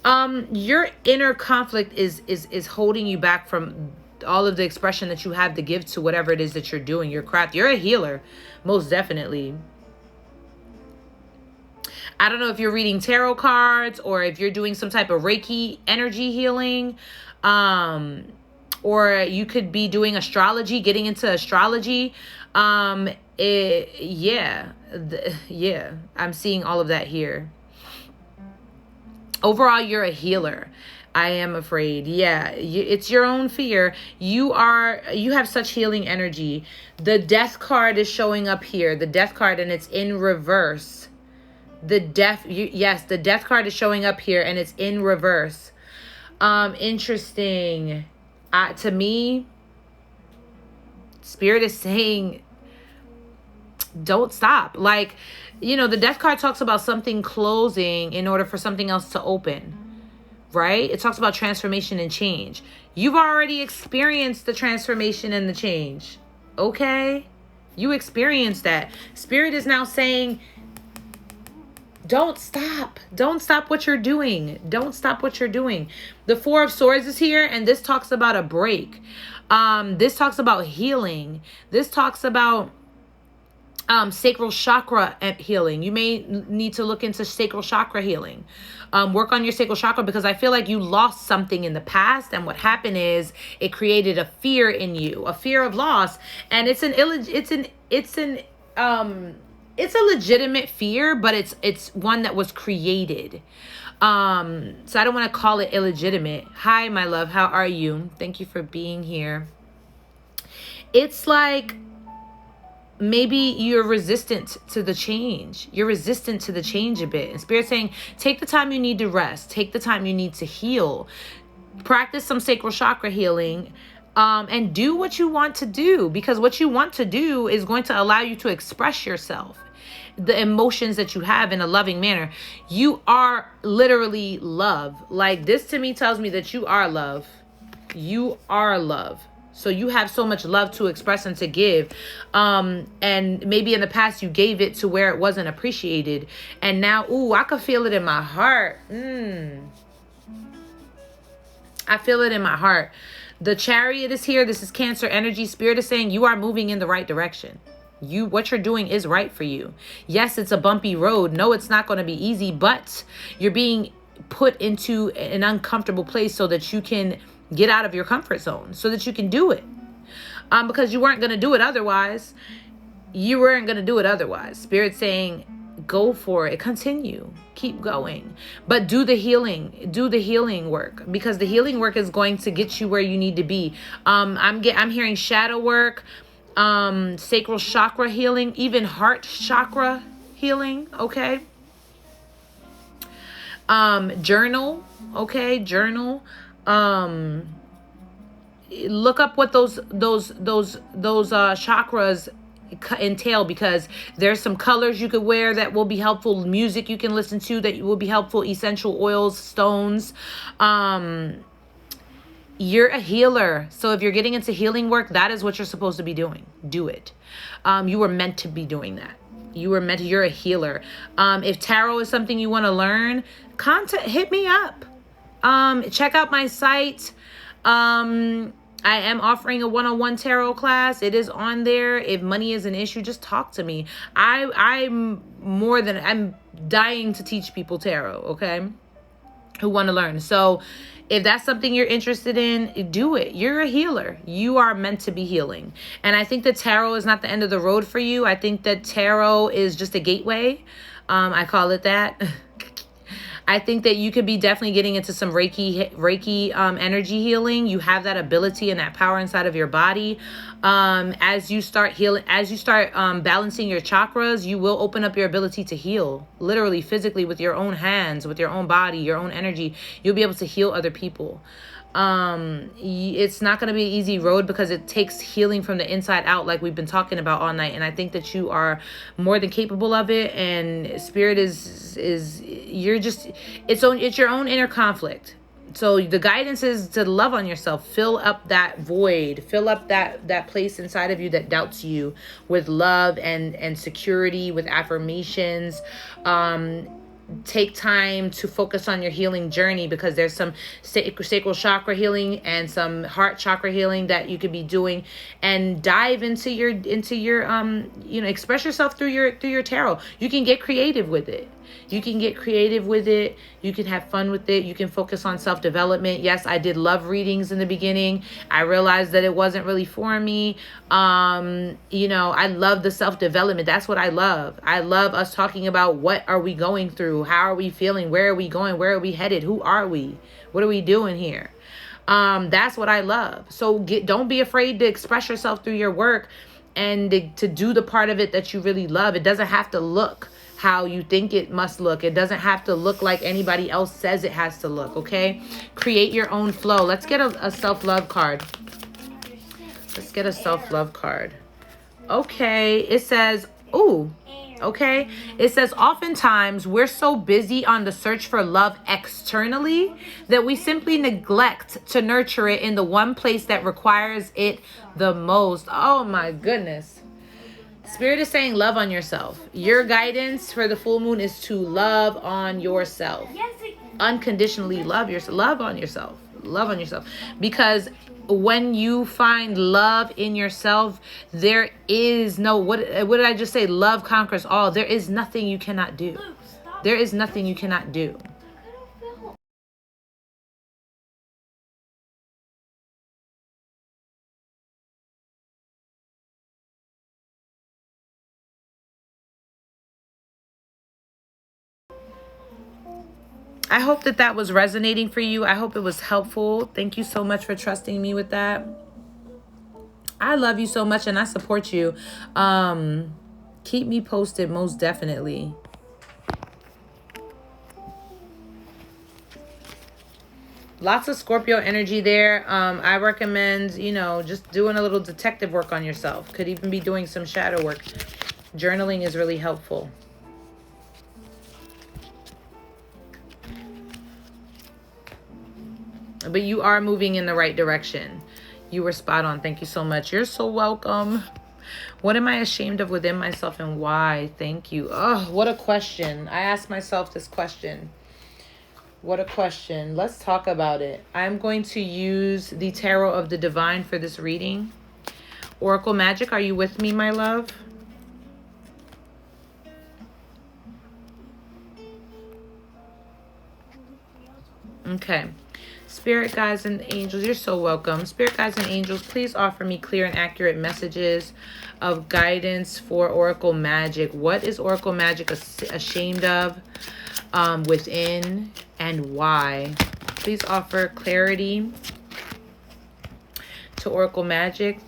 Your inner conflict is holding you back from all of the expression that you have to give to whatever it is that you're doing, your craft. You're a healer, most definitely. I don't know if you're reading tarot cards or if you're doing some type of Reiki energy healing. Or you could be doing astrology, getting into astrology. Yeah, I'm seeing all of that here. Overall, you're a healer. I am afraid. Yeah, it's your own fear. You have such healing energy. The Death card is showing up here. The Death card, and it's in reverse. The Death card is showing up here, and it's in reverse. Interesting. To me, Spirit is saying, don't stop. Like, the Death card talks about something closing in order for something else to open, right? It talks about transformation and change. You've already experienced the transformation and the change, okay? You experienced that. Spirit is now saying, don't stop. Don't stop what you're doing. Don't stop what you're doing. The Four of Swords is here, and this talks about a break. This talks about healing. This talks about sacral chakra healing. You may need to look into sacral chakra healing. Work on your sacral chakra, because I feel like you lost something in the past, and what happened is it created a fear in you, a fear of loss, and it's a legitimate fear, but it's one that was created. So I don't want to call it illegitimate. Hi, my love. How are you? Thank you for being here. It's like maybe you're resistant to the change. You're resistant to the change a bit. And Spirit's saying, take the time you need to rest. Take the time you need to heal. Practice some sacral chakra healing. And do what you want to do, because what you want to do is going to allow you to express yourself, the emotions that you have in a loving manner. You are literally love. Like, this to me tells me that you are love. You are love. So you have so much love to express and to give. And maybe in the past you gave it to where it wasn't appreciated. And now, I can feel it in my heart. I feel it in my heart. The Chariot is here. This is Cancer energy. Spirit is saying you are moving in the right direction. What you're doing is right for you. Yes, it's a bumpy road. No, it's not going to be easy, but you're being put into an uncomfortable place so that you can get out of your comfort zone, so that you can do it. Because you weren't going to do it otherwise. You weren't going to do it otherwise. Spirit saying, go for it. Continue. Keep going. But do the healing. Do the healing work, because the healing work is going to get you where you need to be. I'm hearing shadow work, sacral chakra healing, even heart chakra healing. Okay. Journal. Okay. Journal. Look up what those chakras entail, because there's some colors you could wear that will be helpful, music you can listen to that will be helpful, essential oils, stones. You're a healer, so if you're getting into healing work, that is what you're supposed to be doing. Do it. You were meant to be doing that. You're a healer. If tarot is something you want to learn, hit me up. Check out my site. I am offering a one-on-one tarot class. It is on there. If money is an issue, just talk to me. I'm dying to teach people tarot, okay? Who want to learn. So if that's something you're interested in, do it. You're a healer. You are meant to be healing. And I think that tarot is not the end of the road for you. I think that tarot is just a gateway. I call it that. I think that you could be definitely getting into some Reiki energy healing. You have that ability and that power inside of your body. As you start healing, as you start balancing your chakras, you will open up your ability to heal, literally, physically, with your own hands, with your own body, your own energy. You'll be able to heal other people. It's not going to be an easy road because it takes healing from the inside out, like we've been talking about all night. And I think that you are more than capable of it. And spirit it's your own inner conflict. So the guidance is to love on yourself, fill up that void, fill up that place inside of you that doubts you with love and security, with affirmations. Take time to focus on your healing journey, because there's some sacral chakra healing and some heart chakra healing that you could be doing, and dive into your express yourself through your tarot. You can get creative with it. You can have fun with it. You can focus on self-development. Yes, I did love readings in the beginning. I realized that it wasn't really for me. I love the self-development. That's what I love. I love us talking about what are we going through? How are we feeling? Where are we going? Where are we headed? Who are we? What are we doing here? That's what I love. So don't be afraid to express yourself through your work and to do the part of it that you really love. It doesn't have to look how you think it must look. It doesn't have to look like anybody else says it has to look, okay? Create your own flow. Let's get a self-love card. Let's get a self-love card. Okay, it says, okay. It says, oftentimes we're so busy on the search for love externally that we simply neglect to nurture it in the one place that requires it the most. Oh my goodness. Spirit is saying love on yourself. Your guidance for the full moon is to love on yourself. Unconditionally love yourself. Love on yourself. Love on yourself. Because when you find love in yourself, there is no, what did I just say? Love conquers all. There is nothing you cannot do. There is nothing you cannot do. I hope that was resonating for you. I hope it was helpful. Thank you so much for trusting me with that. I love you so much and I support you. Keep me posted, most definitely. Lots of Scorpio energy there. I recommend, just doing a little detective work on yourself. Could even be doing some shadow work. Journaling is really helpful. But you are moving in the right direction. You were spot on. Thank you so much. You're so welcome. What am I ashamed of within myself and why? Thank you. Oh, what a question. I asked myself this question. What a question. Let's talk about it. I'm going to use the Tarot of the Divine for this reading. Oracle Magic, are you with me, my love? Okay. Spirit guides and angels, you're so welcome. Spirit guides and angels, please offer me clear and accurate messages of guidance for Oracle Magic. What is Oracle Magic ashamed of within, and why? Please offer clarity to Oracle Magic.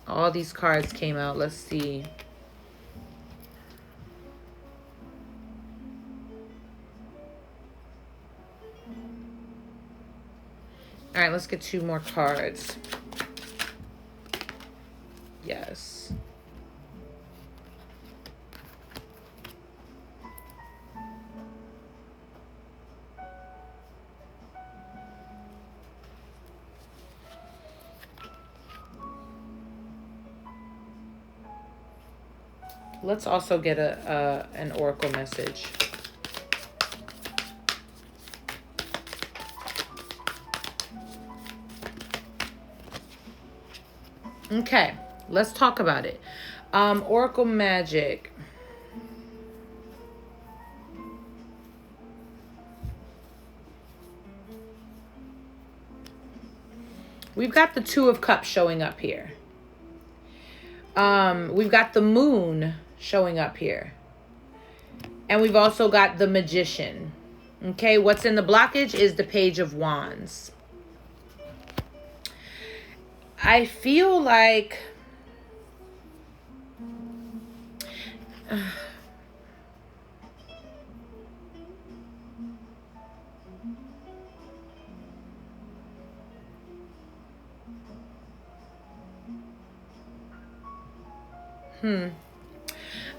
All these cards came out. Let's see. All right, let's get 2 more cards. Yes. Let's also get an oracle message. Okay, let's talk about it. Oracle magic. We've got the Two of Cups showing up here. We've got the Moon showing up here. And we've also got the Magician. Okay, what's in the blockage is the Page of Wands. I feel like...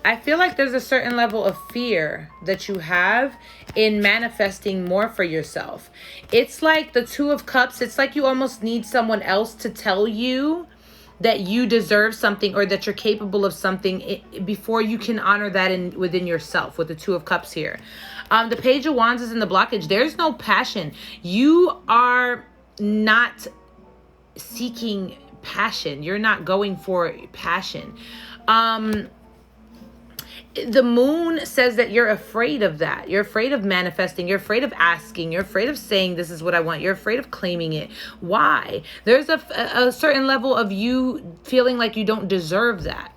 I feel like there's a certain level of fear that you have in manifesting more for yourself. It's like the Two of Cups. It's like you almost need someone else to tell you that you deserve something or that you're capable of something before you can honor that within yourself with the Two of Cups here. The Page of Wands is in the blockage. There's no passion. You are not seeking passion. You're not going for passion. The Moon says that you're afraid of that. You're afraid of manifesting. You're afraid of asking. You're afraid of saying, this is what I want. You're afraid of claiming it. Why? There's a certain level of you feeling like you don't deserve that,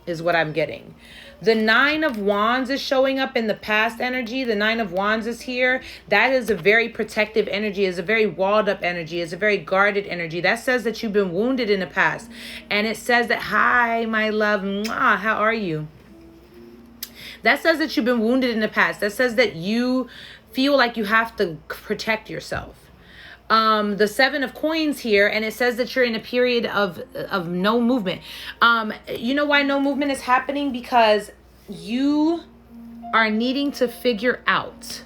is what I'm getting. The Nine of Wands is showing up in the past energy. The Nine of Wands is here. That is a very protective energy, is a very walled up energy, is a very guarded energy. That says that you've been wounded in the past. And it says that, hi, my love, mwah, how are you? That says that you've been wounded in the past. That says that you feel like you have to protect yourself. The Seven of Coins here, and it says that you're in a period of no movement. You know why no movement is happening? Because you are needing to figure out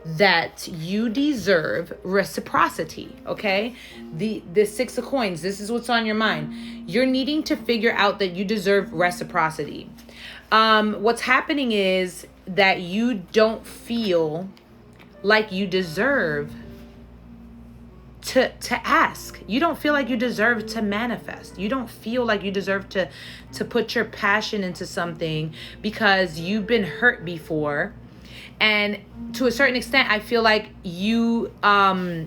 that you deserve reciprocity. Okay, the Six of Coins, this is what's on your mind. You're needing to figure out that you deserve reciprocity. What's happening is that you don't feel like you deserve to ask. You don't feel like you deserve to manifest. You don't feel like you deserve to put your passion into something because you've been hurt before. And to a certain extent, I feel like you, I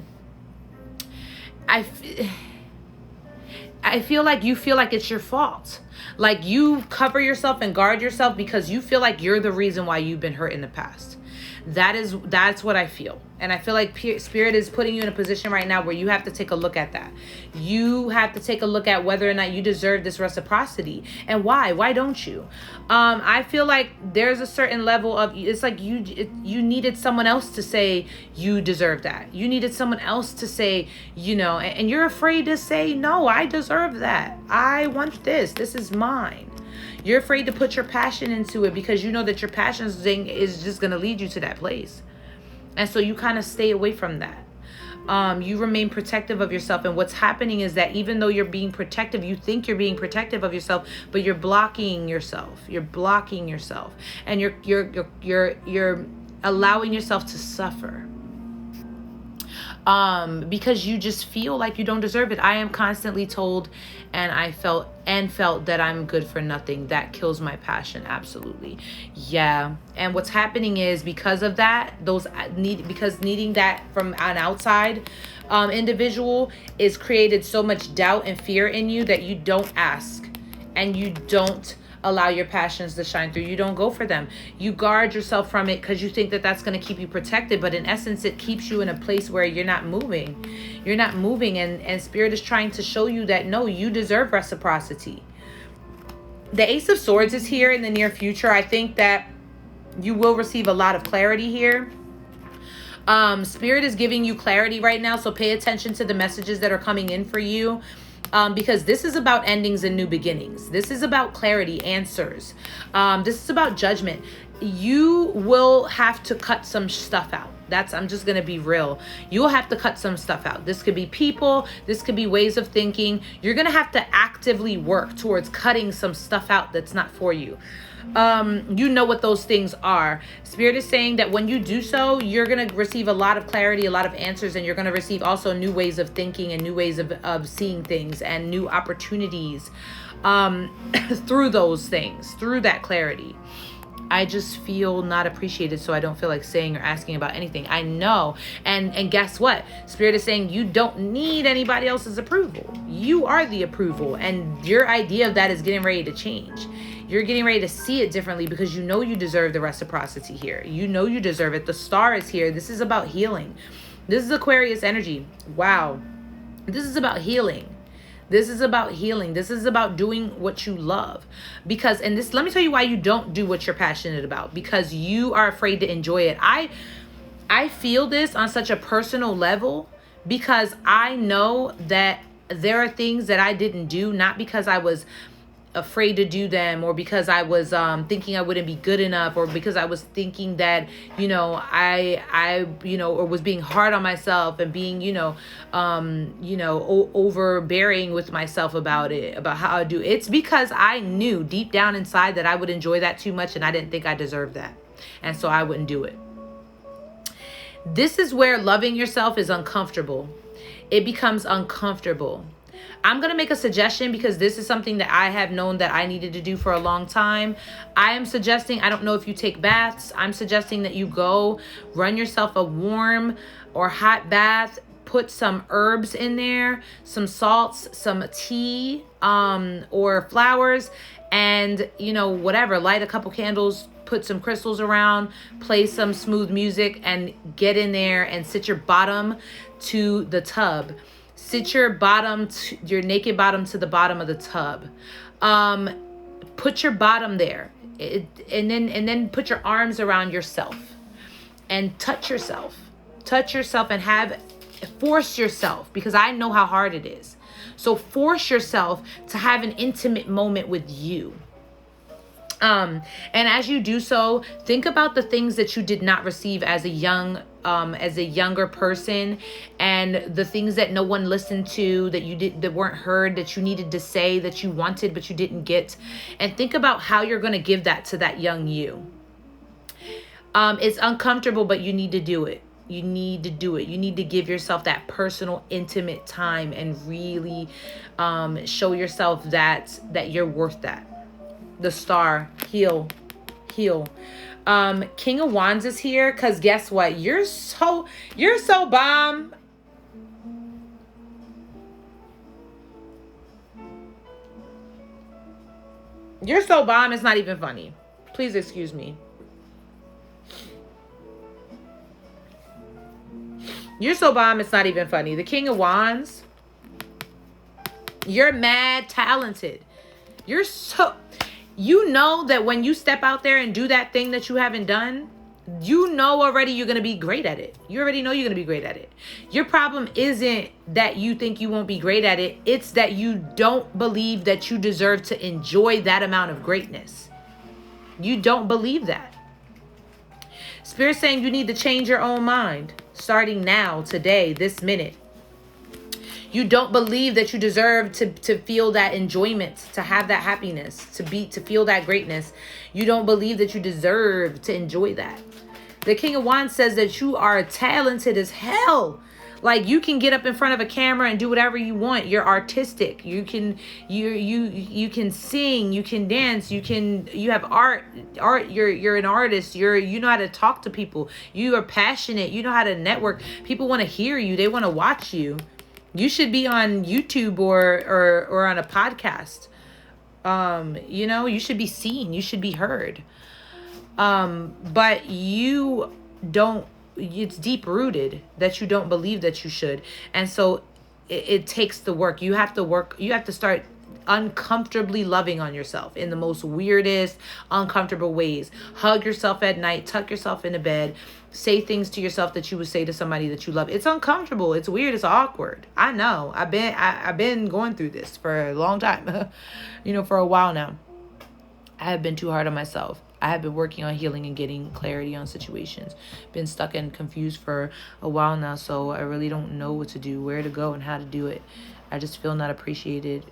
feel like you feel like it's your fault. Like you cover yourself and guard yourself because you feel like you're the reason why you've been hurt in the past. That's what I feel. And I feel like Spirit is putting you in a position right now where you have to take a look at that. You have to take a look at whether or not you deserve this reciprocity and why. Why don't you? I feel like there's a certain level of, it's like you needed someone else to say you deserve that. You needed someone else to say, you know, and you're afraid to say, no, I deserve that. I want this. This is mine. You're afraid to put your passion into it because you know that your passion is just going to lead you to that place. And so you kind of stay away from that. You remain protective of yourself. And what's happening is that even though you're being protective, you think you're being protective of yourself, but you're blocking yourself. You're blocking yourself. And you're allowing yourself to suffer. Because you just feel like you don't deserve it. I am constantly told and I felt that I'm good for nothing. That kills my passion. Absolutely. Yeah. And what's happening is because of that, because needing that from an outside individual is created so much doubt and fear in you that you don't ask and you don't allow your passions to shine through. You don't go for them. You guard yourself from it because you think that that's going to keep you protected. But in essence, it keeps you in a place where you're not moving. You're not moving. And Spirit is trying to show you that, no, you deserve reciprocity. The Ace of Swords is here in the near future. I think that you will receive a lot of clarity here. Spirit is giving you clarity right now. So pay attention to the messages that are coming in for you. Because this is about endings and new beginnings. This is about clarity, answers. This is about judgment. You will have to cut some stuff out. I'm just going to be real. You'll have to cut some stuff out. This could be people. This could be ways of thinking. You're going to have to actively work towards cutting some stuff out that's not for you. you know what those things are. Spirit is saying that when you do so, you're going to receive a lot of clarity, a lot of answers, and you're going to receive also new ways of thinking and new ways of seeing things and new opportunities through those things, through that clarity. I just feel not appreciated, so I don't feel like saying or asking about anything. I know. And guess what? Spirit is saying you don't need anybody else's approval. You are the approval. And your idea of that is getting ready to change. You're getting ready to see it differently because you know you deserve the reciprocity here. You know you deserve it. The star is here. This is about healing. This is Aquarius energy. Wow. This is about healing. This is about healing. This is about doing what you love. Because, and this, let me tell you why you don't do what you're passionate about. Because you are afraid to enjoy it. I feel this on such a personal level because I know that there are things that I didn't do, not because I was afraid to do them or because I was thinking I wouldn't be good enough or because I was thinking that, I or was being hard on myself and being, overbearing with myself about it, about how I do. It's because I knew deep down inside that I would enjoy that too much and I didn't think I deserved that. And so I wouldn't do it. This is where loving yourself is uncomfortable. It becomes uncomfortable. I'm going to make a suggestion because this is something that I have known that I needed to do for a long time. I am suggesting, I don't know if you take baths. I'm suggesting that you go run yourself a warm or hot bath. Put some herbs in there, some salts, some tea, or flowers, and, whatever. Light a couple candles, put some crystals around, play some smooth music, and get in there and sit your bottom to the tub. Sit your naked bottom to the bottom of the tub. Put your bottom there, and then put your arms around yourself and touch yourself and force yourself, because I know how hard it is. So force yourself to have an intimate moment with you. And as you do so, think about the things that you did not receive as a younger person, and the things that no one listened to, that weren't heard, that you needed to say, that you wanted but you didn't get, and think about how you're going to give that to that young you. It's uncomfortable, but you need to do it. You need to do it. You need to give yourself that personal, intimate time and really show yourself that you're worth that. The star, heal. King of Wands is here because guess what? You're so bomb. You're so bomb, it's not even funny. Please excuse me. You're so bomb, it's not even funny. The King of Wands, you're mad talented. You know that when you step out there and do that thing that you haven't done, you know already you're going to be great at it. You already know you're going to be great at it. Your problem isn't that you think you won't be great at it. It's that you don't believe that you deserve to enjoy that amount of greatness. You don't believe that. Spirit's saying you need to change your own mind starting now, today, this minute. You don't believe that you deserve to feel that enjoyment, to have that happiness, to feel that greatness. You don't believe that you deserve to enjoy that. The King of Wands says that you are talented as hell. Like, you can get up in front of a camera and do whatever you want. You're artistic. You can sing, you can dance, you have art, you're an artist. You know how to talk to people. You are passionate. You know how to network. People want to hear you. They want to watch you. You should be on YouTube or on a podcast. You should be seen. You should be heard. But you don't, it's deep rooted that you don't believe that you should. And so it takes the work. You have to start uncomfortably loving on yourself in the most weirdest, uncomfortable ways. Hug yourself at night, tuck yourself into bed, say things to yourself that you would say to somebody that you love. It's uncomfortable. It's weird. It's awkward. I know. I've been going through this for a long time, for a while now. I have been too hard on myself. I have been working on healing and getting clarity on situations. Been stuck and confused for a while now, so I really don't know what to do, where to go, and how to do it. I just feel not appreciated.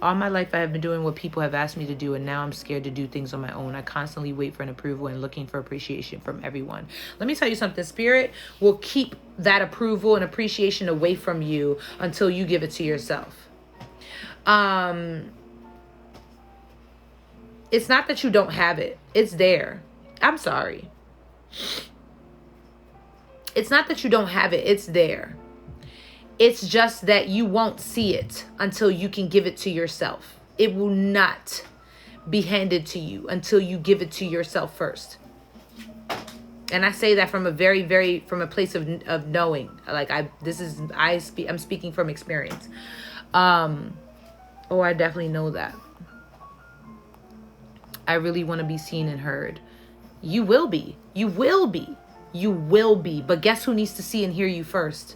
All my life I have been doing what people have asked me to do, and now I'm scared to do things on my own. I constantly wait for an approval and looking for appreciation from everyone. Let me tell you something. Spirit will keep that approval and appreciation away from you until you give it to yourself. It's not that you don't have it. It's there. I'm sorry. It's not that you don't have it. It's there. It's just that you won't see it until you can give it to yourself. It will not be handed to you until you give it to yourself first. And I say that from a from a place of knowing. Like I'm speaking from experience. I definitely know that. I really want to be seen and heard. You will be. You will be. You will be. But guess who needs to see and hear you first?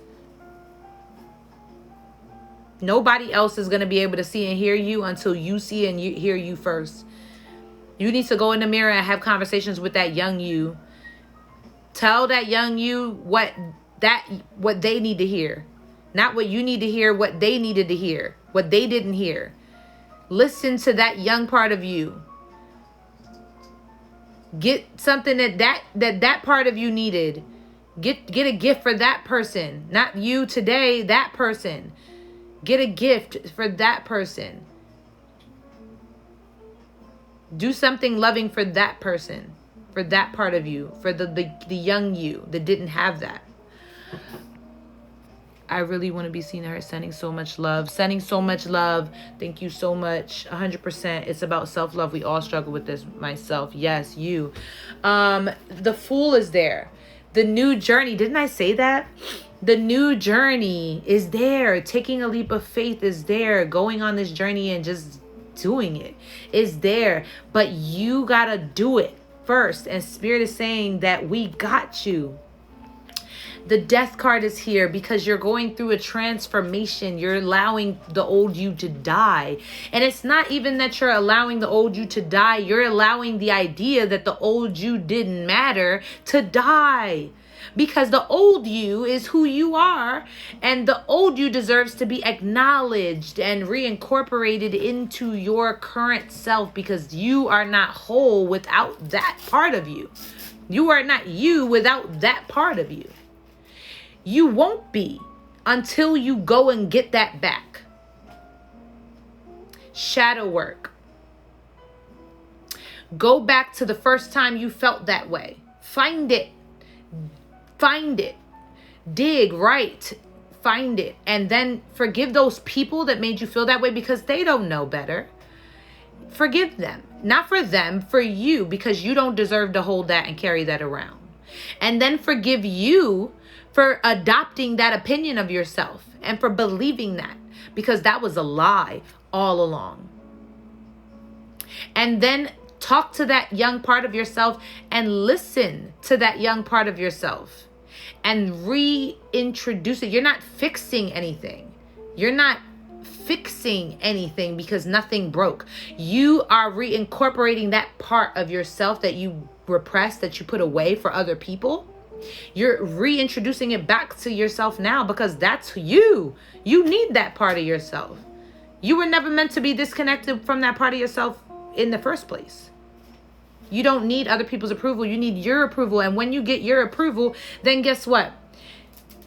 Nobody else is going to be able to see and hear you until you see and hear you first. You need to go in the mirror and have conversations with that young you. Tell that young you what they need to hear. Not what you need to hear, what they needed to hear. What they didn't hear. Listen to that young part of you. Get something that part of you needed. Get a gift for that person. Not you today, that person. Get a gift for that person. Do something loving for that person. For that part of you. For the young you that didn't have that. I really want to be seen there. Sending so much love. Sending so much love. Thank you so much. 100%. It's about self-love. We all struggle with this. Myself. Yes, you. The Fool is there. The new journey. Didn't I say that? The new journey is there. Taking a leap of faith is there. Going on this journey and just doing it is there. But you got to do it first. And Spirit is saying that we got you. The Death card is here because you're going through a transformation. You're allowing the old you to die. And it's not even that you're allowing the old you to die. You're allowing the idea that the old you didn't matter to die. Because the old you is who you are. And the old you deserves to be acknowledged and reincorporated into your current self. Because you are not whole without that part of you. You are not you without that part of you. You won't be until you go and get that back. Shadow work. Go back to the first time you felt that way. Find it. Find it. Dig, write, find it. And then forgive those people that made you feel that way because they don't know better. Forgive them. Not for them, for you, because you don't deserve to hold that and carry that around. And then forgive you for adopting that opinion of yourself and for believing that, because that was a lie all along. And then talk to that young part of yourself and listen to that young part of yourself and reintroduce it. You're not fixing anything. You're not fixing anything because nothing broke. You are reincorporating that part of yourself that you repressed, that you put away for other people. You're reintroducing it back to yourself now because that's you. You need that part of yourself. You were never meant to be disconnected from that part of yourself in the first place. You don't need other people's approval. You need your approval. And when you get your approval, then guess what?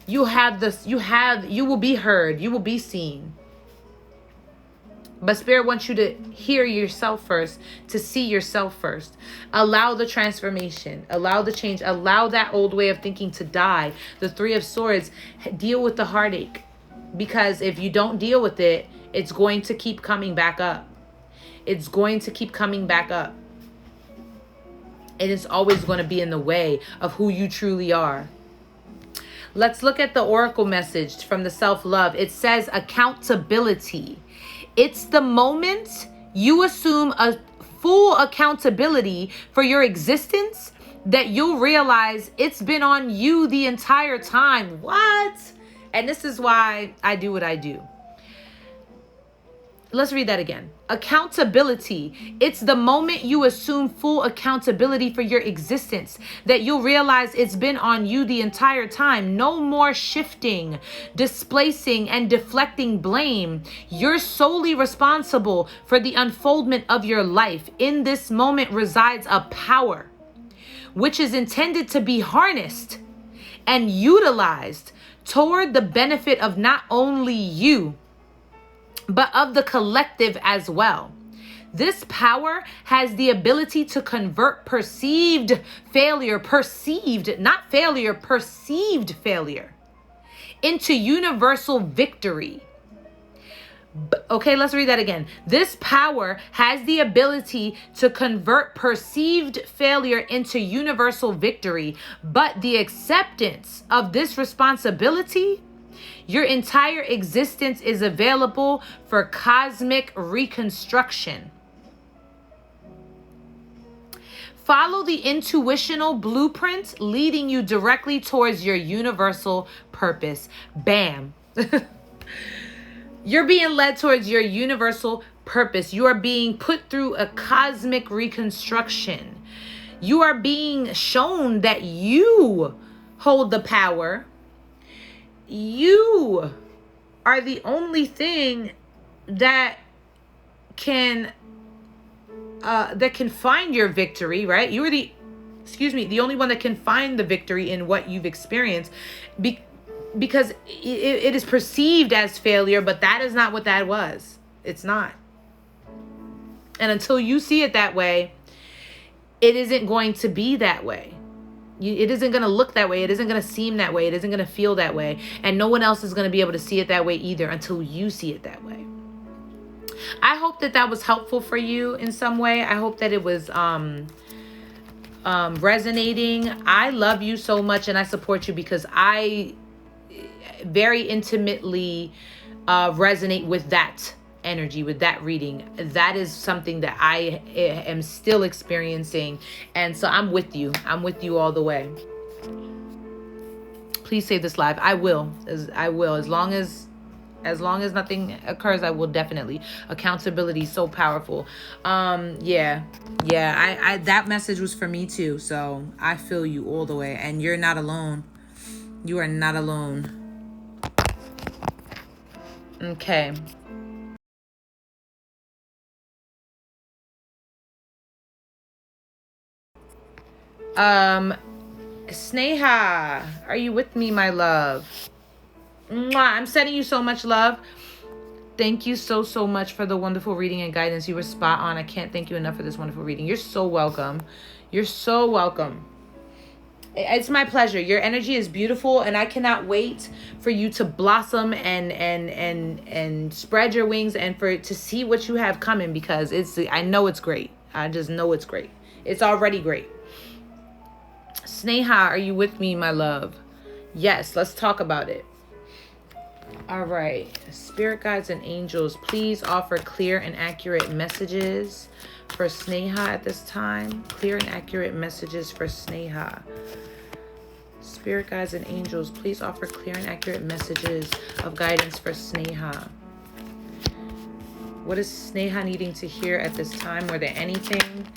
You will be heard. You will be seen. But Spirit wants you to hear yourself first, to see yourself first. Allow the transformation. Allow the change. Allow that old way of thinking to die. The Three of Swords. Deal with the heartache. Because if you don't deal with it, it's going to keep coming back up. It's going to keep coming back up. And it's always going to be in the way of who you truly are. Let's look at the oracle message from the self-love. It says accountability. It's the moment you assume a full accountability for your existence that you'll realize it's been on you the entire time. What? And this is why I do what I do. Let's read that again. Accountability. It's the moment you assume full accountability for your existence, that you'll realize it's been on you the entire time. No more shifting, displacing, and deflecting blame. You're solely responsible for the unfoldment of your life. In this moment resides a power which is intended to be harnessed and utilized toward the benefit of not only you, but of the collective as well. This power has the ability to convert perceived failure, not failure, perceived failure, into universal victory. Okay, let's read that again. This power has the ability to convert perceived failure into universal victory, but the acceptance of this responsibility, your entire existence is available for cosmic reconstruction. Follow the intuitional blueprint leading you directly towards your universal purpose. Bam. You're being led towards your universal purpose. You are being put through a cosmic reconstruction. You are being shown that you hold the power. You are the only thing that can find your victory, right? You are the only one that can find the victory in what you've experienced. Because it is perceived as failure, but that is not what that was. It's not. And until you see it that way, it isn't going to be that way. It isn't going to look that way. It isn't going to seem that way. It isn't going to feel that way. And no one else is going to be able to see it that way either until you see it that way. I hope that was helpful for you in some way. I hope that it was resonating. I love you so much and I support you because I very intimately resonate with that energy, with that reading. That is something that I am still experiencing, and so I'm with you all the way. Please save this live. I will as long as nothing occurs. I will definitely. Accountability is so powerful. I that message was for me too, so I feel you all the way, and you're not alone. You are not alone. Okay. Sneha, are you with me, my love? Mwah, I'm sending you so much love. Thank you so much for the wonderful reading and guidance. You were spot on. I can't thank you enough for this wonderful reading. You're so welcome. You're so welcome. It's my pleasure. Your energy is beautiful, and I cannot wait for you to blossom and spread your wings and to see what you have coming, because I know it's great. I just know it's great. It's already great. Sneha, are you with me, my love? Yes, let's talk about it. All right. Spirit guides and angels, please offer clear and accurate messages for Sneha at this time. Clear and accurate messages for Sneha. Spirit guides and angels, please offer clear and accurate messages of guidance for Sneha. What is Sneha needing to hear at this time? Were there anything?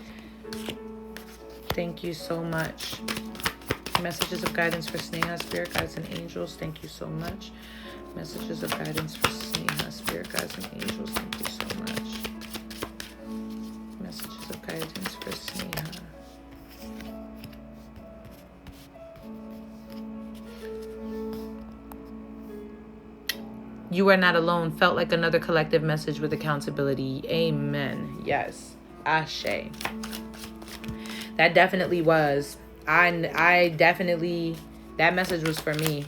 Thank you so much. Messages of guidance for Sneha, spirit guides and angels, thank you so much. Messages of guidance for Sneha, spirit guides and angels, thank you so much. Messages of guidance for Sneha. You are not alone. Felt like another collective message with accountability. Amen. Yes. Ashe. That definitely was. I definitely, that message was for me.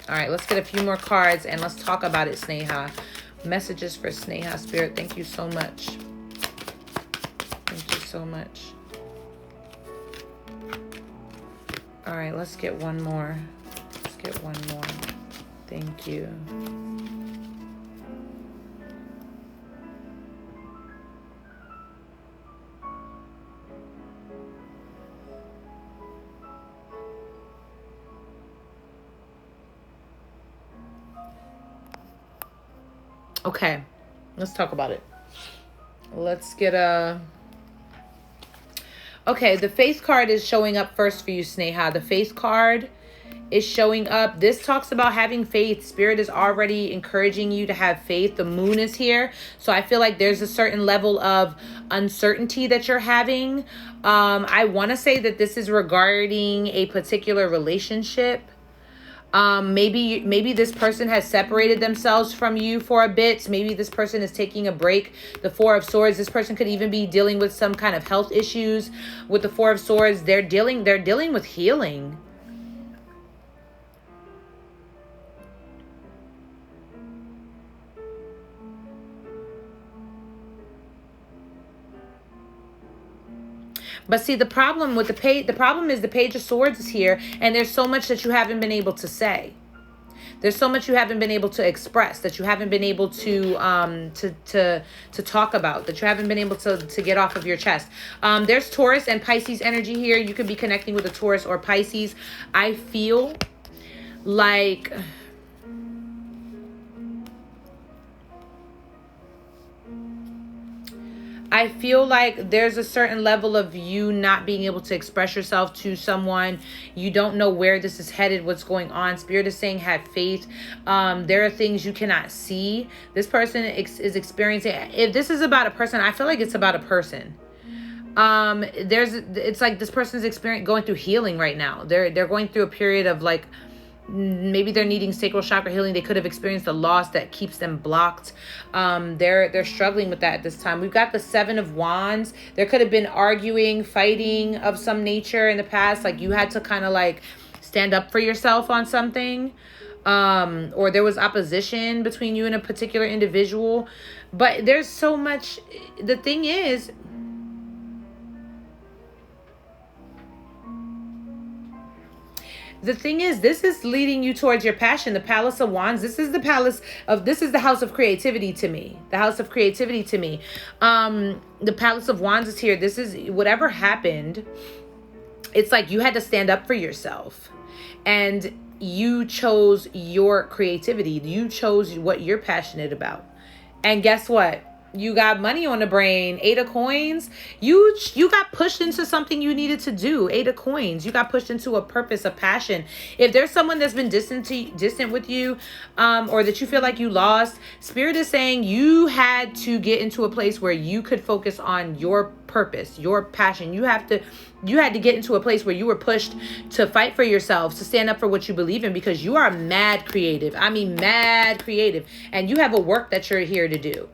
All right, let's get a few more cards and let's talk about it, Sneha. Messages for Sneha, Spirit. Thank you so much. Thank you so much. All right, let's get one more. Let's get one more. Thank you. Okay, let's talk about it. Let's get a... Okay, the Faith card is showing up first for you, Sneha. The Faith card is showing up. This talks about having faith. Spirit is already encouraging you to have faith. The moon is here. So I feel like there's a certain level of uncertainty that you're having. I want to say that this is regarding a particular relationship. Maybe this person has separated themselves from you for a bit. Maybe this person is taking a break. The Four of Swords. This person could even be dealing with some kind of health issues. With the Four of Swords, they're dealing with healing. But see, the problem is the Page of Swords is here, and there's so much that you haven't been able to say. There's so much you haven't been able to express, that you haven't been able to talk about, that you haven't been able to get off of your chest. There's Taurus and Pisces energy here. You could be connecting with a Taurus or Pisces. I feel like... I feel like there's a certain level of you not being able to express yourself to someone. You don't know where this is headed, what's going on. Spirit is saying have faith. There are things you cannot see. This person is experiencing... If this is about a person, I feel like it's about a person. It's like this person's going through healing right now. They're going through a period of like... Maybe they're needing sacral chakra healing. They could have experienced a loss that keeps them blocked. They're struggling with that at this time. We've got the Seven of Wands. There could have been arguing, fighting of some nature in the past. Like you had to kind of like stand up for yourself on something. Or there was opposition between you and a particular individual. But there's so much. The thing is... this is leading you towards your passion. The Palace of Wands. This is the house of creativity to me. The house of creativity to me. The Palace of Wands is here. This is whatever happened. It's like you had to stand up for yourself. And you chose your creativity. You chose what you're passionate about. And guess what? You got money on the brain. 8 of Coins. You got pushed into something you needed to do. 8 of Coins. You got pushed into a purpose, a passion. If there's someone that's been distant with you, or that you feel like you lost, Spirit is saying you had to get into a place where you could focus on your purpose, your passion. You had to get into a place where you were pushed to fight for yourselves, to stand up for what you believe in, because you are mad creative. I mean, mad creative. And you have a work that you're here to do.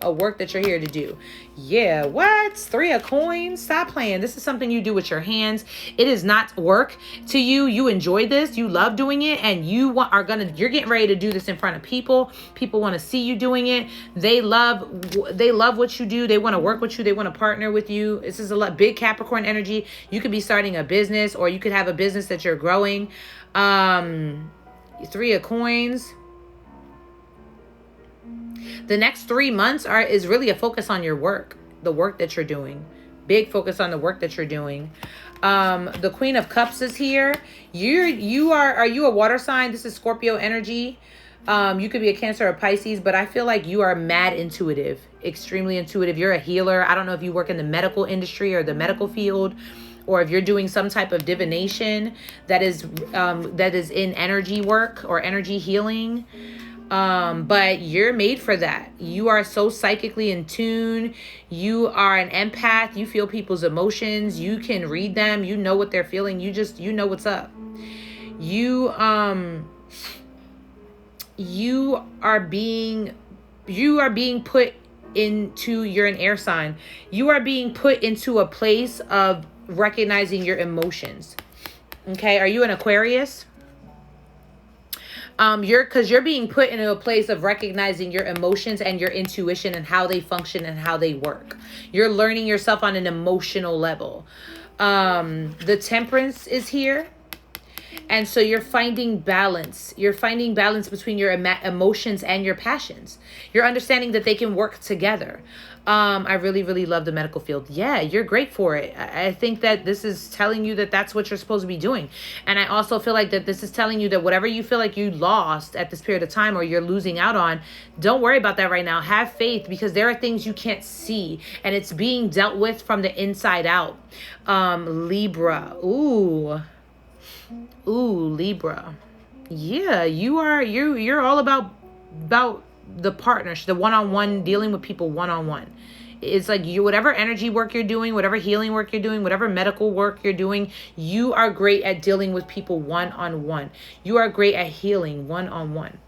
Yeah, what? 3 of Coins? Stop playing. This is something you do with your hands. It is not work to you. You enjoy this. You love doing it. And you're getting ready to do this in front of people. People want to see you doing it. They love what you do. They want to work with you. They want to partner with you. This is a big Capricorn energy. You could be starting a business, or you could have a business that you're growing. 3 of Coins. The next 3 months is really a focus on your work, the work that you're doing. Big focus on the work that you're doing. The Queen of Cups is here. Are you a water sign? This is Scorpio energy. You could be a Cancer or Pisces, but I feel like you are mad intuitive, extremely intuitive. You're a healer. I don't know if you work in the medical industry or the medical field, or if you're doing some type of divination that is in energy work or energy healing. But you're made for that. You are so psychically in tune. You are an empath. You feel people's emotions. You can read them. You know what they're feeling. You know what's up. You are being put into, you're an air sign. You are being put into a place of recognizing your emotions. Okay. Are you an Aquarius? You're being put into a place of recognizing your emotions and your intuition and how they function and how they work. You're learning yourself on an emotional level. The Temperance is here. And so you're finding balance. You're finding balance between your emotions and your passions. You're understanding that they can work together. I really, really love the medical field. Yeah, you're great for it. I think that this is telling you that that's what you're supposed to be doing. And I also feel like that this is telling you that whatever you feel like you lost at this period of time or you're losing out on, don't worry about that right now. Have faith, because there are things you can't see and it's being dealt with from the inside out. Libra. Ooh, Libra. Yeah, you're all about the partnership, the one-on-one, dealing with people one-on-one. It's like you, whatever energy work you're doing, whatever healing work you're doing, whatever medical work you're doing, you are great at dealing with people one-on-one. You are great at healing one-on-one.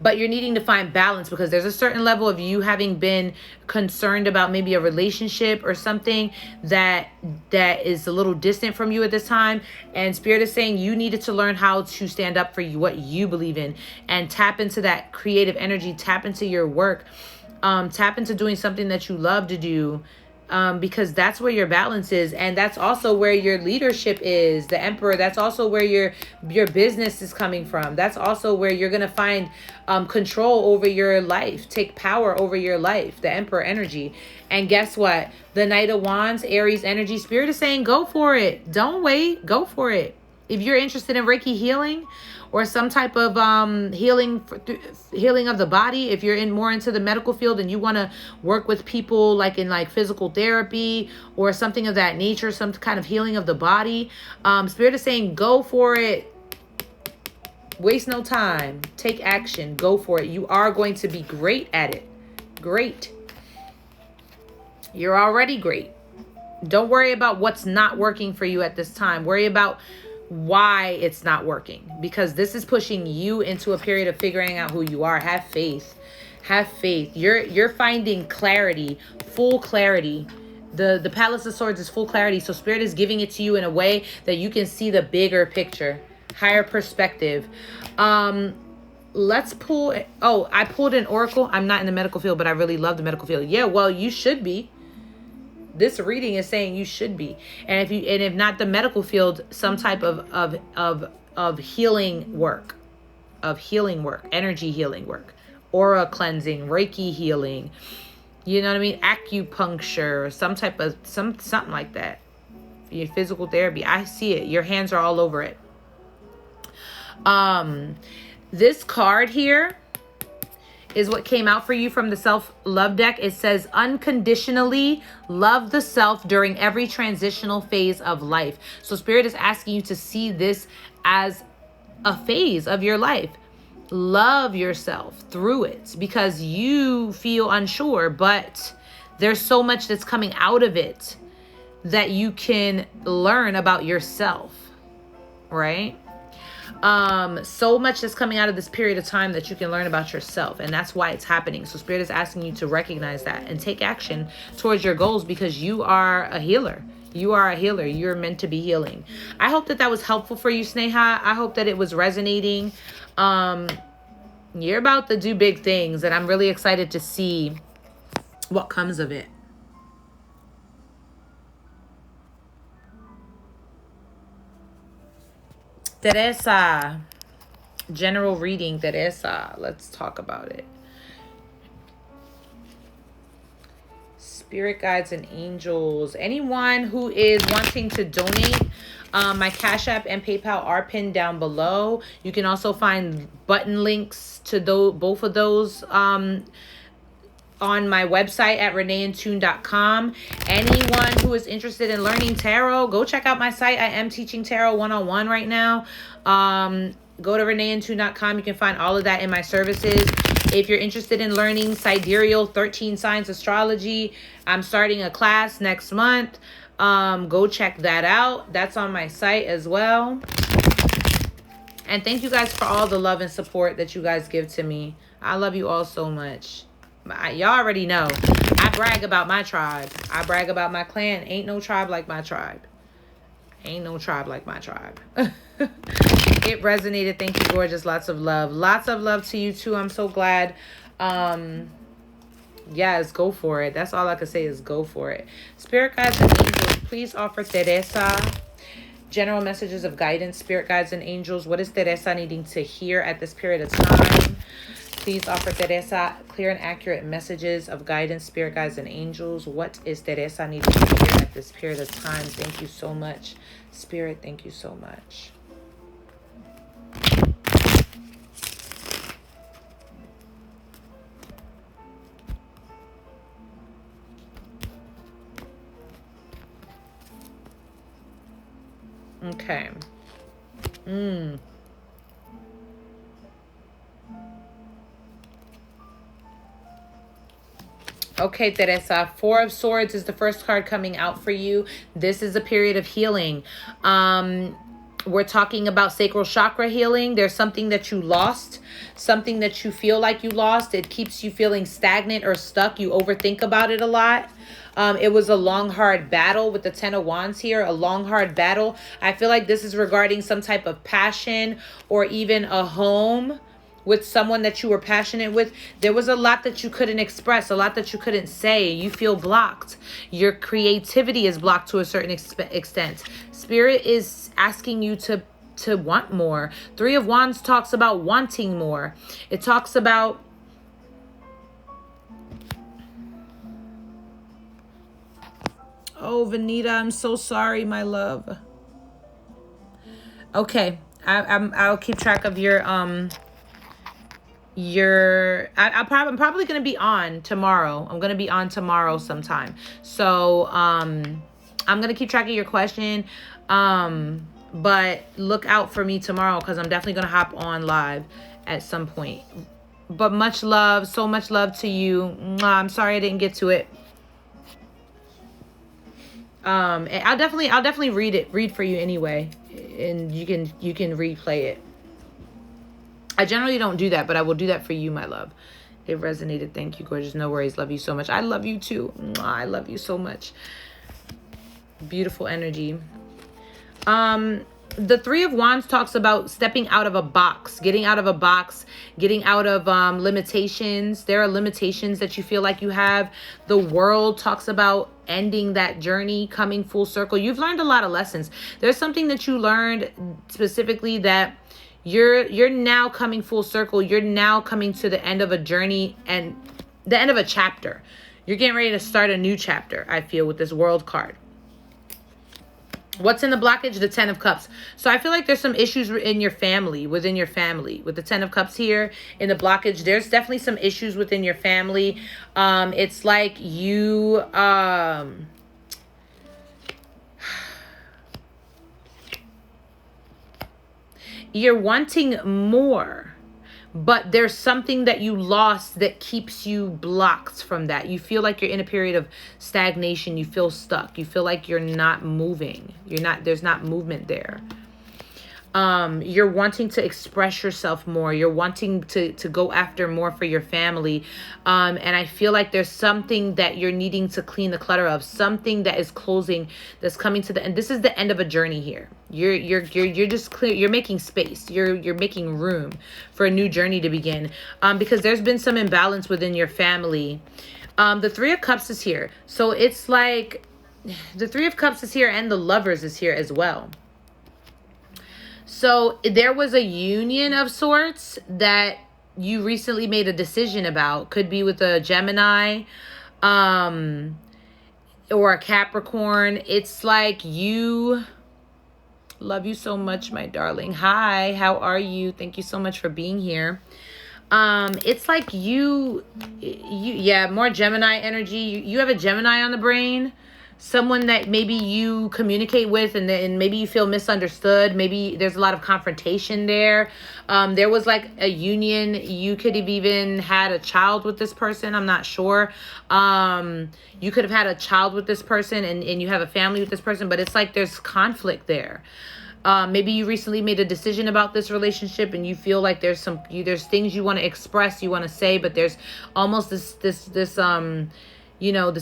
But you're needing to find balance, because there's a certain level of you having been concerned about maybe a relationship or something that is a little distant from you at this time. And Spirit is saying you needed to learn how to stand up for you, what you believe in, and tap into that creative energy, tap into your work, tap into doing something that you love to do. Because that's where your balance is, and that's also where your leadership is. The Emperor, that's also where your business is coming from. That's also where you're gonna find control over your life, take power over your life, the Emperor energy. And guess what? The Knight of Wands, Aries energy, Spirit is saying go for it. Don't wait, go for it. If you're interested in Reiki healing or some type of healing of the body, if you're more into the medical field and you want to work with people like in like physical therapy or something of that nature, some kind of healing of the body, Spirit is saying go for it. Waste no time. Take action. Go for it. You are going to be great at it. Great. You're already great. Don't worry about what's not working for you at this time. Worry about why it's not working, because this is pushing you into a period of figuring out who you are. Have faith. Have faith. You're finding clarity, full clarity. The Palace of Swords is full clarity. So Spirit is giving it to you in a way that you can see the bigger picture, higher perspective. Let's pull. Oh, I pulled an oracle. I'm not in the medical field, but I really love the medical field. Yeah, well, you should be. This reading is saying you should be. And if not the medical field, some type of healing work, energy healing work, aura cleansing, Reiki healing, you know what I mean? Acupuncture, some type of something like that. Your physical therapy. I see it. Your hands are all over it. This card here is what came out for you from the self-love deck. It says, unconditionally love the self during every transitional phase of life. So Spirit is asking you to see this as a phase of your life. Love yourself through it, because you feel unsure, but there's so much that's coming out of it that you can learn about yourself, right? So much that's coming out of this period of time that you can learn about yourself, and that's why it's happening. So Spirit is asking you to recognize that and take action towards your goals, because you are a healer. You are a healer. You're meant to be healing. I hope that was helpful for you, Sneha. I hope that it was resonating. You're about to do big things, and I'm really excited to see what comes of it. Teresa, general reading, Teresa. Let's talk about it. Spirit guides and angels. Anyone who is wanting to donate, my Cash App and PayPal are pinned down below. You can also find button links to both of those on my website at reneeandtune.com. Anyone who is interested in learning tarot, go check out my site. I am teaching tarot 101 right now. Go to reneeandtune.com. You can find all of that in my services. If you're interested in learning sidereal 13 signs astrology, I'm starting a class next month. Go check that out. That's on my site as well. And thank you guys for all the love and support that you guys give to me. I love you all so much. Y'all already know. I brag about my tribe. I brag about my clan. Ain't no tribe like my tribe. Ain't no tribe like my tribe. It resonated. Thank you, gorgeous. Lots of love. Lots of love to you too. I'm so glad. Yes, go for it. That's all I can say is go for it. Spirit guides and angels, please offer Teresa general messages of guidance. Spirit guides and angels, what is Teresa needing to hear at this period of time? Please offer Teresa clear and accurate messages of guidance, spirit guides, and angels. What is Teresa needing to hear at this period of time? Thank you so much. Spirit, thank you so much. Okay. Okay, Teresa. Four of Swords is the first card coming out for you. This is a period of healing. We're talking about sacral chakra healing. There's something that you lost, something that you feel like you lost. It keeps you feeling stagnant or stuck. You overthink about it a lot. It was a long, hard battle with the Ten of Wands here, a long, hard battle. I feel like this is regarding some type of passion or even a home with someone that you were passionate with. There was a lot that you couldn't express, a lot that you couldn't say. You feel blocked. Your creativity is blocked to a certain extent. Spirit is asking you to want more. Three of Wands talks about wanting more. It talks about oh, Vanita, I'm so sorry, my love. Okay, I'll keep track of I'm probably going to be on tomorrow. I'm going to be on tomorrow sometime. So, I'm going to keep track of your question. But look out for me tomorrow because I'm definitely going to hop on live at some point. But much love, so much love to you. Mwah, I'm sorry I didn't get to it. I'll definitely read for you anyway, and you can replay it. I generally don't do that, but I will do that for you, my love. It resonated. Thank you, gorgeous. No worries. Love you so much. I love you too. Mwah, I love you so much. Beautiful energy. The Three of Wands talks about stepping out of a box, getting out of a box, getting out of limitations. There are limitations that you feel like you have. The World talks about ending that journey, coming full circle. You've learned a lot of lessons. There's something that you learned specifically that you're now coming full circle. You're now coming to the end of a journey and the end of a chapter. You're getting ready to start a new chapter, I feel, with this World card. What's in the blockage? The Ten of Cups. So I feel like there's some issues in your family, within your family. With the Ten of Cups here in the blockage, there's definitely some issues within your family. It's like you... you're wanting more, but there's something that you lost that keeps you blocked from that. You feel like you're in a period of stagnation. You feel stuck. You feel like you're not moving. There's not movement there. You're wanting to express yourself more. You're wanting to go after more for your family. And I feel like there's something that you're needing to clean the clutter of, something that is closing, that's coming to the end. This is the end of a journey here. You're just clear. You're making space. You're making room for a new journey to begin. Because there's been some imbalance within your family. The Three of Cups is here. So it's like the Three of Cups is here and the Lovers is here as well. So there was a union of sorts that you recently made a decision about. Could be with a Gemini or a Capricorn. It's like you... Love you so much, my darling. Hi, how are you? Thank you so much for being here. It's like you yeah, more Gemini energy. You have a Gemini on the brain. Someone that maybe you communicate with and maybe you feel misunderstood. Maybe there's a lot of confrontation there. There was like a union. You could have even had a child with this person. I'm not sure. You could have had a child with this person and you have a family with this person, but it's like there's conflict there. Maybe you recently made a decision about this relationship and you feel like there's things you want to express, you want to say, but there's almost this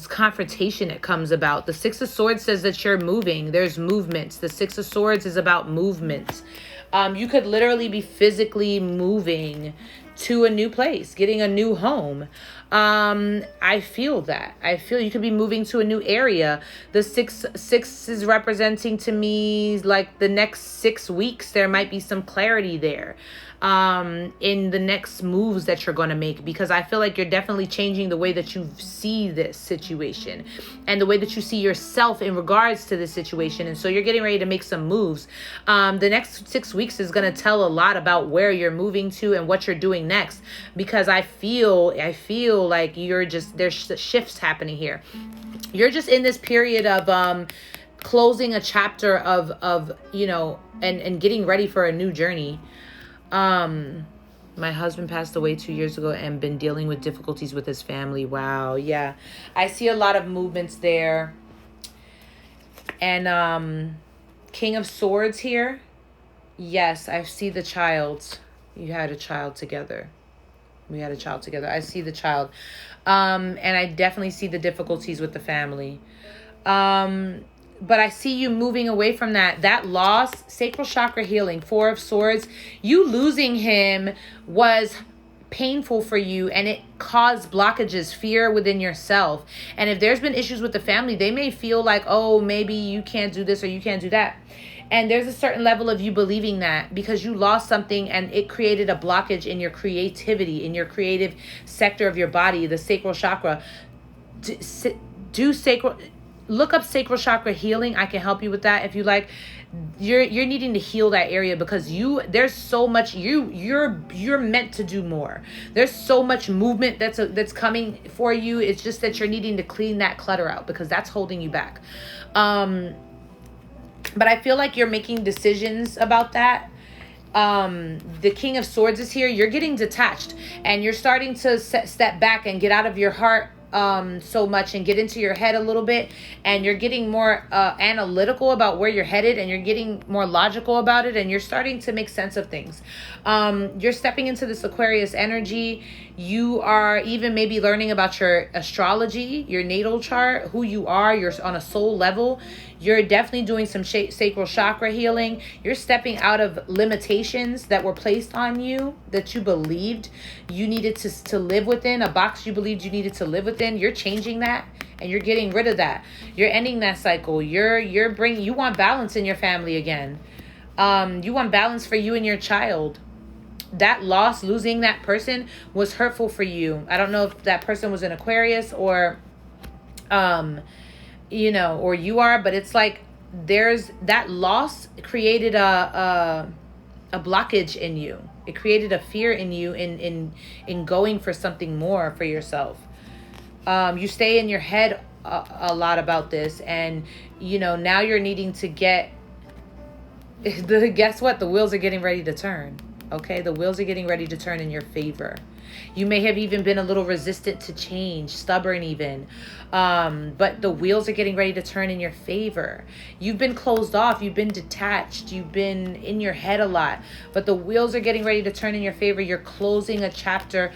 confrontation that comes about. The Six of Swords says that you're moving. There's movements. The Six of Swords is about movements. You could literally be physically moving to a new place, getting a new home. I feel that. I feel you could be moving to a new area. The six is representing to me like the next 6 weeks. There might be some clarity there. in the next moves that you're going to make, because I feel like you're definitely changing the way that you see this situation and the way that you see yourself in regards to this situation. And so you're getting ready to make some moves. The next 6 weeks is going to tell a lot about where you're moving to and what you're doing next, because I feel like there's shifts happening here. You're just in this period of closing a chapter of and getting ready for a new journey. My husband passed away 2 years ago and been dealing with difficulties with his family. Wow. Yeah. I see a lot of movements there. And King of Swords here. Yes, I see the child. You had a child together. We had a child together. I see the child. And I definitely see the difficulties with the family. But I see you moving away from that loss. Sacral chakra healing, 4 of Swords. You losing him was painful for you, and it caused blockages, fear within yourself. And if there's been issues with the family, they may feel like, oh, maybe you can't do this or you can't do that. And there's a certain level of you believing that because you lost something and it created a blockage in your creativity, in your creative sector of your body, the sacral chakra. Look up sacral chakra healing. I can help you with that if you like. You're needing to heal that area because there's so much you're meant to do more. There's so much movement that's coming for you. It's just that you're needing to clean that clutter out because that's holding you back. But I feel like you're making decisions about that. The King of Swords is here. You're getting detached and you're starting to step back and get out of your heart so much and get into your head a little bit, and you're getting more analytical about where you're headed, and you're getting more logical about it, and you're starting to make sense of things. You're stepping into this Aquarius energy. You are even maybe learning about your astrology, your natal chart, who you are. You're on a soul level. You're definitely doing some sacral chakra healing. You're stepping out of limitations that were placed on you that you believed you needed to live within, a box you believed you needed to live within. You're changing that and you're getting rid of that. You're ending that cycle. You want balance in your family again. You want balance for you and your child. That loss, losing that person, was hurtful for you. I don't know if that person was an Aquarius or or you are, but it's like there's that loss created a blockage in you. It created a fear in you in going for something more for yourself. You stay in your head a lot about this, and now you're needing to guess what? The wheels are getting ready to turn. Okay, the wheels are getting ready to turn in your favor. You may have even been a little resistant to change, stubborn even. But the wheels are getting ready to turn in your favor. You've been closed off. You've been detached. You've been in your head a lot. But the wheels are getting ready to turn in your favor. You're closing a chapter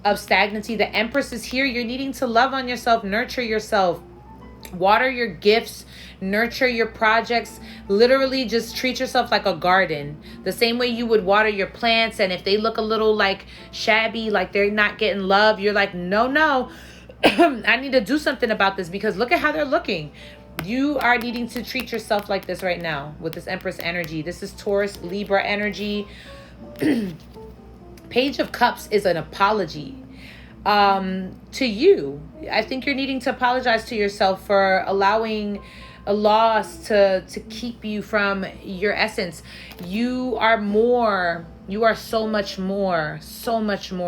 of stagnancy. The Empress is here. You're needing to love on yourself, nurture yourself. Water your gifts, nurture your projects. Literally just treat yourself like a garden. The same way you would water your plants, and if they look a little like shabby, like they're not getting love, you're like, no, I need to do something about this because look at how they're looking. You are needing to treat yourself like this right now with this Empress energy. This is Taurus, Libra energy. Page of Cups is an apology to you. I think you're needing to apologize to yourself for allowing a loss to keep you from your essence. You are more. You are so much more.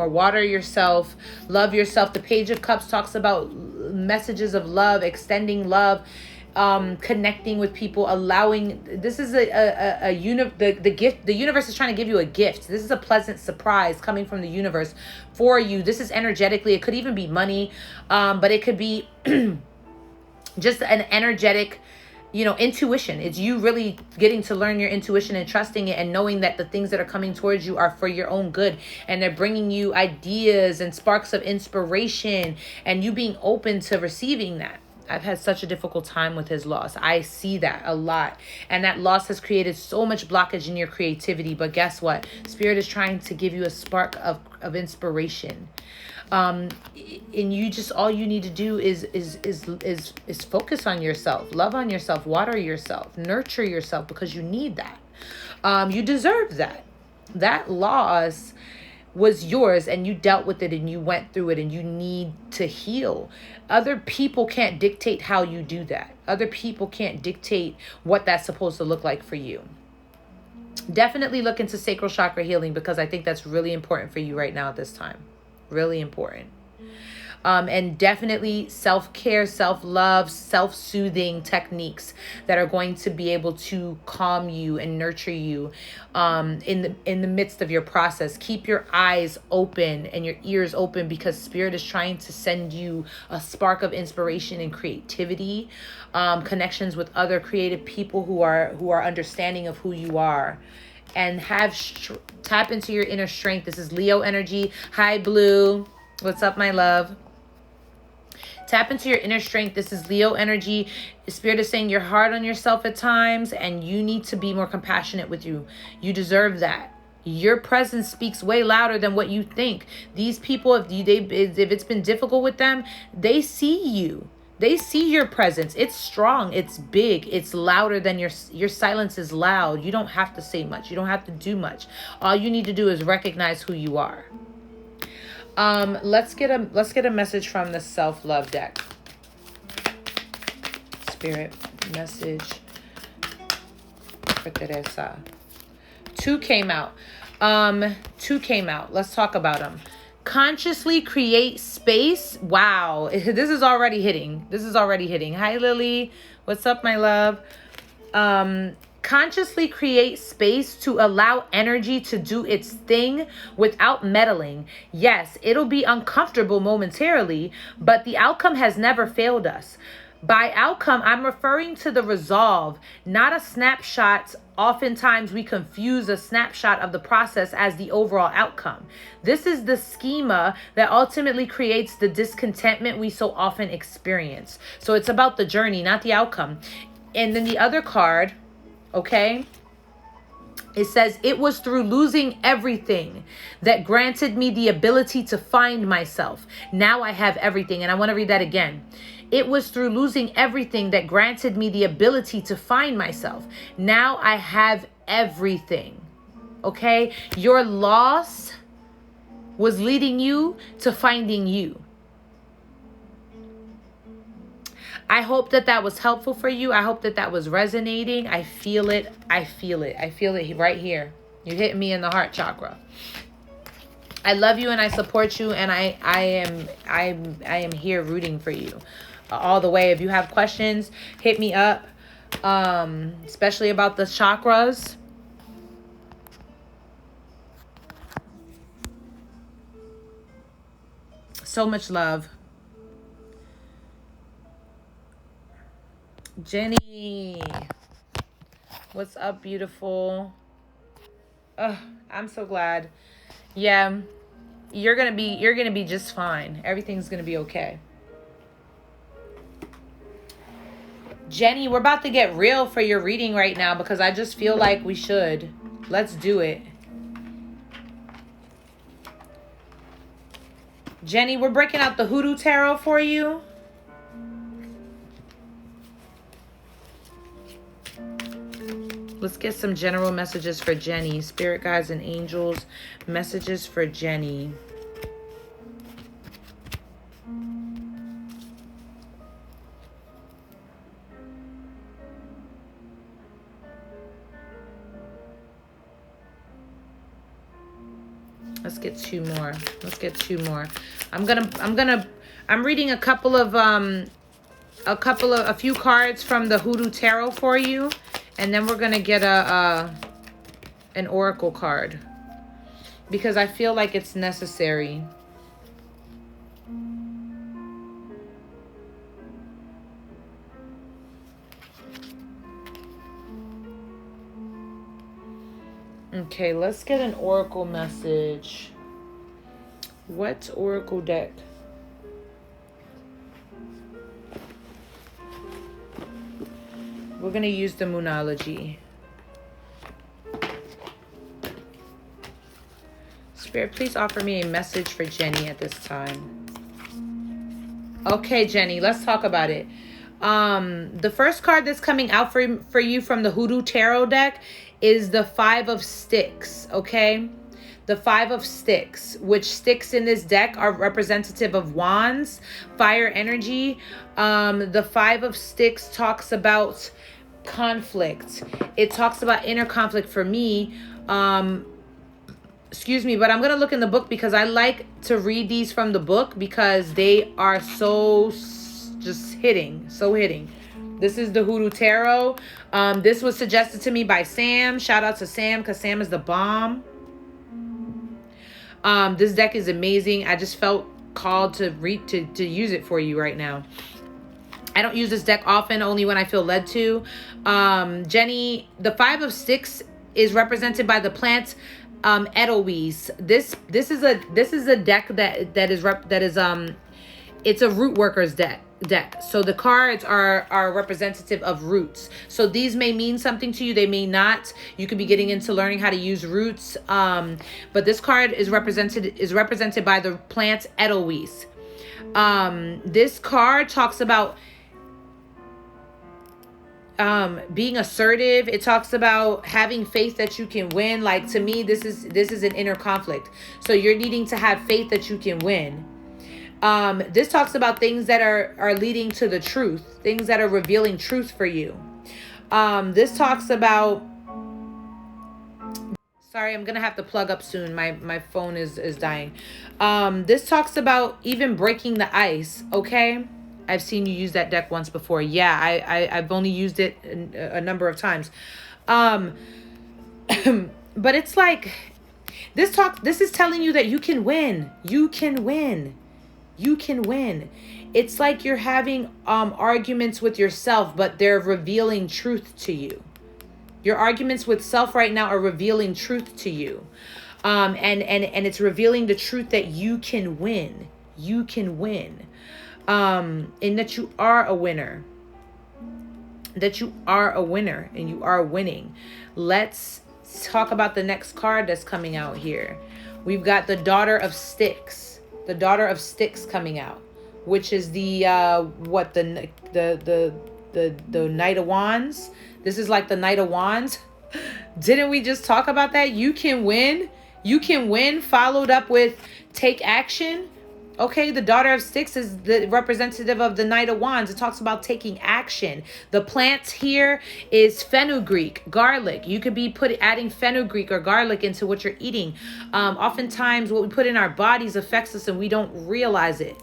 Water yourself. Love yourself. The Page of Cups talks about messages of love, extending love, connecting with people, allowing. This is the gift. The universe is trying to give you a gift. This is a pleasant surprise coming from the universe for you. This is energetically. It could even be money, but it could be just an energetic, intuition. It's you really getting to learn your intuition and trusting it and knowing that the things that are coming towards you are for your own good, and they're bringing you ideas and sparks of inspiration, and you being open to receiving that. I've had such a difficult time with his loss. I see that a lot. And that loss has created so much blockage in your creativity. But guess what? Spirit is trying to give you a spark of inspiration. And you just, all you need to do is focus on yourself, love on yourself, water yourself, nurture yourself, because you need that. You deserve that. That loss was yours and you dealt with it and you went through it and you need to heal. Other people can't dictate how you do that. Other people can't dictate what that's supposed to look like for you. Definitely look into sacral chakra healing because I think that's really important for you right now at this time. Really important. And definitely self-care, self-love, self-soothing techniques that are going to be able to calm you and nurture you in the midst of your process. Keep your eyes open and your ears open because Spirit is trying to send you a spark of inspiration and creativity, connections with other creative people who are understanding of who you are. And tap into your inner strength. This is Leo energy. Hi, Blue. What's up, my love? Tap into your inner strength. This is Leo energy. Spirit is saying you're hard on yourself at times and you need to be more compassionate with you. You deserve that. Your presence speaks way louder than what you think. These people, if it's been difficult with them, they see you. They see your presence. It's strong. It's big. It's louder than your silence is loud. You don't have to say much. You don't have to do much. All you need to do is recognize who you are. Let's get a message from the self-love deck. Spirit, message for Teresa. Two came out. Let's talk about them. Consciously create space. Wow. This is already hitting. Hi, Lily. What's up, my love? Consciously create space to allow energy to do its thing without meddling. Yes, it'll be uncomfortable momentarily, but the outcome has never failed us. By outcome, I'm referring to the resolve, not a snapshot. Oftentimes, we confuse a snapshot of the process as the overall outcome. This is the schema that ultimately creates the discontentment we so often experience. So it's about the journey, not the outcome. And then the other card, okay, it says, it was through losing everything that granted me the ability to find myself. Now I have everything. And I want to read that again. It was through losing everything that granted me the ability to find myself. Now I have everything. Okay? Your loss was leading you to finding you. I hope that was helpful for you. I hope that was resonating. I feel it. I feel it right here. You hit me in the heart chakra. I love you and I support you, and I am here rooting for you all the way. If you have questions, hit me up, especially about the chakras. So much love. Jenny, what's up, beautiful? I'm so glad. Yeah, you're gonna be just fine. Everything's gonna be okay. Jenny, we're about to get real for your reading right now because I just feel like we should. Let's do it. Jenny, we're breaking out the Hoodoo Tarot for you. Let's get some general messages for Jenny. Spirit guides and angels. Messages for Jenny. Let's get two more. I'm reading a few cards from the Hoodoo Tarot for you. And then we're going to get an oracle card because I feel like it's necessary. Okay, let's get an oracle message. What oracle deck? We're going to use the Moonology. Spirit, please offer me a message for Jenny at this time. Okay, Jenny, let's talk about it. The first card that's coming out for you from the Hoodoo Tarot deck is the 5 of Sticks, okay? The 5 of Sticks, which sticks in this deck are representative of wands, fire energy. The 5 of Sticks talks about conflict. It talks about inner conflict for me. Excuse me, but I'm going to look in the book because I like to read these from the book because they are so just hitting, so hitting. This is the Hoodoo Tarot. This was suggested to me by Sam. Shout out to Sam because Sam is the bomb. This deck is amazing. I just felt called to use it for you right now. I don't use this deck often, only when I feel led to. Jenny, the 5 of Sticks is represented by the plant Edelweiss. This is a deck that is it's a root workers deck. So the cards are representative of roots. So these may mean something to you, they may not. You could be getting into learning how to use roots. But this card is represented by the plant Edelweiss. This card talks about being assertive. It talks about having faith that you can win. Like, to me, this is an inner conflict. So you're needing to have faith that you can win. This talks about things that are leading to the truth, things that are revealing truth for you. This talks about, sorry, I'm gonna have to plug up soon. My phone is dying. This talks about even breaking the ice. Okay, I've seen you use that deck once before. Yeah, I've only used it a number of times. But it's like this is telling you that you can win. You can win. You can win. It's like you're having arguments with yourself, but they're revealing truth to you. Your arguments with self right now are revealing truth to you. And it's revealing the truth that you can win. You can win. And that you are a winner. That you are a winner and you are winning. Let's talk about the next card that's coming out here. We've got the Daughter of Sticks. The Daughter of Sticks coming out, which is the Knight of Wands. This is like the Knight of Wands. Didn't we just talk about that? You can win. You can win, followed up with take action. Okay, the Daughter of Sticks is the representative of the Knight of Wands. It talks about taking action. The plant here is fenugreek, garlic. You could be adding fenugreek or garlic into what you're eating. Oftentimes, what we put in our bodies affects us and we don't realize it.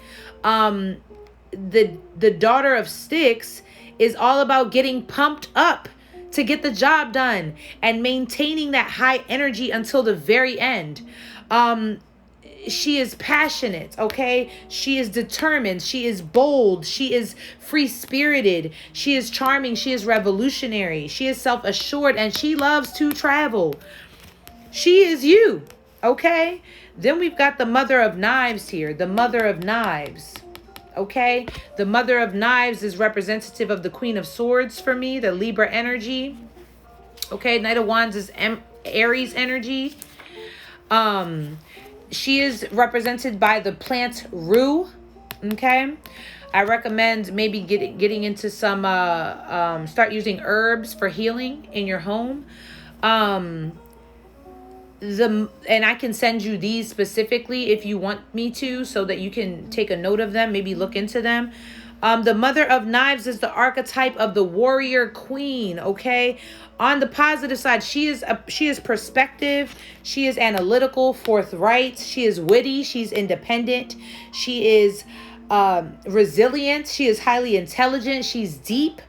The Daughter of Sticks is all about getting pumped up to get the job done and maintaining that high energy until the very end. She is passionate, okay? She is determined. She is bold. She is free-spirited. She is charming. She is revolutionary. She is self-assured, and she loves to travel. She is you, okay? Then we've got the Mother of Knives here, the Mother of Knives, okay? The Mother of Knives is representative of the Queen of Swords for me, the Libra energy, okay? Knight of Wands is Aries energy. She is represented by the plant rue. Okay, I recommend maybe getting into some start using herbs for healing in your home. And I can send you these specifically if you want me to, so that you can take a note of them, maybe look into them. The Mother of Knives is the archetype of the warrior queen, okay? On the positive side, she is perspective, she is analytical, forthright, she is witty, she's independent, she is resilient, she is highly intelligent, she's deep,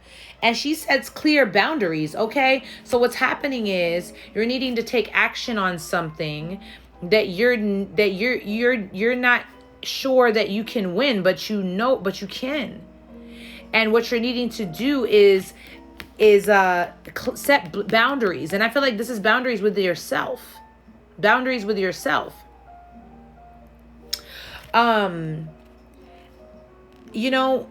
and she sets clear boundaries, okay? So what's happening is you're needing to take action on something that you're not sure that you can win, but you can. And what you're needing to do is set boundaries. And I feel like this is boundaries with yourself. Boundaries with yourself. You know,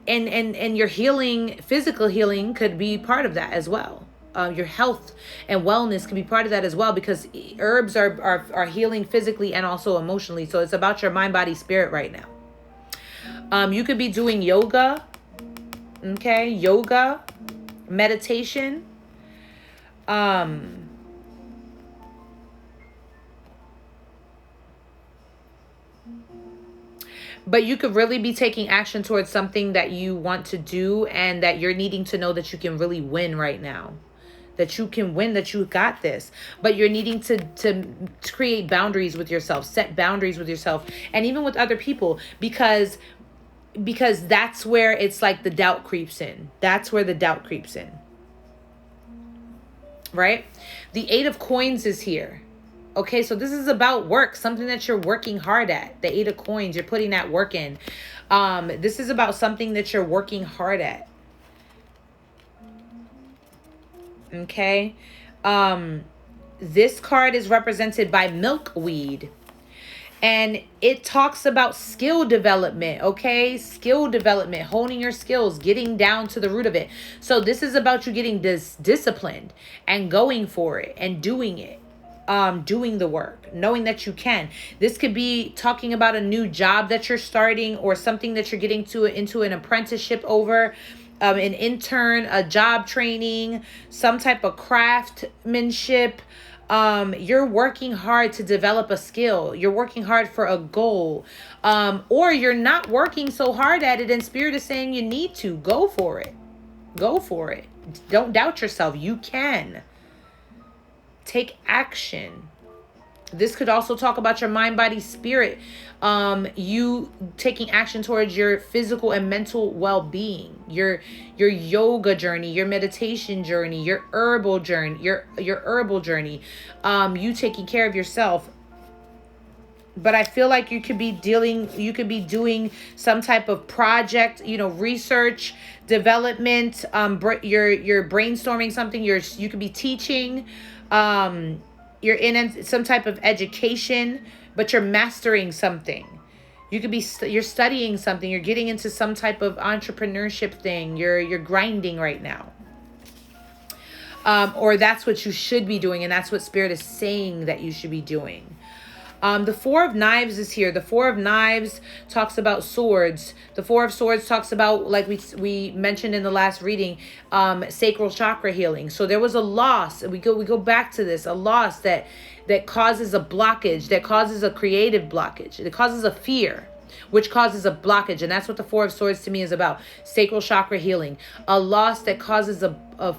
and your healing, physical healing could be part of that as well. Your health and wellness can be part of that as well, because herbs are healing physically and also emotionally. So it's about your mind, body, spirit right now. You could be doing yoga, okay? Yoga, meditation. But you could really be taking action towards something that you want to do, and that you're needing to know that you can really win right now. That you can win, that you got this. But you're needing to create boundaries with yourself, set boundaries with yourself, and even with other people, because that's where it's like the doubt creeps in. That's where the doubt creeps in. Right? The 8 of Coins is here. Okay, so this is about work, something that you're working hard at. The 8 of Coins, you're putting that work in. This is about something that you're working hard at. Okay. This card is represented by milkweed. And it talks about skill development, okay? Skill development, honing your skills, getting down to the root of it. So this is about you getting disciplined and going for it and doing it. Doing the work, knowing that you can. This could be talking about a new job that you're starting, or something that you're getting into an apprenticeship over, an intern, a job training, some type of craftsmanship. You're working hard to develop a skill. You're working hard for a goal. Or you're not working so hard at it, and Spirit is saying you need to. Go for it. Go for it. Don't doubt yourself. You can. Take action. This could also talk about your mind, body, spirit. You taking action towards your physical and mental well-being, your yoga journey, your meditation journey, your herbal journey, your herbal journey. You taking care of yourself. But I feel like you could be doing some type of project, research, development. You're brainstorming something. You could be teaching. You're in some type of education, but you're mastering something. You could be you're studying something. You're getting into some type of entrepreneurship thing. You're grinding right now. Or that's what you should be doing, and that's what Spirit is saying that you should be doing. The 4 of Knives is here. The 4 of Knives talks about swords. The 4 of Swords talks about, like we mentioned in the last reading, sacral chakra healing. So there was a loss. We go back to this, a loss that causes a blockage, that causes a creative blockage. It causes a fear, which causes a blockage. And that's what the 4 of Swords to me is about. Sacral chakra healing. A loss that causes a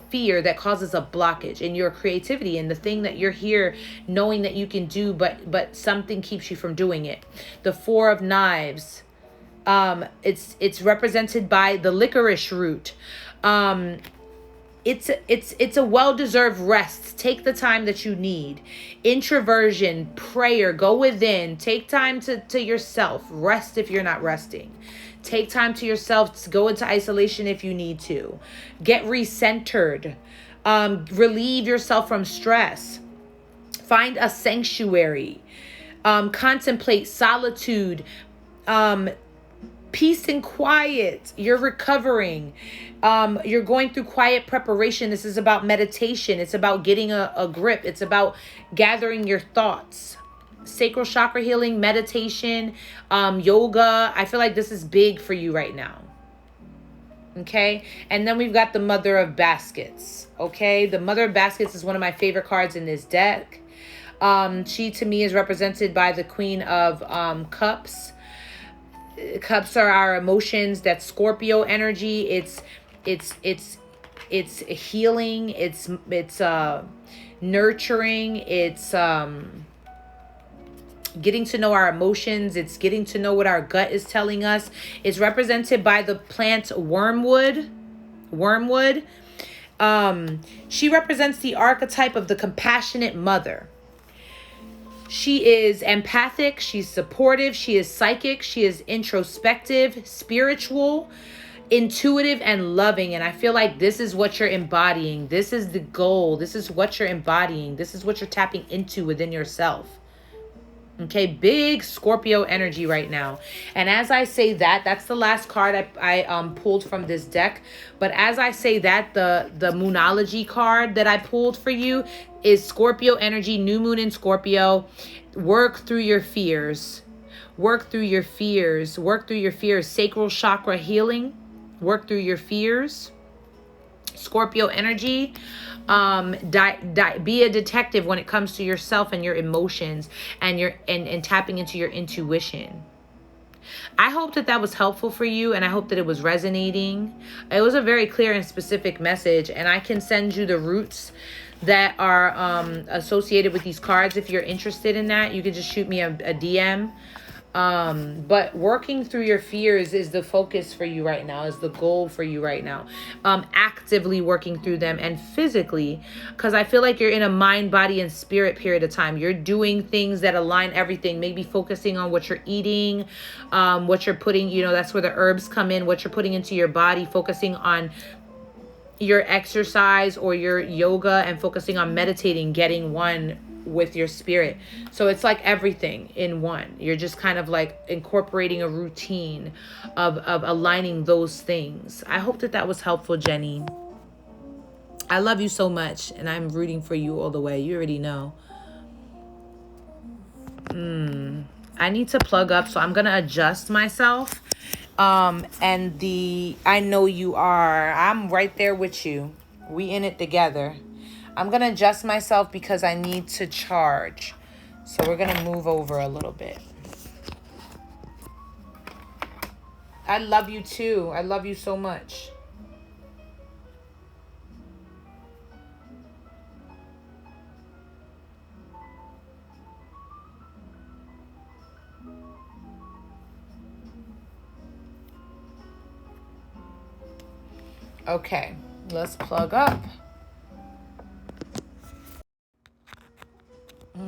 fear, that causes a blockage in your creativity and the thing that you're here knowing that you can do, but something keeps you from doing it. The 4 of Knives, it's represented by the licorice root. It's a well-deserved rest. Take the time that you need. Introversion, prayer, go within. Take time to yourself. Rest if you're not resting. Take time to yourself to go into isolation if you need to. Get recentered. Relieve yourself from stress. Find a sanctuary. Contemplate solitude. Peace and quiet. You're recovering. You're going through quiet preparation. This is about meditation. It's about getting a grip. It's about gathering your thoughts. Sacral chakra healing, meditation, yoga. I feel like this is big for you right now. Okay. And then we've got the Mother of Baskets. Okay. The Mother of Baskets is one of my favorite cards in this deck. She to me is represented by the Queen of Cups. Cups are our emotions. That's Scorpio energy. It's healing. It's nurturing. It's getting to know our emotions. It's getting to know what our gut is telling us. It's represented by the plant wormwood. She represents the archetype of the compassionate mother. She is empathic, she's supportive, she is psychic, she is introspective, spiritual, intuitive, and loving. And I feel like this is what you're embodying. This is the goal. This is what you're embodying. This is what you're tapping into within yourself. Okay, big Scorpio energy right now. And as I say that, that's the last card I pulled from this deck. But as I say that, the Moonology card that I pulled for you is Scorpio energy, new moon in Scorpio. Work through your fears. Work through your fears. Work through your fears. Sacral chakra healing. Work through your fears. Scorpio energy. Be a detective when it comes to yourself and your emotions and and tapping into your intuition. I hope that that was helpful for you, and I hope that it was resonating. It was a very clear and specific message, and I can send you the roots that are associated with these cards. If you're interested in that, you can just shoot me a DM. But working through your fears is the focus for you right now, is the goal for you right now. Actively working through them, and physically, because I feel like you're in a mind, body, and spirit period of time. You're doing things that align everything, maybe focusing on what you're eating, what you're putting, that's where the herbs come in, what you're putting into your body, focusing on your exercise or your yoga, and focusing on meditating, getting one with your spirit. So it's like everything in one. You're just kind of like incorporating a routine of aligning those things. I hope that that was helpful, Jenny. I love you so much, and I'm rooting for you all the way. You already know. I need to plug up, so I'm gonna adjust myself. I know you are. I'm right there with you. We in it together. I'm gonna adjust myself because I need to charge. So we're gonna move over a little bit. I love you too. I love you so much. Okay, let's plug up.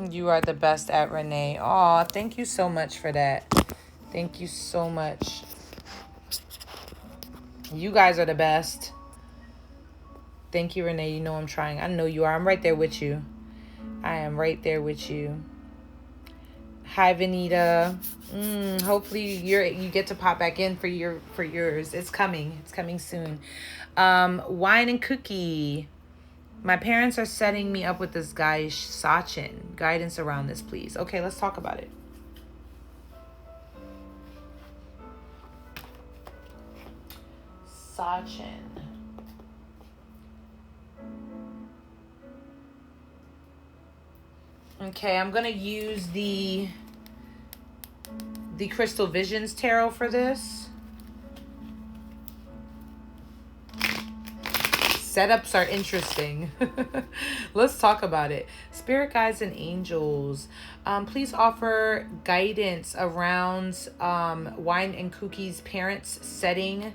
You are the best at Renee. Aw, thank you so much for that. Thank you so much. You guys are the best. Thank you, Renee. You know I'm trying. I know you are. I'm right there with you. I am right there with you. Hi, Vanita. Hopefully you get to pop back in for yours. It's coming. It's coming soon. Wine and cookie. My parents are setting me up with this guy, Sachin. Guidance around this, please. Okay, let's talk about it. Sachin. Okay, I'm going to use the Crystal Visions Tarot for this. Setups are interesting. Let's talk about it. Spirit guides and angels, please offer guidance around Wine and Cookie's parents setting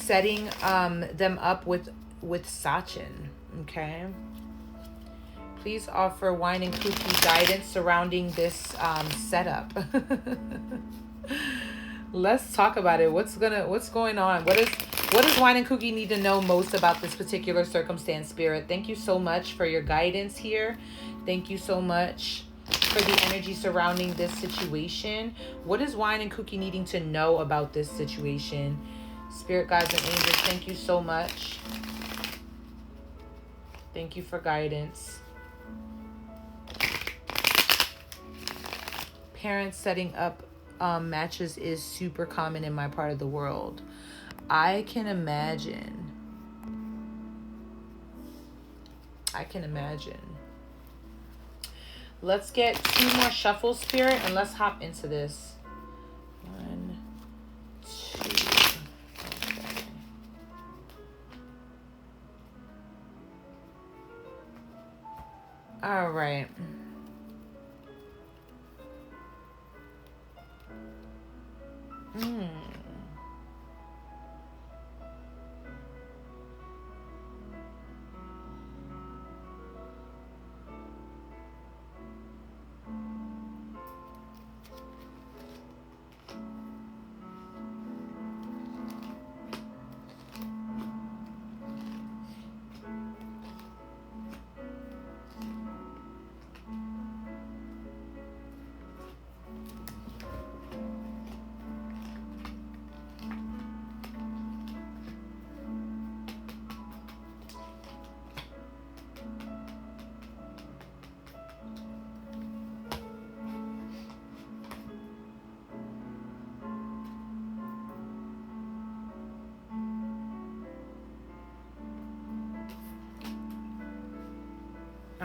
them up with Sachin. Okay. Please offer Wine and Cookie guidance surrounding this setup. Let's talk about it. What's going on? What does Wine and Cookie need to know most about this particular circumstance, Spirit? Thank you so much for your guidance here. Thank you so much for the energy surrounding this situation. What is Wine and Cookie needing to know about this situation? Spirit guides and angels, thank you so much. Thank you for guidance. Parents setting up matches is super common in my part of the world. I can imagine. Let's get 2 more shuffles, Spirit, and let's hop into this. 1, 2. Okay. All right.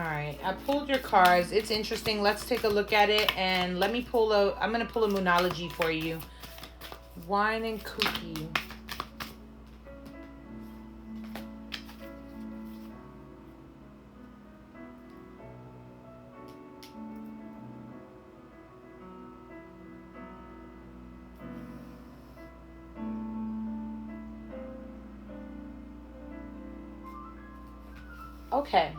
All right, I pulled your cards. It's interesting. Let's take a look at it, and let me pull I'm going to pull a moonology for you. Wine and cookie. Okay,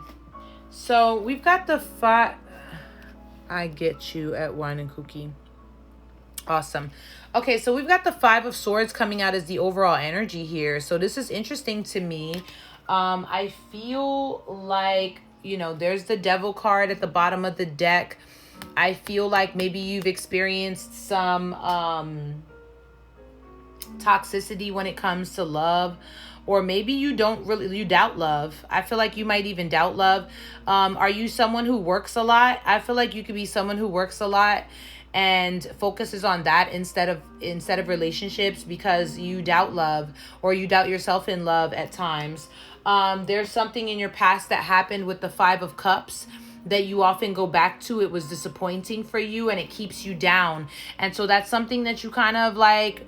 so we've got the five. I get you at wine and cookie. Awesome. Okay, so we've got the Five of Swords coming out as the overall energy here. So this is interesting to me. I feel like, you know, there's the Devil card at the bottom of the deck. I feel like maybe you've experienced some toxicity when it comes to love. Or maybe you doubt love. I feel like you might even doubt love. Are you someone who works a lot? I feel like you could be someone who works a lot and focuses on that instead of relationships, because you doubt love, or you doubt yourself in love at times. There's something in your past that happened with the Five of Cups that you often go back to. It was disappointing for you and it keeps you down. And so that's something that you kind of like,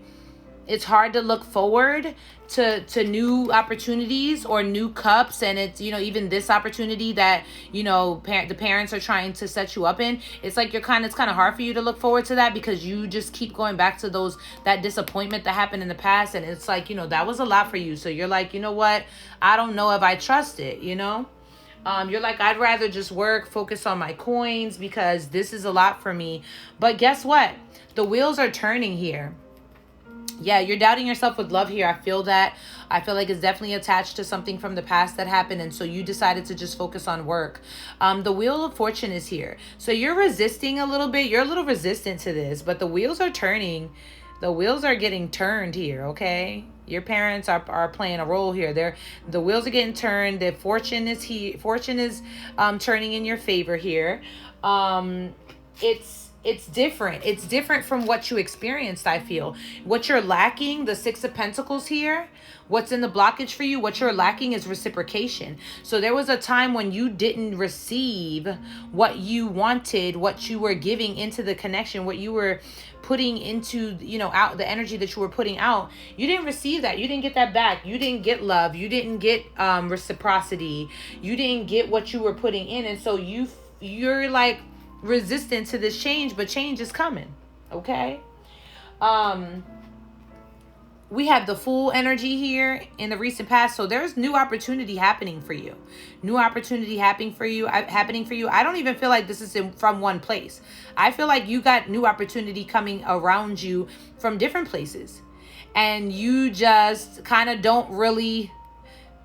it's hard to look forward to new opportunities or new cups. And it's, you know, even this opportunity that, you know, the parents are trying to set you up in, it's like it's kind of hard for you to look forward to that, because you just keep going back to that disappointment that happened in the past. And it's like, you know, that was a lot for you. So you're like, you know what? I don't know if I trust it, you know? You're like, I'd rather just work, focus on my coins, because this is a lot for me. But guess what? The wheels are turning here. Yeah, you're doubting yourself with love here. I feel that. I feel like it's definitely attached to something from the past that happened. And so you decided to just focus on work. The Wheel of Fortune is here. So you're resisting a little bit. You're a little resistant to this, but the wheels are turning. The wheels are getting turned here, okay? Your parents are playing a role here. The wheels are getting turned. The fortune is here. Fortune is turning in your favor here. It's different. It's different from what you experienced, I feel. What you're lacking, the Six of Pentacles here, what's in the blockage for you, what you're lacking is reciprocation. So there was a time when you didn't receive what you wanted, what you were giving into the connection, what you were putting into, you know, out, the energy that you were putting out. You didn't receive that. You didn't get that back. You didn't get love. You didn't get reciprocity. You didn't get what you were putting in. And so you're like resistant to this change, but change is coming. Okay. We have the Fool energy here in the recent past. So there's new opportunity happening for you. New opportunity happening for you. I don't even feel like this is from one place. I feel like you got new opportunity coming around you from different places. And you just kind of don't really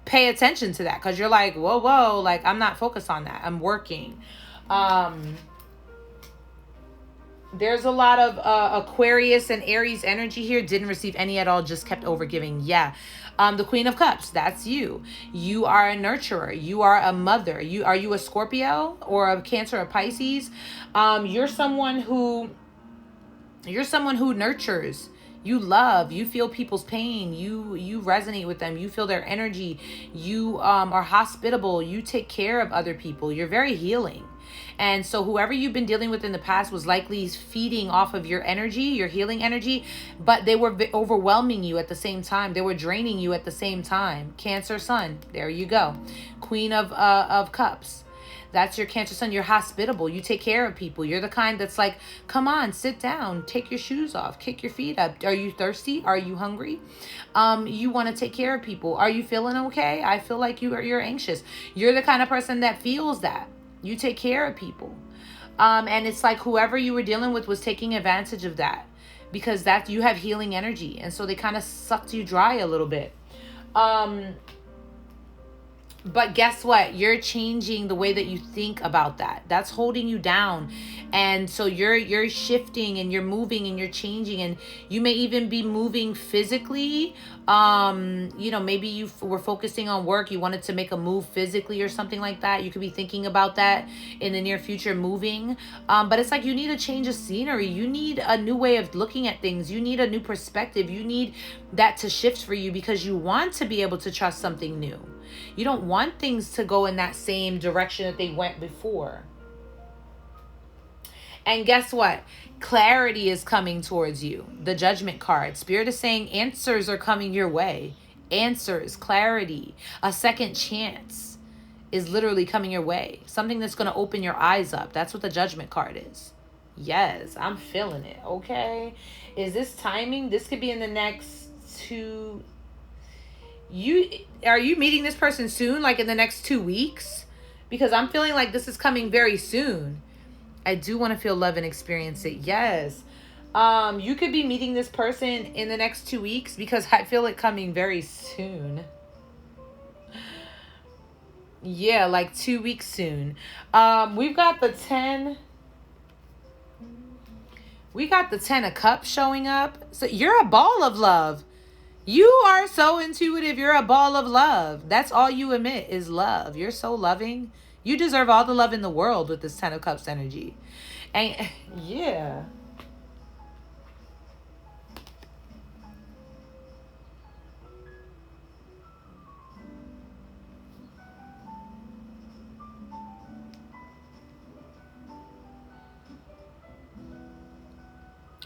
pay attention to that, because you're like, whoa, like I'm not focused on that. I'm working. There's a lot of Aquarius and Aries energy here. Didn't receive any at all. Just kept overgiving. Yeah. The Queen of Cups. That's you. You are a nurturer. You are a mother. Are you a Scorpio or a Cancer or Pisces? You're someone who nurtures. You love. You feel people's pain. You resonate with them. You feel their energy. You are hospitable. You take care of other people. You're very healing. And so whoever you've been dealing with in the past was likely feeding off of your energy, your healing energy, but they were overwhelming you at the same time. They were draining you at the same time. Cancer Sun, there you go. Queen of Cups. That's your Cancer Sun. You're hospitable. You take care of people. You're the kind that's like, come on, sit down, take your shoes off, kick your feet up. Are you thirsty? Are you hungry? You want to take care of people. Are you feeling okay? I feel like you're anxious. You're the kind of person that feels that. You take care of people. And it's like whoever you were dealing with was taking advantage of that, because you have healing energy. And so they kind of sucked you dry a little bit. But guess what? You're changing the way that you think about that. That's holding you down. And so you're shifting and you're moving and you're changing, and you may even be moving physically. You know, maybe you were focusing on work. You wanted to make a move physically or something like that. You could be thinking about that in the near future, moving. But it's like you need a change of scenery. You need a new way of looking at things. You need a new perspective. You need that to shift for you, because you want to be able to trust something new. You don't want things to go in that same direction that they went before. And guess what? Clarity is coming towards you. The Judgment card. Spirit is saying answers are coming your way. Answers, clarity, a second chance is literally coming your way. Something that's going to open your eyes up. That's what the Judgment card is. Yes, I'm feeling it. Okay. Is this timing? This could be in the next 2... Are you meeting this person soon? Like in the next 2 weeks? Because I'm feeling like this is coming very soon. I do want to feel love and experience it. Yes. You could be meeting this person in the next 2 weeks because I feel it coming very soon. Yeah, like 2 weeks soon. We've got the 10. We got the 10 of Cups showing up. So you're a ball of love. You are so intuitive. You're a ball of love. That's all you emit is love. You're so loving. You deserve all the love in the world with this 10 of Cups energy. And yeah.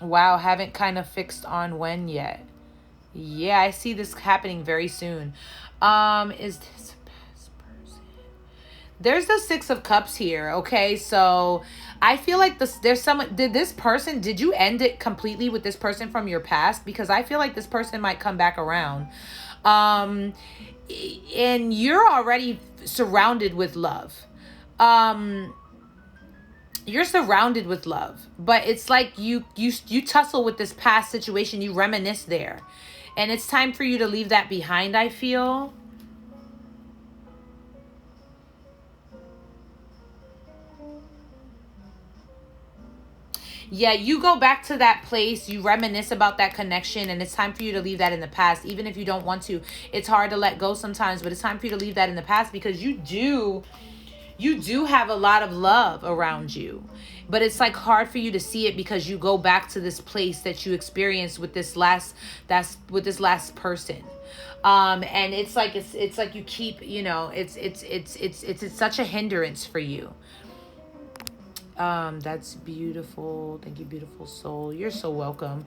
Wow, haven't kind of fixed on when yet. Yeah, I see this happening very soon. Is this a past person? There's the 6 of Cups here, okay? So I feel like there's someone, did you end it completely with this person from your past? Because I feel like this person might come back around. And you're already surrounded with love. You're surrounded with love, but it's like you tussle with this past situation. You reminisce there, and it's time for you to leave that behind, I feel. Yeah, you go back to that place, you reminisce about that connection, and it's time for you to leave that in the past. Even if you don't want to, it's hard to let go sometimes, but it's time for you to leave that in the past because you do have a lot of love around you, but it's like hard for you to see it because you go back to this place that you experienced with this last person. And it's like you keep, it's such a hindrance for you. That's beautiful. Thank you, beautiful soul. You're so welcome.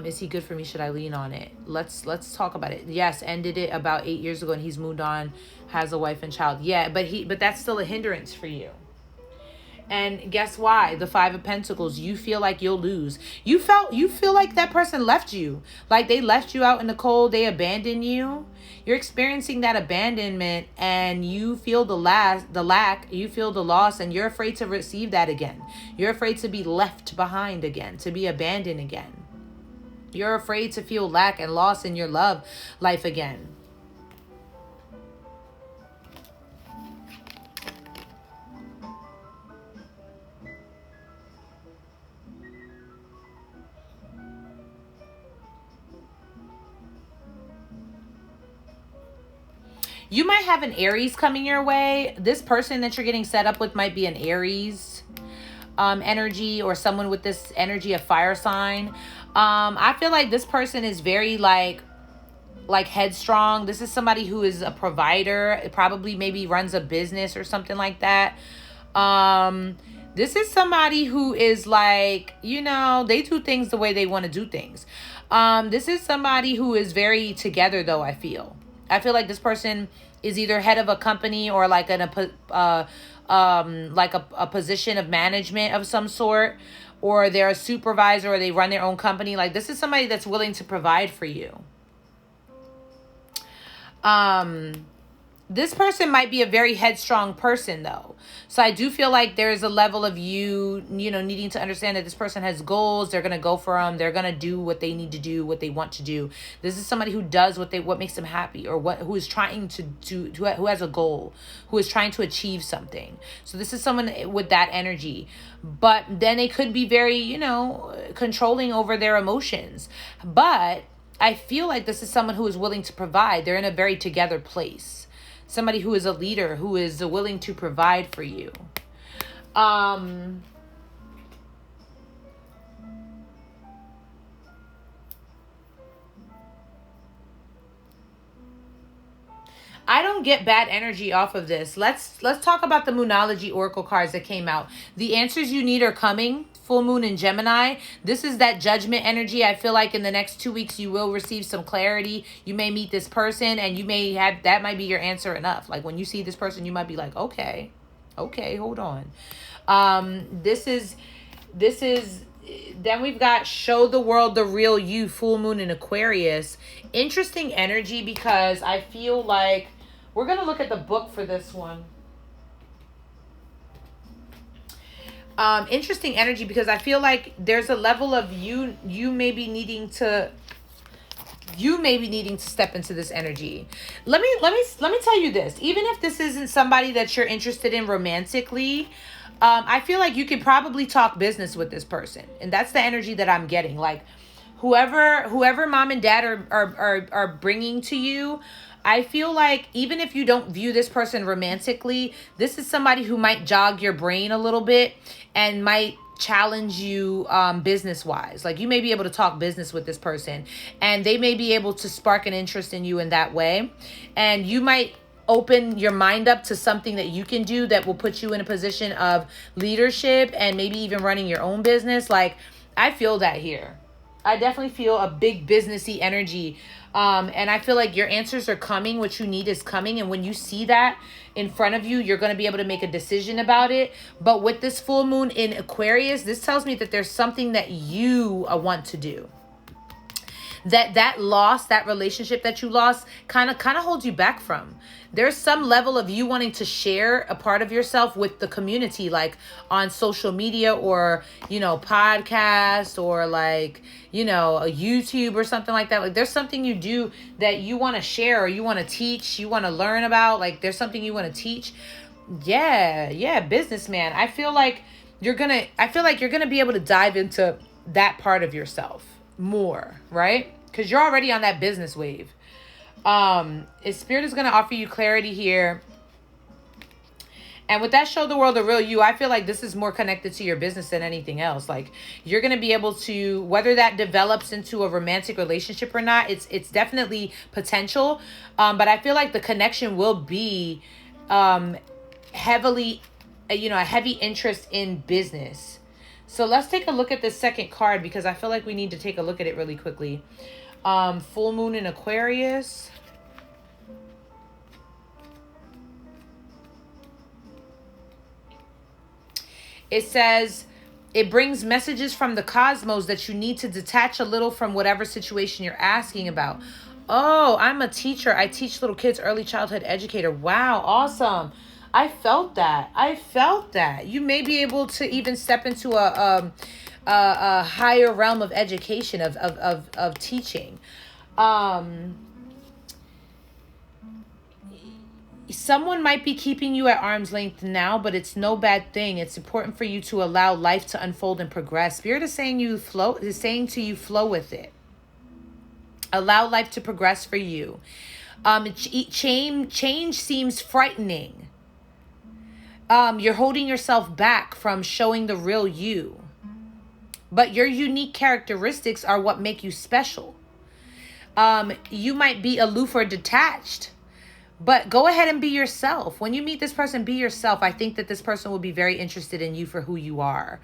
Is he good for me? Should I lean on it? Let's talk about it. Yes, ended it about 8 years ago and he's moved on, has a wife and child. Yeah, but that's still a hindrance for you. And guess why? The 5 of Pentacles, you feel like you'll lose. You feel like that person left you. Like they left you out in the cold, they abandoned you. You're experiencing that abandonment and you feel the lack, you feel the loss, and you're afraid to receive that again. You're afraid to be left behind again, to be abandoned again. You're afraid to feel lack and loss in your love life again. You might have an Aries coming your way. This person that you're getting set up with might be an Aries energy, or someone with this energy of fire sign. I feel like this person is very like headstrong. This is somebody who is a provider. It probably maybe runs a business or something like that. This is somebody who is like, they do things the way they want to do things. This is somebody who is very together though, I feel like this person is either head of a company or like a position of management of some sort, or they're a supervisor, or they run their own company. Like this is somebody that's willing to provide for you. This person might be a very headstrong person though. So I do feel like there's a level of you needing to understand that this person has goals. They're going to go for them. They're going to do what they need to do, what they want to do. This is somebody who does what makes them happy, or who is trying to do, who has a goal, who is trying to achieve something. So this is someone with that energy, but then they could be very, controlling over their emotions. But I feel like this is someone who is willing to provide. They're in a very together place. Somebody who is a leader, who is willing to provide for you. I I don't get bad energy off of this. Let's talk about the Moonology Oracle cards that came out. The answers you need are coming. Full moon in Gemini. This is that judgment energy. I feel like in the next 2 weeks you will receive some clarity. You may meet this person and you may have, that might be your answer enough. Like when you see this person, you might be like, okay, hold on. This is then we've got show the world the real you, full moon in Aquarius. Interesting energy because I feel like we're going to look at the book for this one. Interesting energy because I feel like there's a level of you may be needing to step into this energy. Let me tell you this. Even if this isn't somebody that you're interested in romantically, I feel like you could probably talk business with this person. And that's the energy that I'm getting. Like whoever mom and dad are bringing to you, I feel like even if you don't view this person romantically, this is somebody who might jog your brain a little bit and might challenge you business-wise. Like you may be able to talk business with this person and they may be able to spark an interest in you in that way. And you might open your mind up to something that you can do that will put you in a position of leadership and maybe even running your own business. Like I feel that here. I definitely feel a big businessy energy. And I feel like your answers are coming. What you need is coming. And when you see that in front of you, you're going to be able to make a decision about it. But with this full moon in Aquarius, this tells me that there's something that you want to do. That loss, that relationship that you lost kind of holds you back from. There's some level of you wanting to share a part of yourself with the community, like on social media or, podcast or like, a YouTube or something like that. Like there's something you do that you want to share or you want to teach, you want to learn about, like there's something you want to teach. Yeah, businessman. I feel like you're going to be able to dive into that part of yourself more, right? Because you're already on that business wave. Spirit is going to offer you clarity here. And with that show the world the real you, I feel like this is more connected to your business than anything else. Like you're going to be able to, whether that develops into a romantic relationship or not, it's definitely potential. But I feel like the connection will be heavily, a heavy interest in business. So let's take a look at this second card because I feel like we need to take a look at it really quickly. Full moon in Aquarius. It says, it brings messages from the cosmos that you need to detach a little from whatever situation you're asking about. Oh, I'm a teacher. I teach little kids, early childhood educator. Wow, awesome. I felt that. You may be able to even step into a higher realm of education, of teaching. Someone might be keeping you at arm's length now, but it's no bad thing. It's important for you to allow life to unfold and progress. Spirit is saying to you, flow with it. Allow life to progress for you. Change seems frightening. You're holding yourself back from showing the real you. But your unique characteristics are what make you special. You might be aloof or detached, but go ahead and be yourself. When you meet this person, be yourself. I think that this person will be very interested in you for who you are.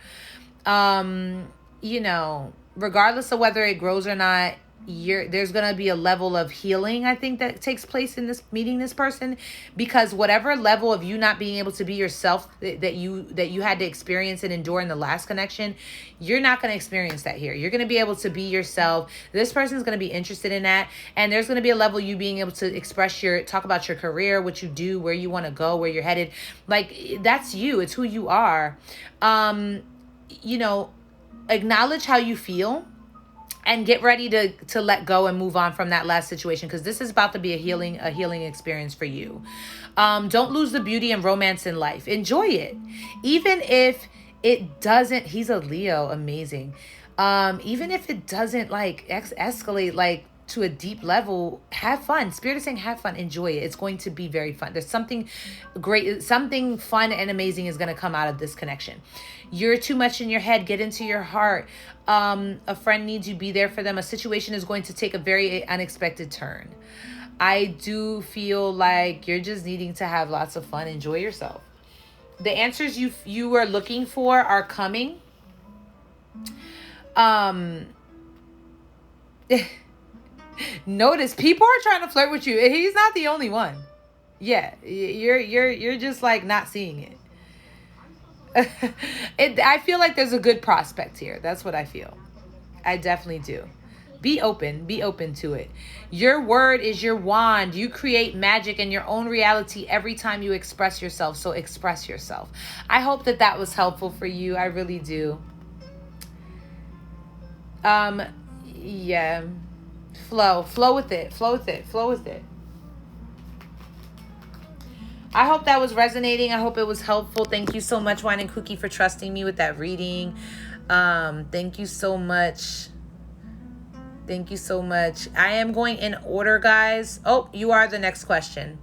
Regardless of whether it grows or not, there's going to be a level of healing, I think, that takes place in this meeting this person, because whatever level of you not being able to be yourself that you had to experience and endure in the last connection, you're not going to experience that here. You're going to be able to be yourself. This person's going to be interested in that, and there's going to be a level you being able to talk about your career, what you do, where you want to go, where you're headed. Like that's you. It's who you are. Acknowledge how you feel. And get ready to let go and move on from that last situation, because this is about to be a healing experience for you. Don't lose the beauty and romance in life. Enjoy it. Even if it doesn't, he's a Leo, amazing. Even if it doesn't escalate to a deep level, have fun. Spirit is saying have fun, enjoy it. It's going to be very fun. There's something great, something fun and amazing is going to come out of this connection. You're too much in your head. Get into your heart. A friend needs you. Be there for them. A situation is going to take a very unexpected turn. I do feel like you're just needing to have lots of fun. Enjoy yourself. The answers you were looking for are coming. Notice people are trying to flirt with you. He's not the only one. Yeah, you're just like not seeing it. I feel like there's a good prospect here. That's what I feel. I definitely do. Be open to it. Your word is your wand. You create magic in your own reality every time you express yourself. So express yourself. I hope that was helpful for you. I really do. Yeah. Flow with it. I hope that was resonating. I hope it was helpful. Thank you so much, Wine and Cookie, for trusting me with that reading. Thank you so much. I am going in order, guys. Oh, you are the next question.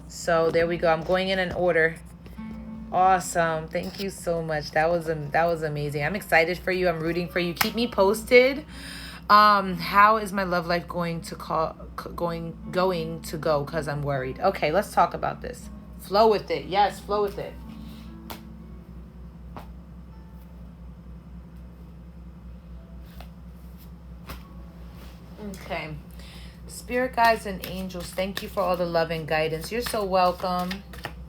So there we go. I'm going in order. Awesome. Thank you so much. That was amazing. I'm excited for you. I'm rooting for you. Keep me posted. How is my love life going to go? Because I'm worried. Okay, let's talk about this. Flow with it. Yes, flow with it. Okay. Spirit guides and angels, thank you for all the love and guidance. You're so welcome.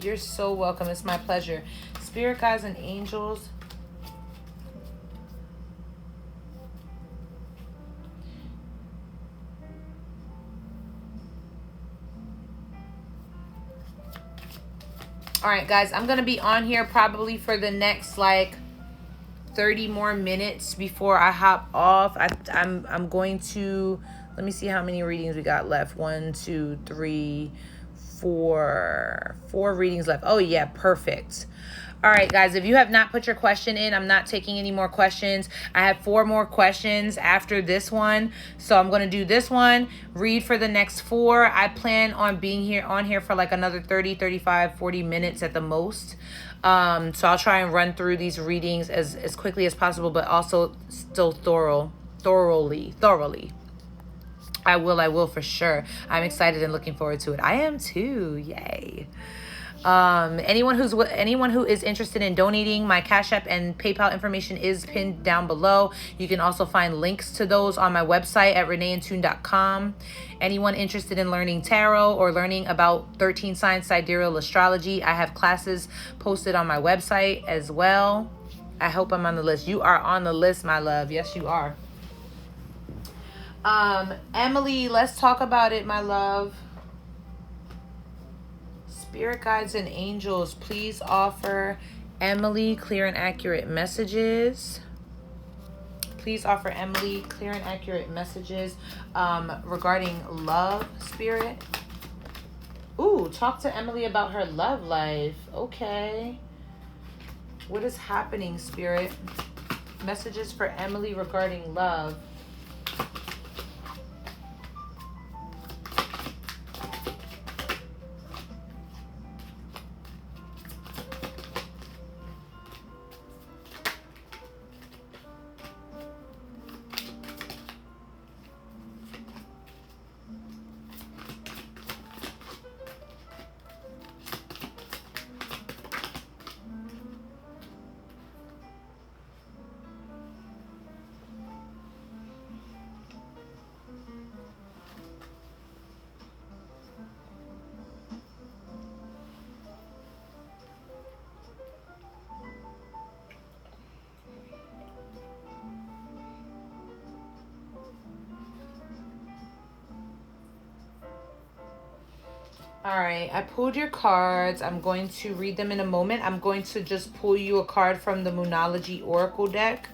It's my pleasure. Spirit guides and angels. All right, guys, I'm going to be on here probably for the next like 30 more minutes before I hop off. I'm going to, let me see how many readings we got left. 1, 2, 3, 4 readings left. Oh yeah, perfect. All right, guys, if you have not put your question in, I'm not taking any more questions. I have 4 more questions after this one. So I'm going to do this one, read for the next 4. I plan on being on here for like another 30, 35, 40 minutes at the most. So I'll try and run through these readings as quickly as possible, but also still thoroughly. I will for sure. I'm excited and looking forward to it. I am too. Yay. Anyone who is interested in donating, my Cash App and PayPal information is pinned down below. You can also find links to those on my website at reneeandtune.com. Anyone interested in learning tarot or learning about 13 signs sidereal astrology, I have classes posted on my website as well. I hope I'm on the list. You are on the list, my love. Yes, you are. Emily, let's talk about it, my love. Spirit guides and angels, please offer Emily clear and accurate messages. Please offer Emily clear and accurate messages regarding love, Spirit. Ooh, talk to Emily about her love life. Okay. What is happening, Spirit? Messages for Emily regarding love. All right, I pulled your cards. I'm going to read them in a moment. I'm going to just pull you a card from the Moonology Oracle deck.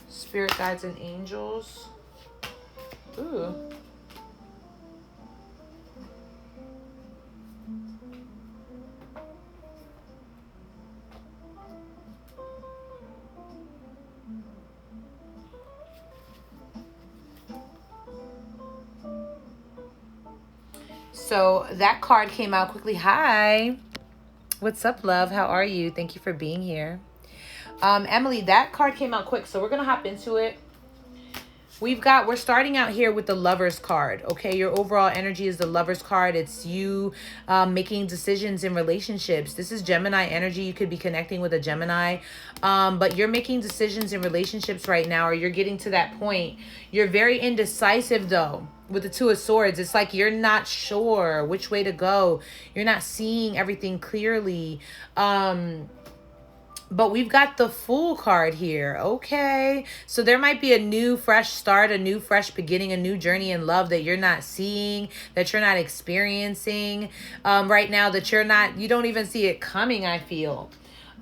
Spirit guides and angels. Ooh. So that card came out quickly. Hi. What's up, love? How are you? Thank you for being here. Emily, that card came out quick, so we're going to hop into it. we're starting out here with the Lover's card. Okay, your overall energy is the Lover's card. It's you making decisions in relationships. This is Gemini energy. You could be connecting with a Gemini, but you're making decisions in relationships right now, or you're getting to that point. You're very indecisive though. With the Two of Swords, it's like you're not sure which way to go. You're not seeing everything clearly. But we've got the Fool card here. Okay. So there might be a new fresh start, a new fresh beginning, a new journey in love that you're not seeing, that you're not experiencing right now, that you don't even see it coming, I feel.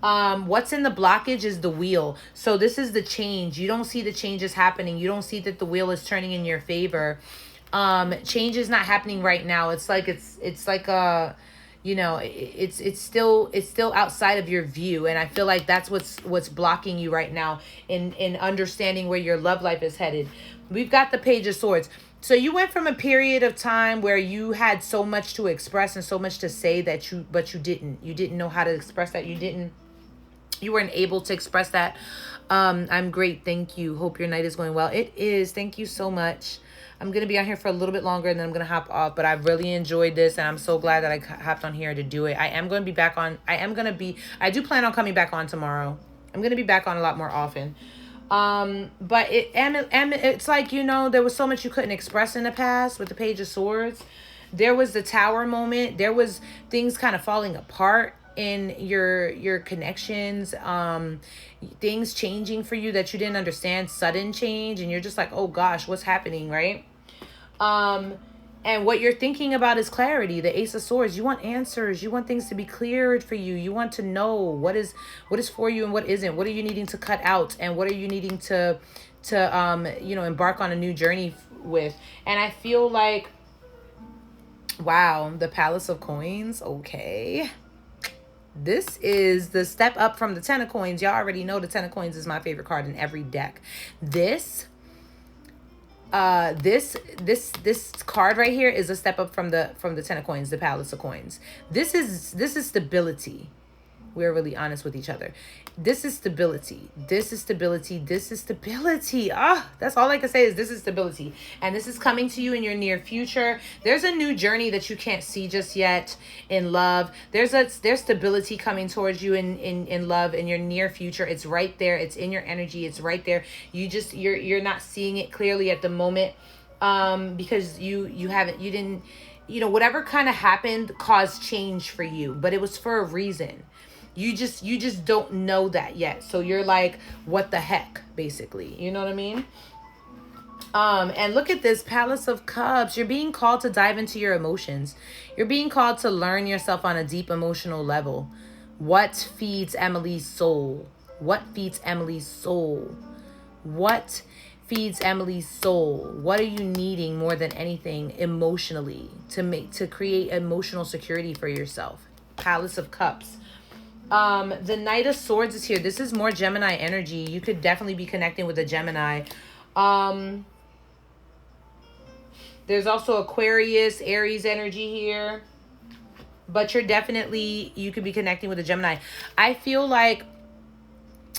What's in the blockage is the wheel. So this is the change. You don't see the changes happening. You don't see that the wheel is turning in your favor. Change is not happening right now. It's like it's still outside of your view, and I feel like that's what's blocking you right now in understanding where your love life is headed. We've got the Page of Swords. So you went from a period of time where you had so much to express and so much to say but you didn't know how to express that. You weren't able to express that. I'm great, thank you. Hope your night is going well. It is. Thank you so much. I'm going to be on here for a little bit longer and then I'm going to hop off. But I've really enjoyed this and I'm so glad that I hopped on here to do it. I do plan on coming back on tomorrow. I'm going to be back on a lot more often. But it's like, there was so much you couldn't express in the past with the Page of Swords. There was the Tower moment. There was things kind of falling apart in your connections, things changing for you that you didn't understand, sudden change. And you're just like, oh gosh, what's happening, right? And what you're thinking about is clarity. The Ace of Swords. You want answers. You want things to be cleared for you. You want to know what is for you and what isn't. What are you needing to cut out, and what are you needing to embark on a new journey with. And I feel like, wow, the Palace of Coins. Okay. This is the step up from the Ten of Coins. Y'all already know the Ten of Coins is my favorite card in every deck. This card right here is a step up from the Ten of Coins, the Palace of Coins. This is stability. We're really honest with each other. This is stability. This is stability. This is stability. That's all I can say is this is stability. And this is coming to you in your near future. There's a new journey that you can't see just yet in love. There's stability coming towards you in love in your near future. It's right there. It's in your energy. It's right there. You're not seeing it clearly at the moment because whatever kind of happened caused change for you, but it was for a reason. You just don't know that yet. So you're like, what the heck, basically. You know what I mean? And look at this Palace of Cups. You're being called to dive into your emotions. You're being called to learn yourself on a deep emotional level. What feeds Emily's soul? What feeds Emily's soul? What feeds Emily's soul? What are you needing more than anything emotionally to create emotional security for yourself? Palace of Cups. The Knight of Swords is here. This is more Gemini energy. You could definitely be connecting with a Gemini. There's also Aquarius, Aries energy here. But you could be connecting with a Gemini. I feel like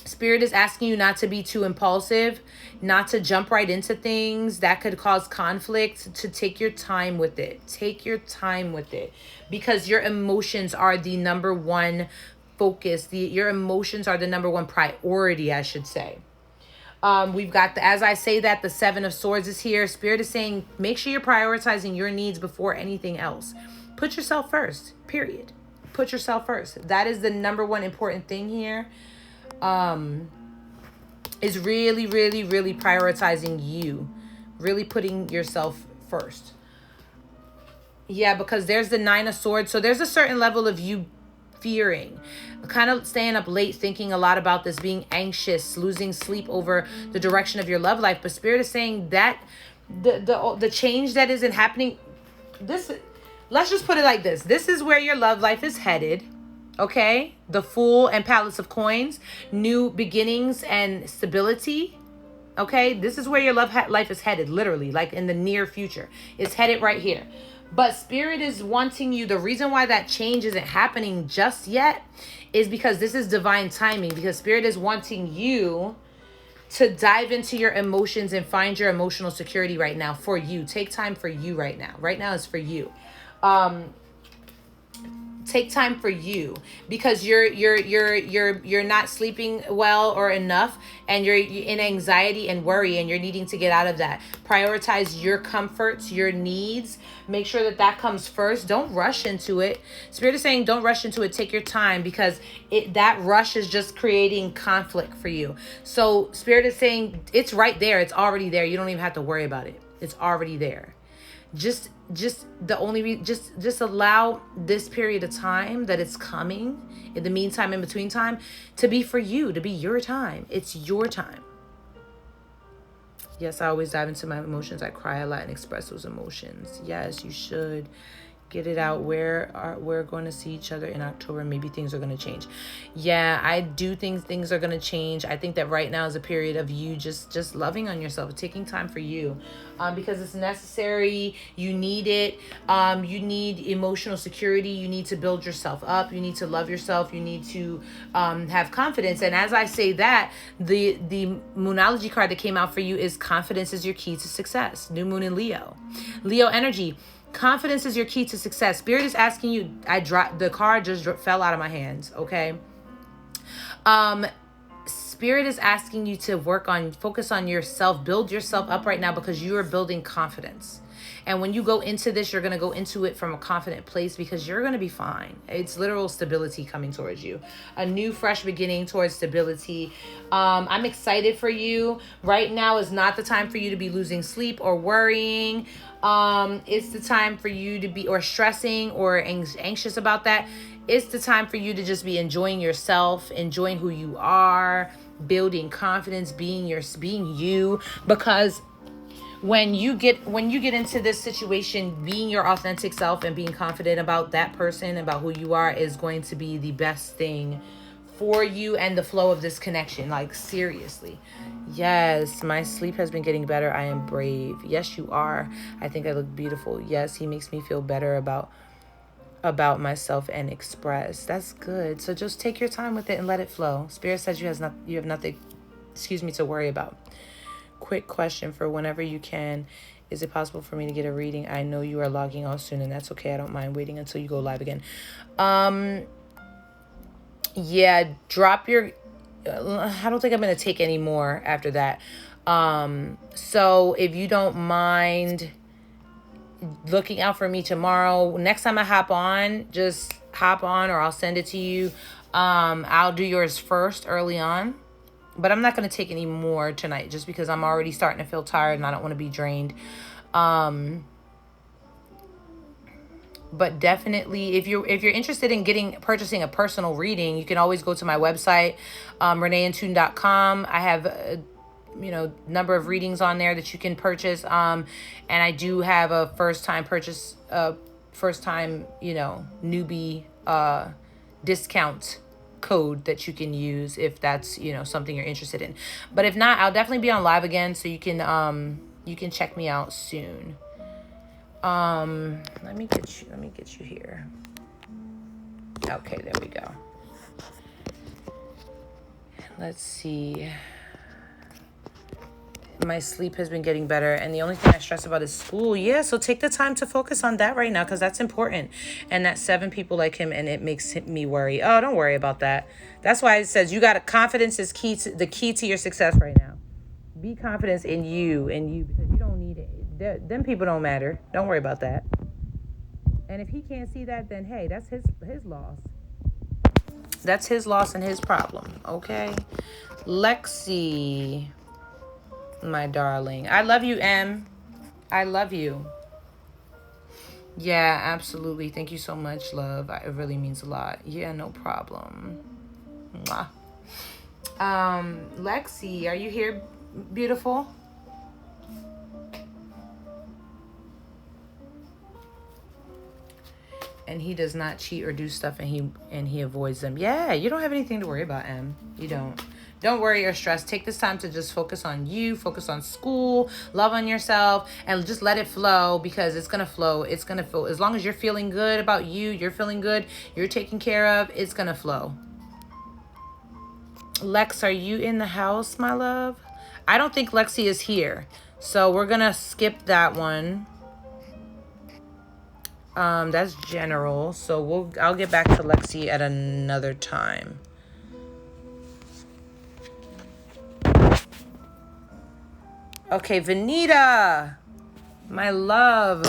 Spirit is asking you not to be too impulsive, not to jump right into things that could cause conflict, to take your time with it. Take your time with it. Because your emotions are the number one focus. Your emotions are the number one priority, I should say. We've got as I say that, the Seven of Swords is here. Spirit is saying, make sure you're prioritizing your needs before anything else. Put yourself first, period. Put yourself first. That is the number one important thing here. Is really, really, really prioritizing you. Really putting yourself first. Yeah, because there's the Nine of Swords. So there's a certain level of you fearing, kind of staying up late, thinking a lot about this, being anxious, losing sleep over the direction of your love life. But Spirit is saying that the change that isn't happening, let's just put it like this. This is where your love life is headed. Okay? The Fool and Palace of Coins, new beginnings and stability. Okay? This is where your love life is headed, literally, like in the near future. It's headed right here. But Spirit is wanting you. The reason why that change isn't happening just yet is because this is divine timing. Because Spirit is wanting you to dive into your emotions and find your emotional security right now for you. Take time for you right now. Right now is for you. Take time for you, because you're not sleeping well or enough, and you're in anxiety and worry, and you're needing to get out of that. Prioritize your comforts, your needs. Make sure that that comes first. Don't rush into it. Spirit is saying don't rush into it. Take your time, because that rush is just creating conflict for you. So Spirit is saying it's right there. It's already there. You don't even have to worry about it. It's already there. Just allow this period of time that it's coming, in the meantime, in between time, to be for you, to be your time. It's your time. Yes, I always dive into my emotions. I cry a lot and express those emotions. Yes, you should. Get it out. We're going to see each other in October. Maybe things are going to change. Yeah, I do think things are going to change. I think that right now is a period of you just loving on yourself, taking time for you, because it's necessary. You need it. You need emotional security. You need to build yourself up. You need to love yourself. You need to have confidence. And as I say that, the Moonology card that came out for you is confidence is your key to success. New Moon in Leo. Leo energy. Confidence is your key to success. Spirit is asking you. The card just fell out of my hands. Okay. Spirit is asking you to focus on yourself, build yourself up right now, because you are building confidence. And when you go into this, you're going to go into it from a confident place, because you're going to be fine. It's literal stability coming towards you. A new, fresh beginning towards stability. I'm excited for you. Right now is not the time for you to be losing sleep or worrying. It's the time for you to be, or stressing or anxious about that. It's the time for you to just be enjoying yourself, enjoying who you are, building confidence, being you, because when you get into this situation, being your authentic self and being confident about that person, about who you are, is going to be the best thing for you and the flow of this connection. Like, seriously. Yes, my sleep has been getting better. I am brave. Yes, you are. I think I look beautiful. Yes, he makes me feel better about myself and express. That's good. So just take your time with it and let it flow. Spirit says you have nothing, to worry about. Quick question for whenever you can. Is it possible for me to get a reading? I know you are logging off soon, and that's okay. I don't mind waiting until you go live again. Yeah, drop your... I don't think I'm going to take any more after that. So if you don't mind looking out for me tomorrow, next time I hop on, just hop on, or I'll send it to you. I'll do yours first early on. But I'm not going to take any more tonight, just because I'm already starting to feel tired and I don't want to be drained. But definitely, if you're interested in purchasing a personal reading, you can always go to my website, reneeintune.com. I have a number of readings on there that you can purchase. And I do have a first time newbie discount code that you can use if that's something you're interested in. But if not, I'll definitely be on live again, so you can check me out soon. Let me get you here. Okay, there we go. Let's see. My sleep has been getting better, and the only thing I stress about is school. Yeah, so take the time to focus on that right now, because that's important. And that's 7 people like him, and it makes me worry. Oh, don't worry about that. That's why it says confidence is the key to your success right now. Be confident in you, because you don't need it. Them people don't matter. Don't worry about that. And if he can't see that, then hey, that's his loss. That's his loss and his problem. Okay, Lexi. My darling. I love you, Em. I love you. Yeah, absolutely. Thank you so much, love. It really means a lot. Yeah, no problem. Mwah. Lexi, are you here, beautiful? And he does not cheat or do stuff, and he avoids them. Yeah, you don't have anything to worry about, Em. You don't. Don't worry or stress. Take this time to just focus on you, focus on school, love on yourself, and just let it flow, because it's going to flow. It's going to flow. As long as you're feeling good about you, you're feeling good, you're taken care of, it's going to flow. Lex, are you in the house, my love? I don't think Lexi is here. So we're going to skip that one. That's general. So I'll get back to Lexi at another time. Okay, Vanita, my love.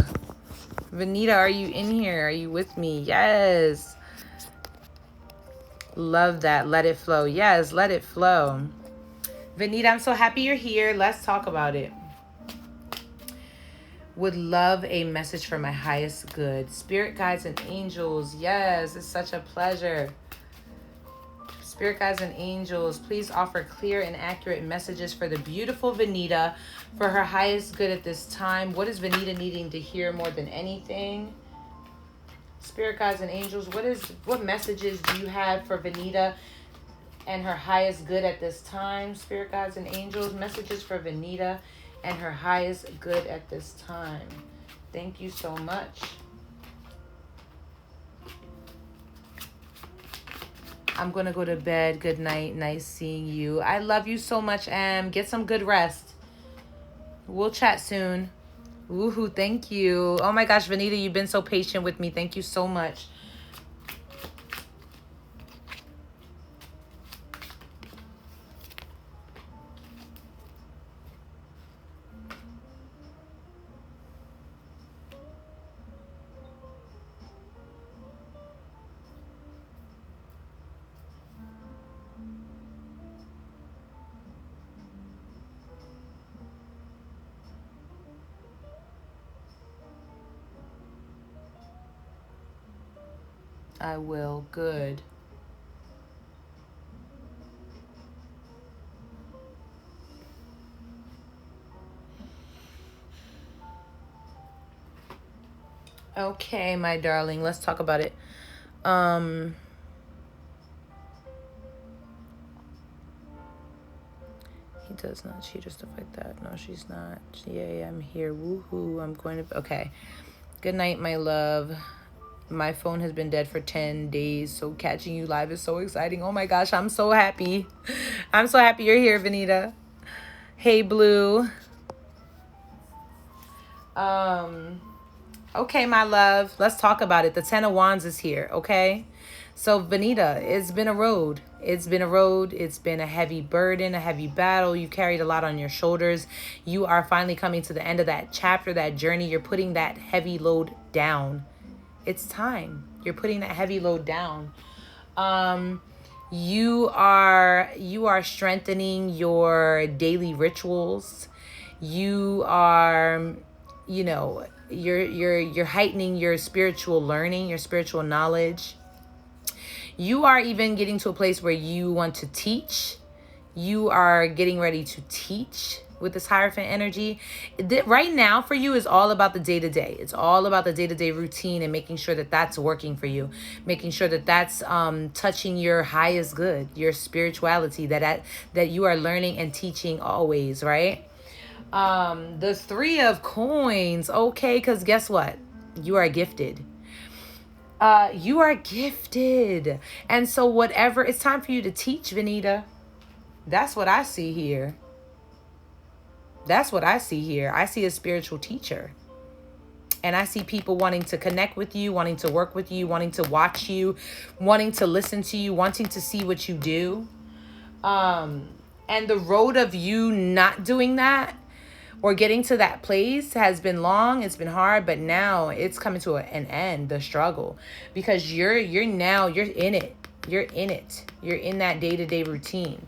Vanita, are you in here? Are you with me? Yes. Love that. Let it flow. Yes, let it flow. Vanita, I'm so happy you're here. Let's talk about it. Would love a message for my highest good. Spirit guides and angels. Yes, it's such a pleasure. Spirit guides and angels, please offer clear and accurate messages for the beautiful Vanita for her highest good at this time. What is Vanita needing to hear more than anything? Spirit guides and angels, what messages do you have for Vanita and her highest good at this time? Spirit guides and angels, messages for Vanita and her highest good at this time. Thank you so much. I'm going to go to bed. Good night. Nice seeing you. I love you so much, Em. Get some good rest. We'll chat soon. Woohoo. Thank you. Oh my gosh, Vanita, you've been so patient with me. Thank you so much. I will. Good. Okay, my darling. Let's talk about it. He does not cheat or stuff like that. No, she's not. Yay, I'm here. Woohoo. I'm going to... Okay. Good night, my love. My phone has been dead for 10 days, so catching you live is so exciting. Oh my gosh, I'm so happy. I'm so happy you're here, Vanita. Hey, Blue. Okay, my love. Let's talk about it. The Ten of Wands is here, okay? So, Vanita, it's been a road. It's been a road. It's been a heavy burden, a heavy battle. You carried a lot on your shoulders. You are finally coming to the end of that chapter, that journey. You're putting that heavy load down. It's time. You're putting that heavy load down. You are strengthening your daily rituals. You are, you're heightening your spiritual learning, your spiritual knowledge. You are even getting to a place where you want to teach. You are getting ready to teach with this Hierophant energy. Right now for you is all about the day-to-day. It's all about the day-to-day routine and making sure that that's working for you. Making sure that that's touching your highest good, your spirituality, that you are learning and teaching always, right? The Three of Coins. Okay, because guess what? You are gifted. You are gifted. And so whatever, it's time for you to teach, Vanita. That's what I see here. That's what I see here. I see a spiritual teacher. And I see people wanting to connect with you, wanting to work with you, wanting to watch you, wanting to listen to you, wanting to see what you do. And the road of you not doing that or getting to that place has been long. It's been hard, but now it's coming to an end, the struggle, because you're in it. You're in it. You're in that day-to-day routine.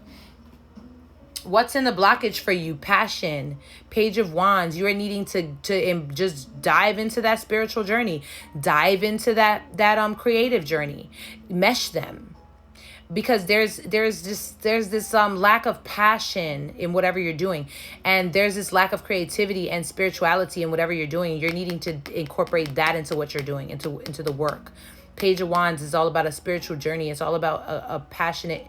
What's in the blockage for you? Passion, Page of Wands. You are needing to just dive into that spiritual journey. Dive into that creative journey. Mesh them. Because there's this lack of passion in whatever you're doing. And there's this lack of creativity and spirituality in whatever you're doing. You're needing to incorporate that into what you're doing, into the work. Page of Wands is all about a spiritual journey. It's all about a passionate,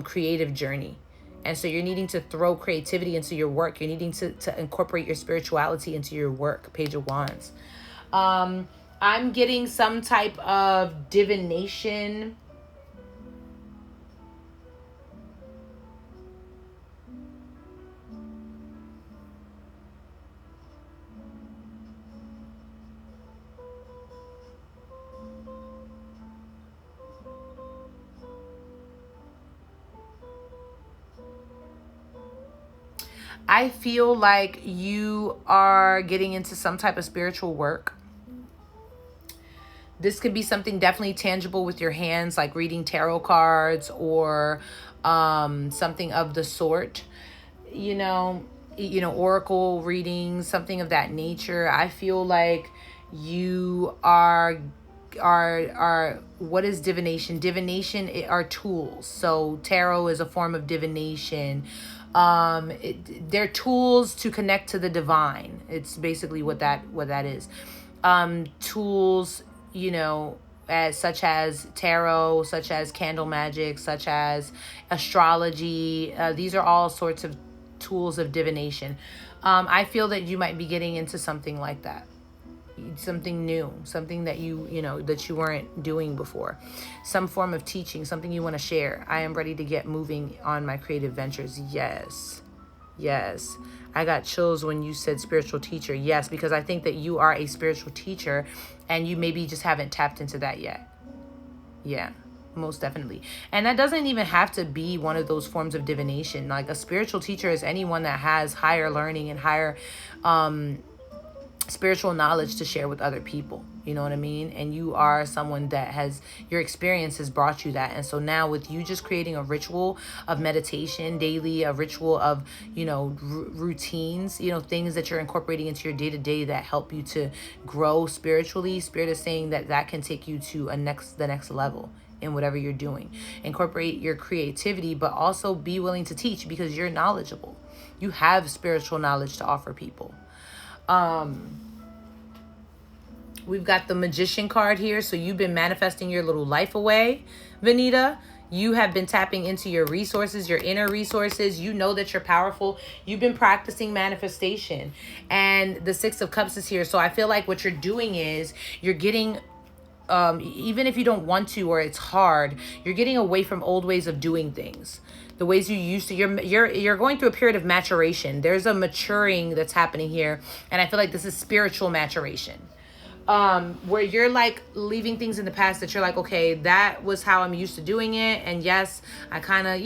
creative journey. And so you're needing to throw creativity into your work. You're needing to incorporate your spirituality into your work. Page of Wands. I'm getting some type of divination. I feel like you are getting into some type of spiritual work. This could be something definitely tangible with your hands, like reading tarot cards or something of the sort. You know, oracle readings, something of that nature. I feel like you are what is divination? Divination are tools. So tarot is a form of divination. They're tools to connect to the divine. It's basically what that is. Tools, as such as tarot, such as candle magic, such as astrology. These are all sorts of tools of divination. I feel that you might be getting into something like that. Something new, something that that you weren't doing before, some form of teaching, something you want to share. I am ready to get moving on my creative ventures. Yes, I got chills when you said spiritual teacher. Yes, because I think that you are a spiritual teacher and you maybe just haven't tapped into that yet. Yeah, most definitely. And that doesn't even have to be one of those forms of divination. Like, a spiritual teacher is anyone that has higher learning and higher spiritual knowledge to share with other people. You know what I mean? And you are someone that your experience has brought you that. And so now, with you just creating a ritual of meditation daily, a ritual of, routines, things that you're incorporating into your day-to-day that help you to grow spiritually. Spirit is saying that can take you to the next level in whatever you're doing. Incorporate your creativity, but also be willing to teach, because you're knowledgeable. You have spiritual knowledge to offer people. We've got the Magician card here. So you've been manifesting your little life away, Vanita. You have been tapping into your resources, your inner resources. You know that you're powerful. You've been practicing manifestation. And the Six of Cups is here. So I feel like what you're doing is you're getting, even if you don't want to or it's hard, you're getting away from old ways of doing things. The ways you used to. You're going through a period of maturation. There's a maturing that's happening here. And I feel like this is spiritual maturation. Where you're like leaving things in the past that you're like, okay, that was how I'm used to doing it. And yes, I kind of,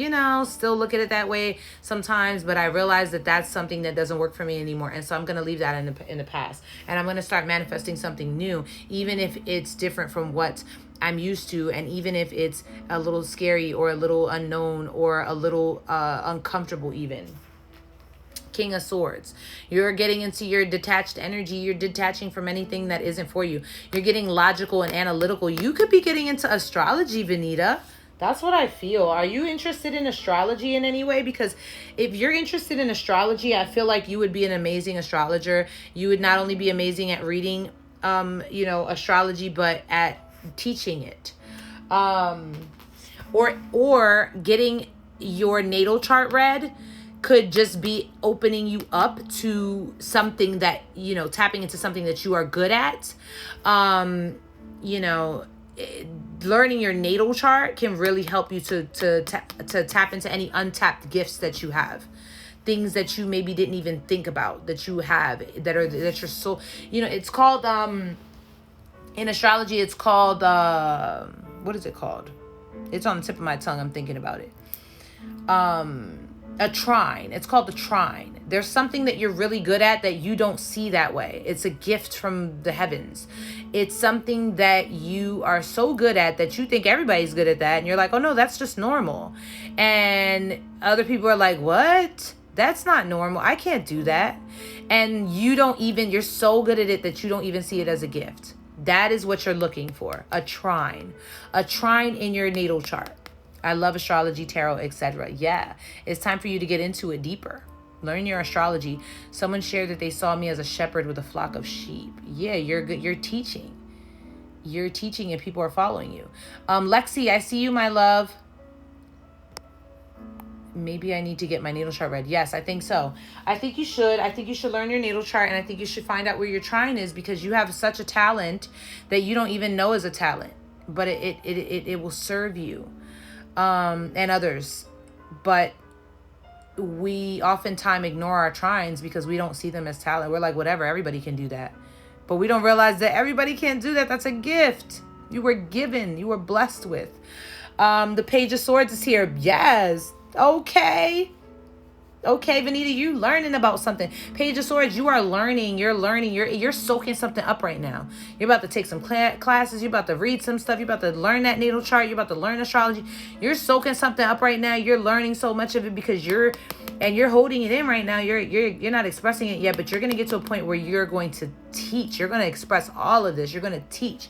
still look at it that way sometimes, but I realize that that's something that doesn't work for me anymore. And so I'm going to leave that in the past, and I'm going to start manifesting something new, even if it's different from what I'm used to. And even if it's a little scary or a little unknown or a little, uncomfortable even. King of Swords. You're getting into your detached energy. You're detaching from anything that isn't for you. You're getting logical and analytical. You could be getting into astrology, Vanita. That's what I feel. Are you interested in astrology in any way? Because if you're interested in astrology, I feel like you would be an amazing astrologer. You would not only be amazing at reading, astrology, but at teaching it. Or getting your natal chart read could just be opening you up to something that, tapping into something that you are good at. Learning your natal chart can really help you to tap into any untapped gifts that you have. Things that you maybe didn't even think about that you have, that you're so, it's called, in astrology, it's called, what is it called? It's on the tip of my tongue. I'm thinking about it. A trine. It's called the trine. There's something that you're really good at that you don't see that way. It's a gift from the heavens. It's something that you are so good at that you think everybody's good at that. And you're like, oh no, that's just normal. And other people are like, what? That's not normal. I can't do that. And you're so good at it that you don't even see it as a gift. That is what you're looking for. A trine in your natal chart. I love astrology, tarot, etc. Yeah, it's time for you to get into it deeper. Learn your astrology. Someone shared that they saw me as a shepherd with a flock of sheep. Yeah, you're good. You're teaching. You're teaching and people are following you. Lexi, I see you, my love. Maybe I need to get my natal chart read. Yes, I think so. I think you should. I think you should learn your natal chart, and I think you should find out where your trine is, because you have such a talent that you don't even know is a talent, but it will serve you. And others, but we oftentimes ignore our trines because we don't see them as talent. We're like, whatever, everybody can do that, but we don't realize that everybody can't do that. That's a gift you were given, you were blessed with. The Page of Swords is here. Yes, okay. Okay, Vanita, you learning about something. Page of Swords, you are learning. You're learning. You're soaking something up right now. You're about to take some classes. You're about to read some stuff. You're about to learn that natal chart. You're about to learn astrology. You're soaking something up right now. You're learning so much of it because you're holding it in right now. You're not expressing it yet, but you're gonna get to a point where you're going to teach. You're gonna express all of this. You're gonna teach.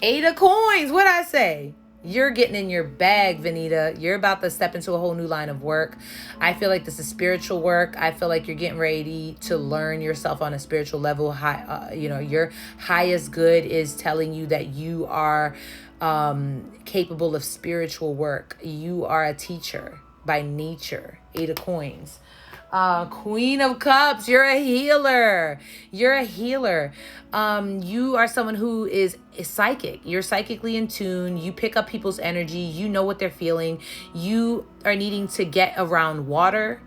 8 of Coins. What'd I say? You're getting in your bag, Vanita. You're about to step into a whole new line of work. I feel like this is spiritual work. I feel like you're getting ready to learn yourself on a spiritual level. Your highest good is telling you that you are capable of spiritual work. You are a teacher by nature. 8 of Coins. Queen of Cups, you're a healer. You're a healer. You are someone who is psychic. You're psychically in tune. You pick up people's energy. You know what they're feeling. You are needing to get around water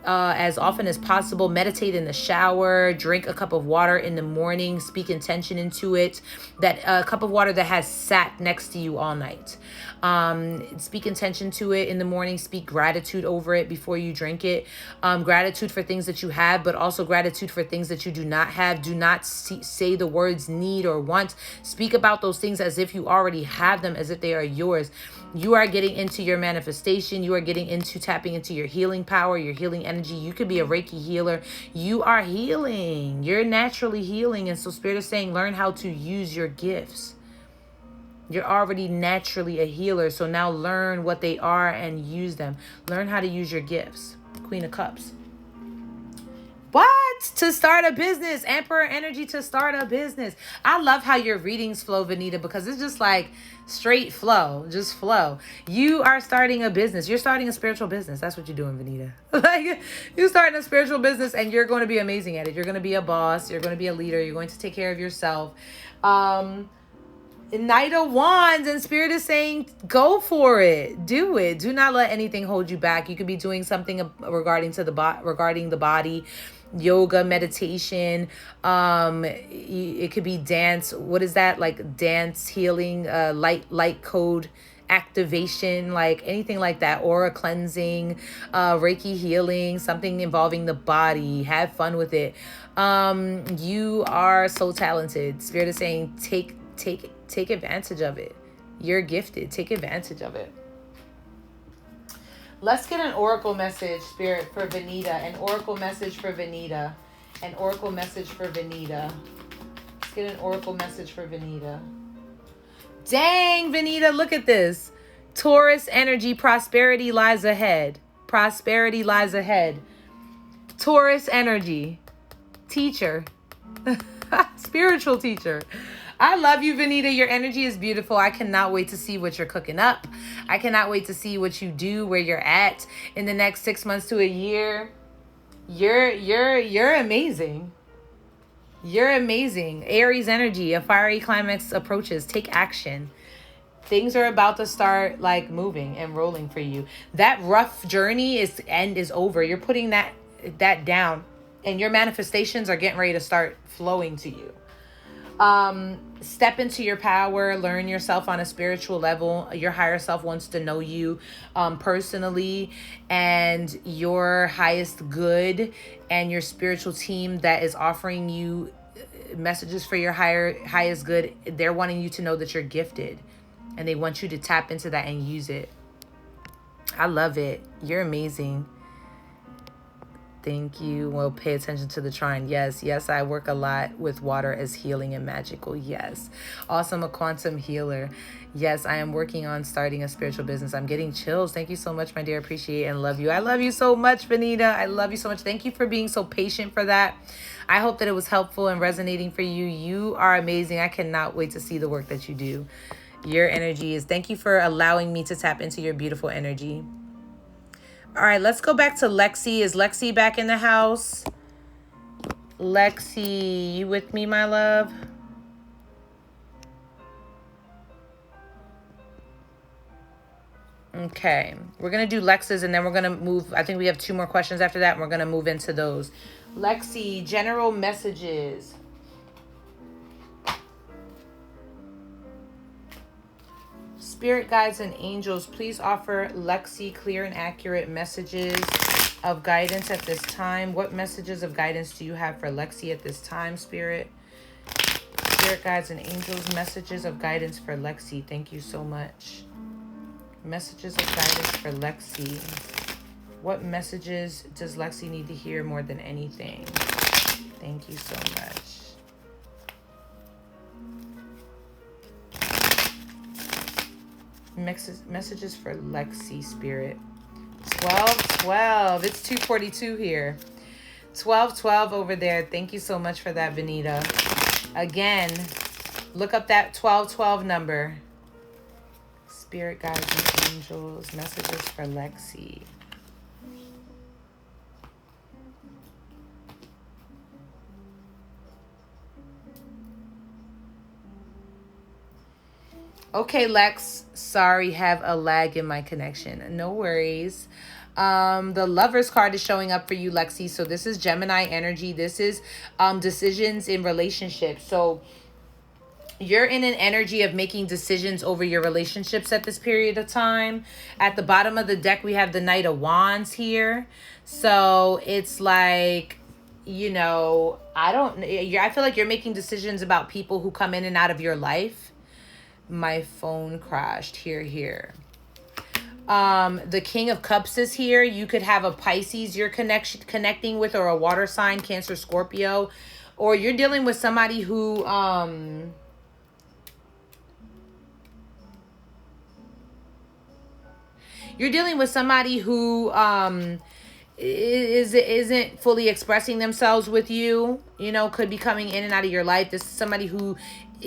as often as possible. Meditate in the shower. Drink a cup of water in the morning. Speak intention into it. That cup of water that has sat next to you all night. Speak intention to it in the morning. Speak gratitude over it before you drink it. Gratitude for things that you have, but also gratitude for things that you do not have. Do not say the words need or want. Speak about those things as if you already have them, as if they are yours. You are getting into your manifestation. You are getting into tapping into your healing power, your healing energy. You could be a Reiki healer. You are healing. You're naturally healing. And so Spirit is saying, learn how to use your gifts. You're already naturally a healer. So now learn what they are and use them. Learn how to use your gifts. Queen of Cups. What? To start a business. Emperor energy to start a business. I love how your readings flow, Vanita, because it's just like straight flow. Just flow. You are starting a business. You're starting a spiritual business. That's what you're doing, Vanita. Like, you're starting a spiritual business and you're going to be amazing at it. You're going to be a boss. You're going to be a leader. You're going to take care of yourself. Knight of Wands, and Spirit is saying, go for it. Do it. Do not let anything hold you back. You could be doing something regarding the body, yoga, meditation. It could be dance. What is that? Like dance, healing, light code activation, like anything like that. Aura cleansing, Reiki healing, something involving the body. Have fun with it. You are so talented. Spirit is saying, take advantage of it. You're gifted. Take advantage of it. Let's get an oracle message, Spirit, for Vanita. An oracle message for Vanita. An oracle message for Vanita. Let's get an oracle message for Vanita. Dang, Vanita, look at this. Taurus energy, prosperity lies ahead. Prosperity lies ahead. Taurus energy. Teacher. Spiritual teacher. I love you, Vanita. Your energy is beautiful. I cannot wait to see what you're cooking up. I cannot wait to see what you do, where you're at in the next 6 months to a year. You're amazing. You're amazing. Aries energy, a fiery climax approaches. Take action. Things are about to start like moving and rolling for you. That rough journey is over. You're putting that down, and your manifestations are getting ready to start flowing to you. Step into your power, learn yourself on a spiritual level. Your higher self wants to know you personally, and your highest good and your spiritual team that is offering you messages for your highest good. They're wanting you to know that you're gifted, and they want you to tap into that and use it. I love it. You're amazing. Thank you. Well, pay attention to the trine. Yes, I work a lot with water as healing and magical. Yes. Awesome, a quantum healer. Yes, I am working on starting a spiritual business. I'm getting chills. Thank you so much, my dear. Appreciate and love you. I love you so much, Vanita. I love you so much. Thank you for being so patient for that. I hope that it was helpful and resonating for you. You are amazing. I cannot wait to see the work that you do. Your energy is... Thank you for allowing me to tap into your beautiful energy. All right, let's go back to Lexi. Is Lexi back in the house? Lexi, you with me, my love? Okay, we're going to do Lex's, and then we're going to move. I think we have 2 more questions after that, and we're going to move into those. Lexi, general messages. Spirit guides and angels, please offer Lexi clear and accurate messages of guidance at this time. What messages of guidance do you have for Lexi at this time, Spirit? Spirit guides and angels, messages of guidance for Lexi. Thank you so much. Messages of guidance for Lexi. What messages does Lexi need to hear more than anything? Thank you so much. Messages for Lexi, Spirit. 1212. It's 2:42 here. 1212 over there. Thank you so much for that, Benita. Again, look up that 1212 number. Spirit guides and angels. Messages for Lexi. Okay, Lex. Sorry, have a lag in my connection. No worries. The Lover's card is showing up for you, Lexi. So this is Gemini energy. This is decisions in relationships. So you're in an energy of making decisions over your relationships at this period of time. At the bottom of the deck, we have the Knight of Wands here. So it's like, you know, I feel like you're making decisions about people who come in and out of your life. My phone crashed. Here. The King of Cups is here. You could have a Pisces you're connecting with, or a water sign, Cancer, Scorpio, or you're dealing with somebody who isn't fully expressing themselves with you. You know, could be coming in and out of your life. This is somebody who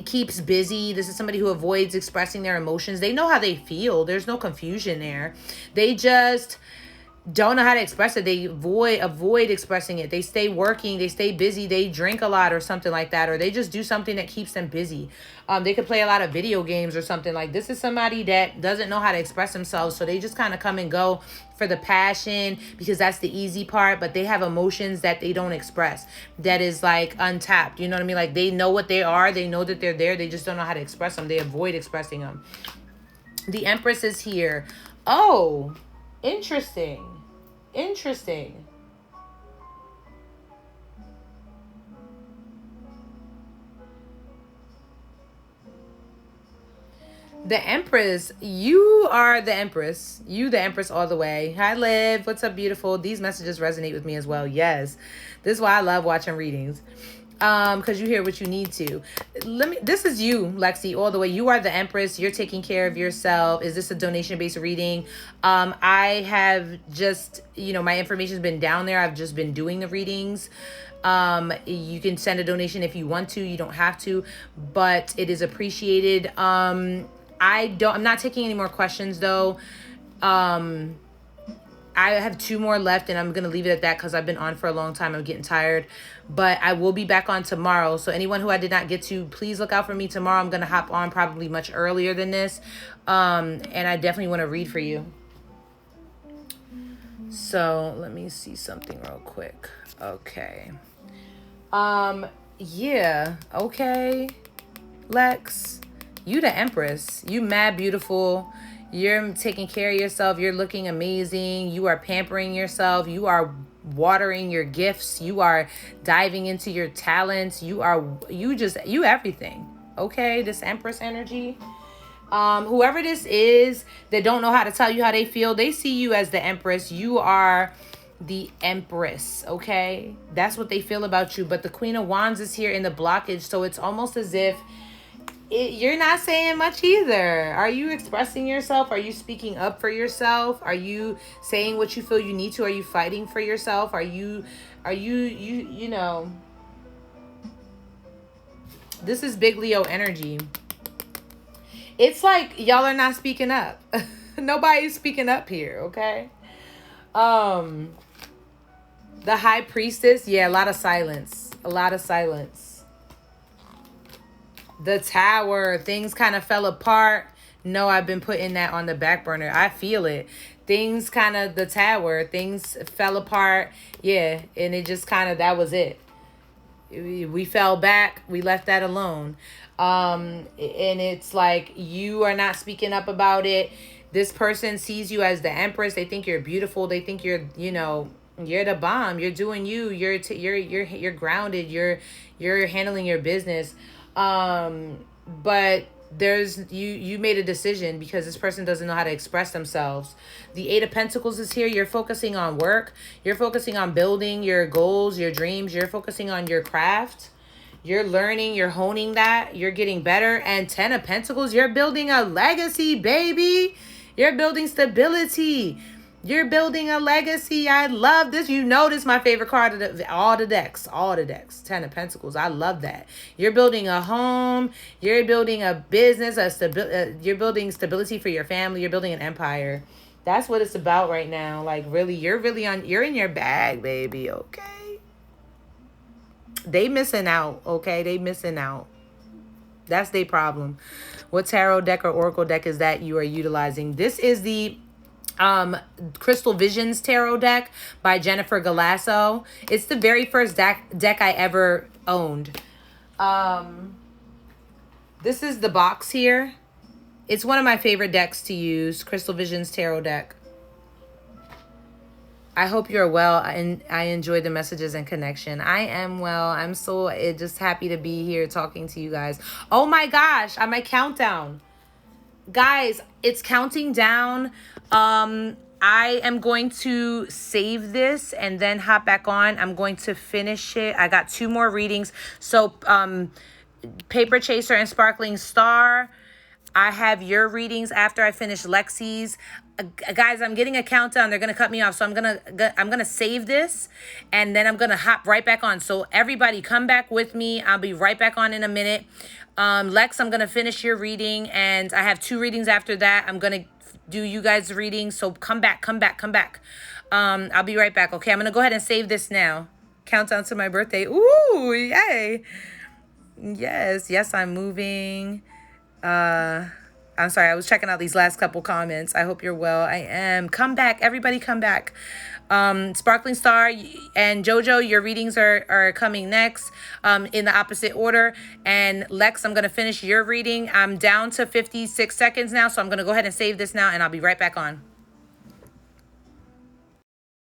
keeps busy. This is somebody who avoids expressing their emotions. They know how they feel. There's no confusion there. They just don't know how to express it. They avoid expressing it. They stay working. They stay busy. They drink a lot or something like that. Or they just do something that keeps them busy. They could play a lot of video games or something. Like, this is somebody that doesn't know how to express themselves. So they just kind of come and go for the passion, because that's the easy part. But they have emotions that they don't express. That is like untapped. You know what I mean? Like, they know what they are. They know that they're there. They just don't know how to express them. They avoid expressing them. The Empress is here. Oh, interesting. The Empress, you are the Empress. You the Empress all the way. Hi, Liv. What's up, beautiful? These messages resonate with me as well. Yes. This is why I love watching readings. Because you hear what you need to. This is you, Lexi, all the way. You are the Empress. You're taking care of yourself. Is this a donation-based reading? I have just, you know, my information's been down there. I've just been doing the readings. You can send a donation if you want to. You don't have to, but it is appreciated. I'm not taking any more questions though. I have 2 more left, and I'm going to leave it at that because I've been on for a long time. I'm getting tired, but I will be back on tomorrow. So anyone who I did not get to, please look out for me tomorrow. I'm going to hop on probably much earlier than this. And I definitely want to read for you. So let me see something real quick. Okay. Yeah. Okay. Lex, you the Empress. You mad beautiful. You're taking care of yourself. You're looking amazing. You are pampering yourself. You are watering your gifts. You are diving into your talents. You everything. Okay, this Empress energy. Whoever this is that don't know how to tell you how they feel, they see you as the Empress. You are the Empress, okay? That's what they feel about you. But the Queen of Wands is here in the blockage, so it's almost as if you're not saying much either. Are you expressing yourself? Are you speaking up for yourself? Are you saying what you feel you need to? Are you fighting for yourself? You know, this is big Leo energy. It's like y'all are not speaking up. Nobody's speaking up here, okay? The High Priestess, yeah, a lot of silence. The Tower, things kind of fell apart. No, I've been putting that on the back burner. I feel it. The Tower, things fell apart. Yeah, and it just that was it. We fell back. We left that alone. And it's like you are not speaking up about it. This person sees you as the Empress. They think you're beautiful. They think you're, you're the bomb. You're doing you. You're grounded. You're handling your business. But there's you made a decision because this person doesn't know how to express themselves. The Eight of Pentacles is here. You're focusing on work. You're focusing on building your goals, your dreams. You're focusing on your craft. You're learning, you're honing that, you're getting better. And 10 of Pentacles, you're building a legacy, baby. You're building stability. You're building a legacy. I love this. You know this is my favorite card of all the decks. 10 of Pentacles. I love that. You're building a home. You're building a business. You're building stability for your family. You're building an empire. That's what it's about right now. Like, really, you're in your bag, baby, okay? They missing out, okay? They missing out. That's their problem. What tarot deck or oracle deck is that you are utilizing? This is the Crystal Visions Tarot deck by Jennifer Galasso. It's the very first deck I ever owned. This is the box here. It's one of my favorite decks to use, Crystal Visions Tarot deck. I hope you're well, and I enjoy the messages and connection. I am well. I'm so just happy to be here talking to you guys. Oh my gosh, on my countdown. Guys, it's counting down. I am going to save this and then hop back on. I'm going to finish it. I got 2 more readings. So, Paper Chaser and Sparkling Star. I have your readings after I finish Lexi's. Guys, I'm getting a countdown. They're going to cut me off. So I'm going to save this and then I'm going to hop right back on. So everybody come back with me. I'll be right back on in a minute. Lex, I'm going to finish your reading and I have 2 readings after that. I'm going to do you guys' readings. So come back. I'll be right back. Okay, I'm going to go ahead and save this now. Countdown to my birthday. Ooh, yay. Yes, I'm moving. I'm sorry, I was checking out these last couple comments. I hope you're well. I am. Come back. Everybody come back. Sparkling Star and Jojo, your readings are coming next in the opposite order. And Lex, I'm going to finish your reading. I'm down to 56 seconds now, so I'm going to go ahead and save this now, and I'll be right back on.